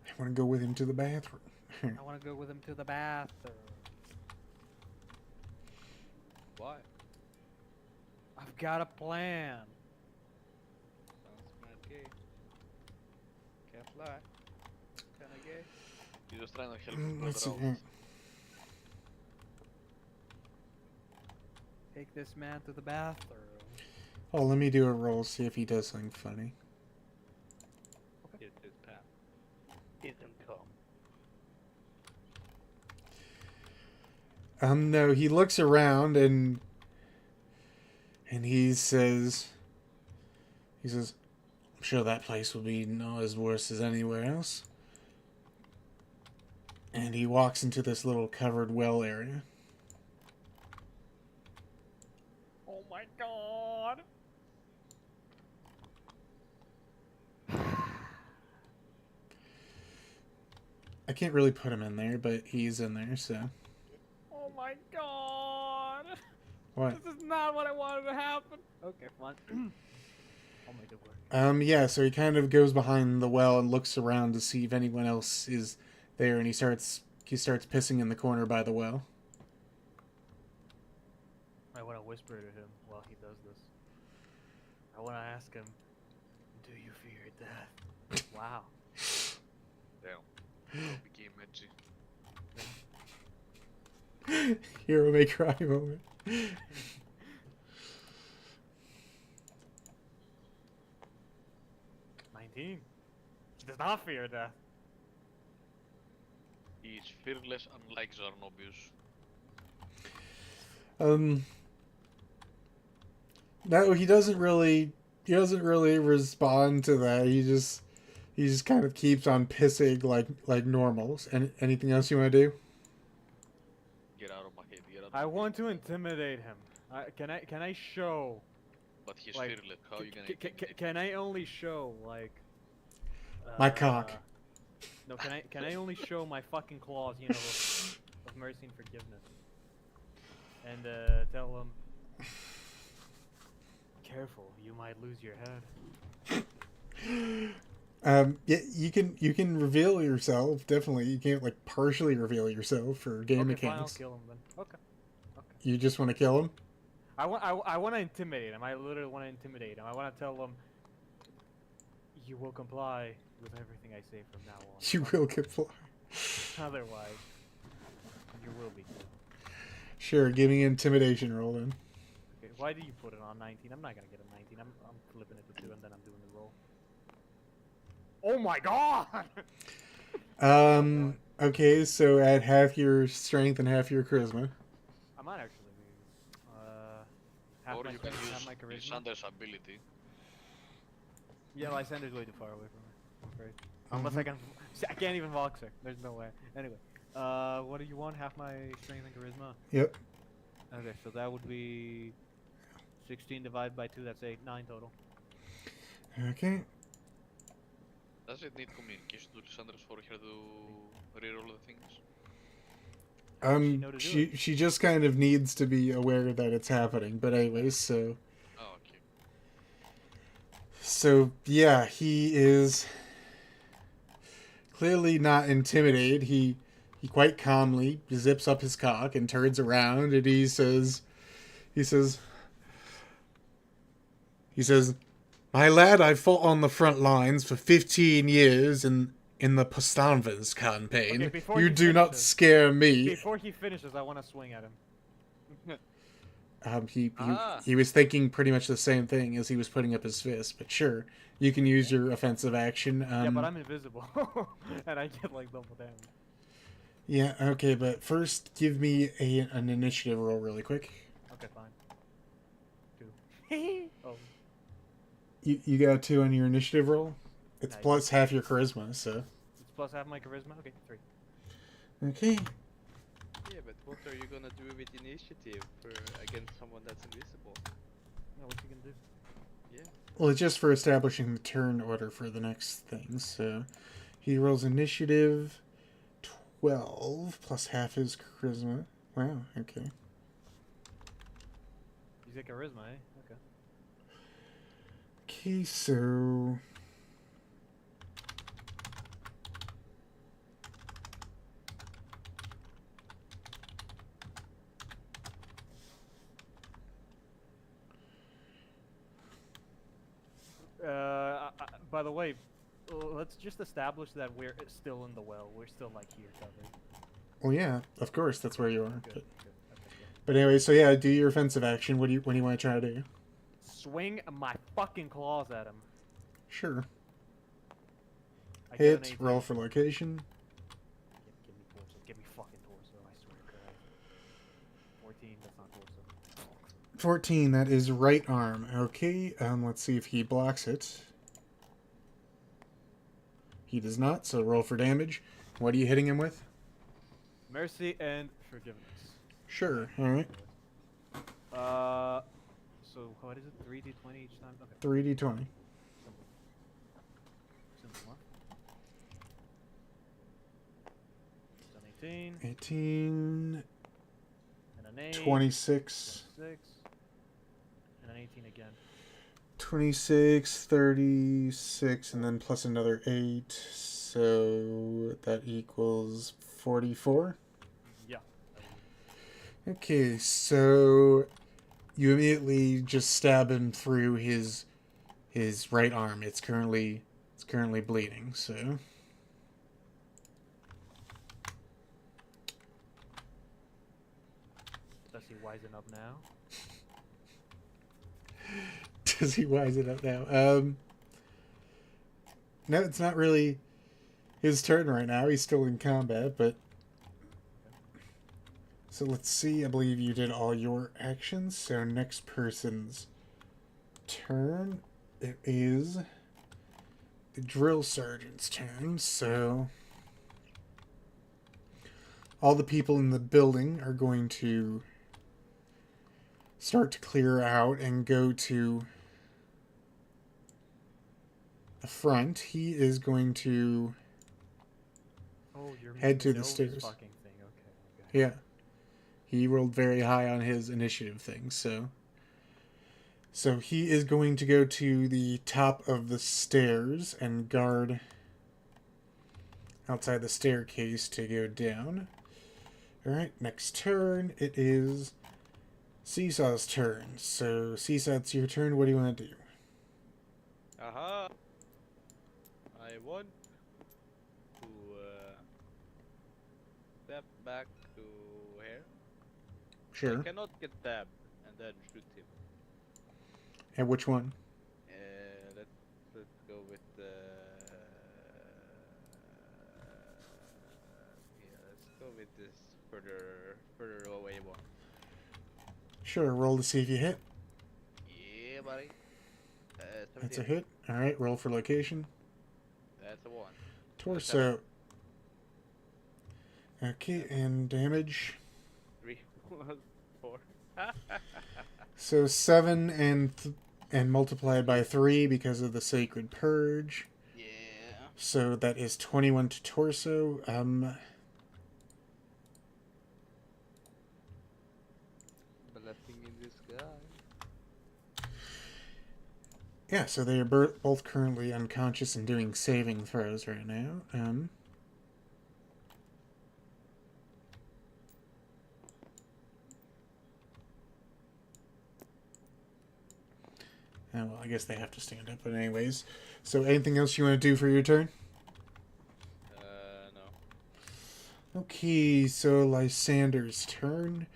Speaker 1: I want to go with him to the bathroom.
Speaker 2: I want to go with him to the bathroom.
Speaker 4: Why?
Speaker 2: I've got a plan.
Speaker 4: Sounds mad gay. Can't fly. Kinda gay.
Speaker 3: He's just trying to help his
Speaker 1: Let's see.
Speaker 3: brother out.
Speaker 2: Take this man to the bathroom.
Speaker 1: Oh, let me do a roll, see if he does something funny.
Speaker 4: Here's his path.
Speaker 2: Isn't come.
Speaker 1: No, he looks around and he says, I'm sure that place will be not as worse as anywhere else. And he walks into this little covered well area.
Speaker 2: Oh my god.
Speaker 1: I can't really put him in there, but he's in there, so.
Speaker 2: Oh my god.
Speaker 1: What?
Speaker 2: This is not what I wanted to happen. Okay, fine. I'll make it work.
Speaker 1: Yeah, so he kind of goes behind the well and looks around to see if anyone else is there, and he starts pissing in the corner by the well.
Speaker 2: I want to whisper to him while he does this. I want to ask him, do you fear death? Wow.
Speaker 3: Now became edgy.
Speaker 1: Hero may cry moment.
Speaker 2: 19. He does not fear death.
Speaker 3: He is fearless, unlike Zarnobius.
Speaker 1: No, he doesn't really respond to that. He just kind of keeps on pissing like normals. And anything else you want to do?
Speaker 3: Get out of my head. Get out of
Speaker 2: I
Speaker 3: my
Speaker 2: want
Speaker 3: head.
Speaker 2: to intimidate him. Can I show?
Speaker 3: But he's
Speaker 2: like,
Speaker 3: fearless. How are you gonna intimidate?
Speaker 2: Can I only show like?
Speaker 1: My cock.
Speaker 2: No, can I only show my fucking claws, you know, of mercy and forgiveness, and tell him, careful, you might lose your head.
Speaker 1: Yeah, you can reveal yourself. Definitely, you can't like partially reveal yourself for game
Speaker 2: Okay, fine, I'll
Speaker 1: mechanics.
Speaker 2: kill him then. Okay.
Speaker 1: You just want to kill him.
Speaker 2: I want to intimidate him. I literally want to intimidate him. I want to tell him, you will comply with everything I say from now on.
Speaker 1: You will comply.
Speaker 2: Otherwise, you will be killed.
Speaker 1: Sure, give me an intimidation roll then.
Speaker 2: Okay, why do you put it on 19? I'm not gonna get a 19. I'm flipping it to 2 and then I'm doing the roll. Oh my god!
Speaker 1: Okay, so add half your strength and half your charisma.
Speaker 2: I might actually half
Speaker 3: Or
Speaker 2: my
Speaker 3: you can
Speaker 2: strength, half my
Speaker 3: use
Speaker 2: charisma.
Speaker 3: Lysander's ability.
Speaker 2: Yeah, Lysander's way too far away from me. I'm afraid. Unless I can. See, I can't even Voxer. There's no way. Anyway, what do you want? Half my strength and charisma?
Speaker 1: Yep.
Speaker 2: Okay, so that would be 16 divided by 2. That's 8, 9 total.
Speaker 1: Okay.
Speaker 3: Does it need communication to Lysander's for her to reroll the things?
Speaker 2: know to do
Speaker 1: She just kind of needs to be aware that it's happening. But anyways, so
Speaker 3: Oh, okay.
Speaker 1: yeah, he is clearly not intimidated. He quite calmly zips up his cock and turns around and he says, "My lad, I fought on the front lines for 15 years in the Postanvas campaign.
Speaker 2: Okay, before
Speaker 1: You
Speaker 2: he
Speaker 1: do not
Speaker 2: finishes-
Speaker 1: scare me."
Speaker 2: Before he finishes, I want to swing at him.
Speaker 1: He was thinking pretty much the same thing as he was putting up his fist, but sure, you can use your offensive action.
Speaker 2: Yeah, but I'm invisible, and I get like double damage.
Speaker 1: Yeah, okay, but first give me an initiative roll really quick.
Speaker 2: Okay, fine. 2. Oh.
Speaker 1: You got a 2 on your initiative roll? It's
Speaker 2: Nice.
Speaker 1: plus half your charisma, so.
Speaker 2: It's plus half my charisma? Okay, 3.
Speaker 1: Okay.
Speaker 4: Yeah, but what are you gonna do with initiative against someone that's invisible?
Speaker 2: No, what's he gonna do?
Speaker 4: Yeah.
Speaker 1: Well, it's just for establishing the turn order for the next thing, so. He rolls initiative 12 plus half his charisma. Wow, okay.
Speaker 2: He's got charisma, eh? Okay.
Speaker 1: Okay, so.
Speaker 2: By the way, let's just establish that we're still in the well. We're still like here covered.
Speaker 1: Well, yeah, of course, that's where you are.
Speaker 2: Good.
Speaker 1: But,
Speaker 2: Good. Okay, good.
Speaker 1: but anyway, so yeah, do your offensive action. What do you want to try to do?
Speaker 2: Swing my fucking claws at him.
Speaker 1: Sure.
Speaker 2: I get an
Speaker 1: Hit,
Speaker 2: 18.
Speaker 1: roll for location.
Speaker 2: Give me torso. Give me fucking torso. I swear to God. 14. That's not torso.
Speaker 1: 14, that is right arm. Okay, let's see if he blocks it. He does not, so roll for damage. What are you hitting him with?
Speaker 2: Mercy and forgiveness.
Speaker 1: Sure, alright.
Speaker 2: So what is it? 3d20 each time? Okay.
Speaker 1: 3d20.
Speaker 2: Simple. Simple, huh? It's an 18.
Speaker 1: 18,
Speaker 2: And an 8.
Speaker 1: 26,
Speaker 2: 26. And an 18 again.
Speaker 1: 26, 36, and then plus another 8, so that equals 44.
Speaker 2: Yeah.
Speaker 1: Okay, so you immediately just stab him through his right arm. It's currently bleeding, so
Speaker 2: wisen up now?
Speaker 1: Does he wise it up now? No, it's not really his turn right now. He's still in combat, but... So let's see. I believe you did all your actions. So next person's turn. It is the drill sergeant's turn. So all the people in the building are going to start to clear out and go to the front. He is going to
Speaker 2: Oh, you're
Speaker 1: head to the
Speaker 2: Elvis
Speaker 1: stairs.
Speaker 2: fucking thing. Okay.
Speaker 1: Yeah. He rolled very high on his initiative thing, so he is going to go to the top of the stairs and guard outside the staircase to go down. Alright, next turn, it is Seesaw's turn. So, Seesaw, it's your turn. What do you want to do?
Speaker 4: Aha! I want to step back to here.
Speaker 1: Sure.
Speaker 4: I cannot get tabbed and then shoot him.
Speaker 1: And which one?
Speaker 4: Let's go with let's go with this further away one.
Speaker 1: Sure, roll to see if you hit.
Speaker 4: Yeah, buddy.
Speaker 1: That's a
Speaker 4: 17.
Speaker 1: hit. Alright, roll for location.
Speaker 4: That's a 1.
Speaker 1: Torso. Okay, and damage.
Speaker 4: 3 was 4.
Speaker 1: So 7 and multiplied by 3 because of the Sacred Purge.
Speaker 4: Yeah.
Speaker 1: So that is 21 to torso.
Speaker 4: Blessing in disguise.
Speaker 1: Yeah, so they are both currently unconscious and doing saving throws right now. Oh, well, I guess they have to stand up, but anyways. So anything else you want to do for your turn?
Speaker 4: No.
Speaker 1: Okay, so Lysander's turn.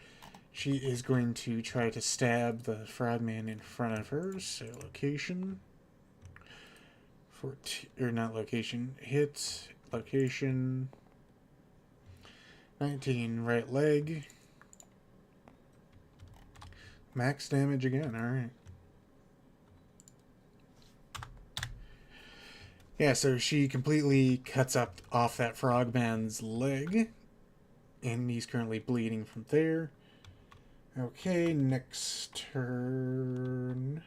Speaker 1: She is going to try to stab the frogman in front of her. So location. 14, or not location. Hit. Location. 19, right leg. Max damage again, alright. Yeah, so she completely cuts up off that frogman's leg. And he's currently bleeding from there. Okay, next turn.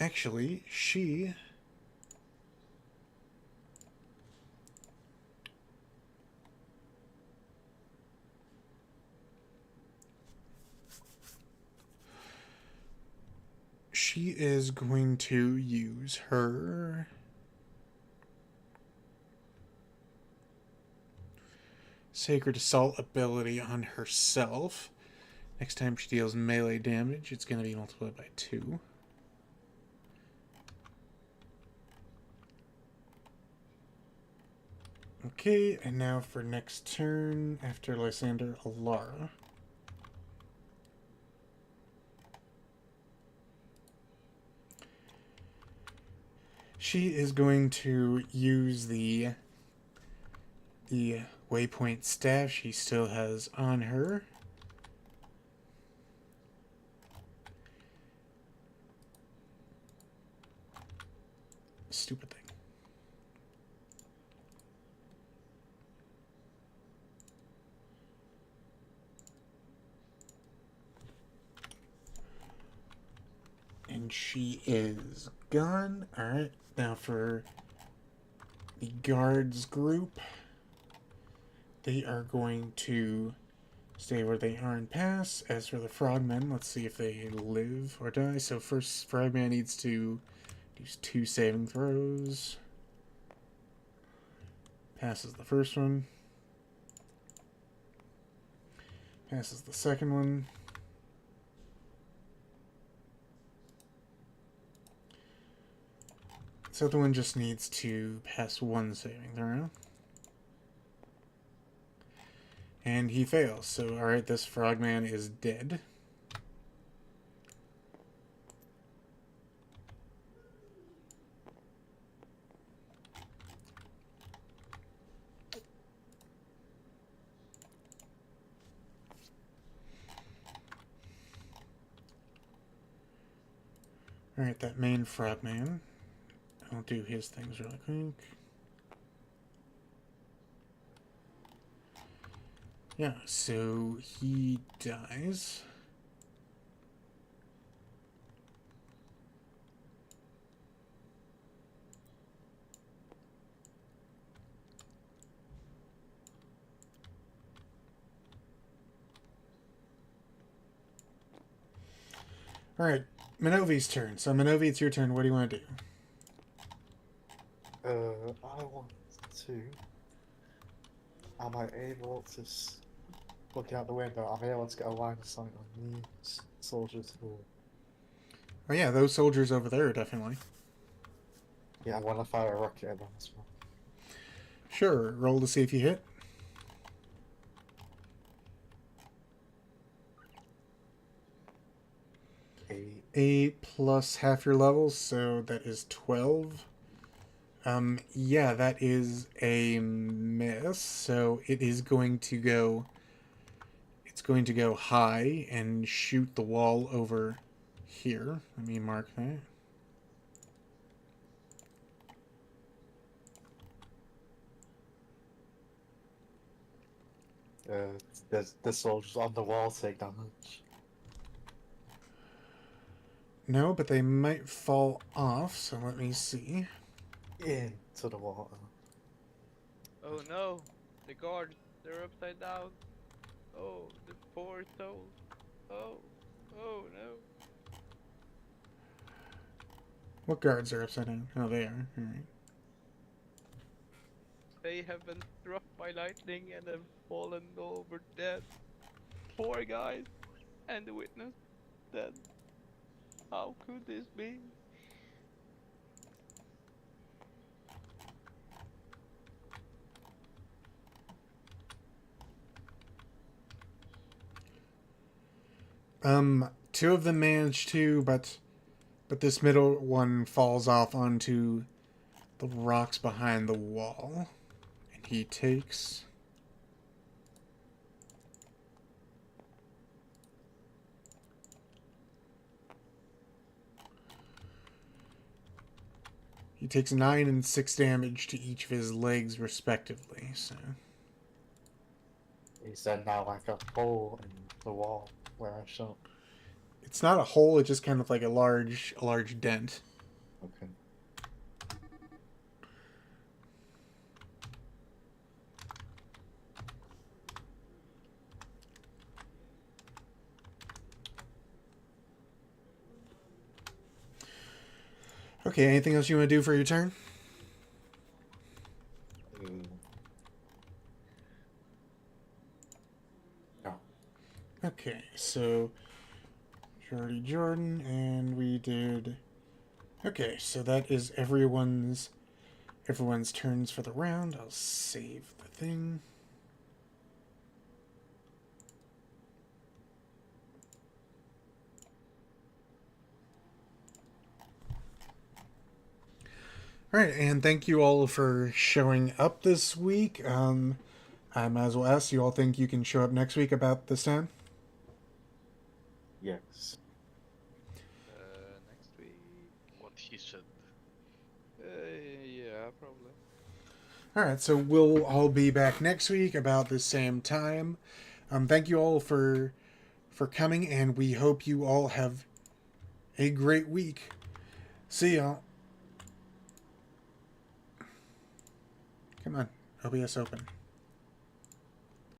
Speaker 1: Actually, she is going to use her Sacred Assault ability on herself. Next time she deals melee damage, it's going to be multiplied by 2. Okay, and now for next turn, after Lysander, Alara. She is going to use the waypoint staff she still has on her. Stupid thing. And she is gone. Alright, now for the guards group. They are going to stay where they are and pass. As for the frogmen, let's see if they live or die. So first, frogman needs to use 2 saving throws. Passes the first one. Passes the second one. So the one just needs to pass 1 saving throw. And he fails. So, alright, this frogman is dead. Alright, that main frogman. I'll do his things really quick. Yeah, so he dies. Alright, Minovi's turn. So Minovi, it's your turn. What do you want to do?
Speaker 5: I want to. Am I able to, looking out the window, am I able to get a line of sight on these soldiers who...
Speaker 1: Oh yeah, those soldiers over there, definitely.
Speaker 5: Yeah, I want to fire a rocket at them as well.
Speaker 1: Sure, roll to see if you hit. 8 plus half your levels, so that is 12. Yeah, that is a miss, so it is going to go... It's going to go high and shoot the wall over here. Let me mark that.
Speaker 5: The soldiers on the wall take damage.
Speaker 1: No, but they might fall off, so let me see.
Speaker 5: Into the water.
Speaker 4: Oh no, the guards, they're upside down. Oh, the poor souls. Oh, oh no.
Speaker 1: What guards are upside down? Oh, they are. Alright.
Speaker 4: They have been struck by lightning and have fallen over dead. Poor guys. And the witness dead. How could this be?
Speaker 1: Two of them manage to, but this middle one falls off onto the rocks behind the wall. And he takes... He takes 9 and 6 damage to each of his legs, respectively, so...
Speaker 5: Is there now like a hole in the wall where I shot?
Speaker 1: It's not a hole, it's just kind of like a large dent.
Speaker 5: Okay.
Speaker 1: Okay, anything else you want to do for your turn?
Speaker 5: No.
Speaker 1: Okay, so... Jordan, and we did... Okay, so that is everyone's turns for the round. I'll save the thing. Alright, and thank you all for showing up this week. I might as well ask, you all think you can show up next week about this time?
Speaker 5: Yes.
Speaker 4: Next week.
Speaker 3: What he said.
Speaker 4: Yeah, probably.
Speaker 1: Alright, so we'll all be back next week about the same time. Thank you all for coming, and we hope you all have a great week. See y'all. Come on, OBS open.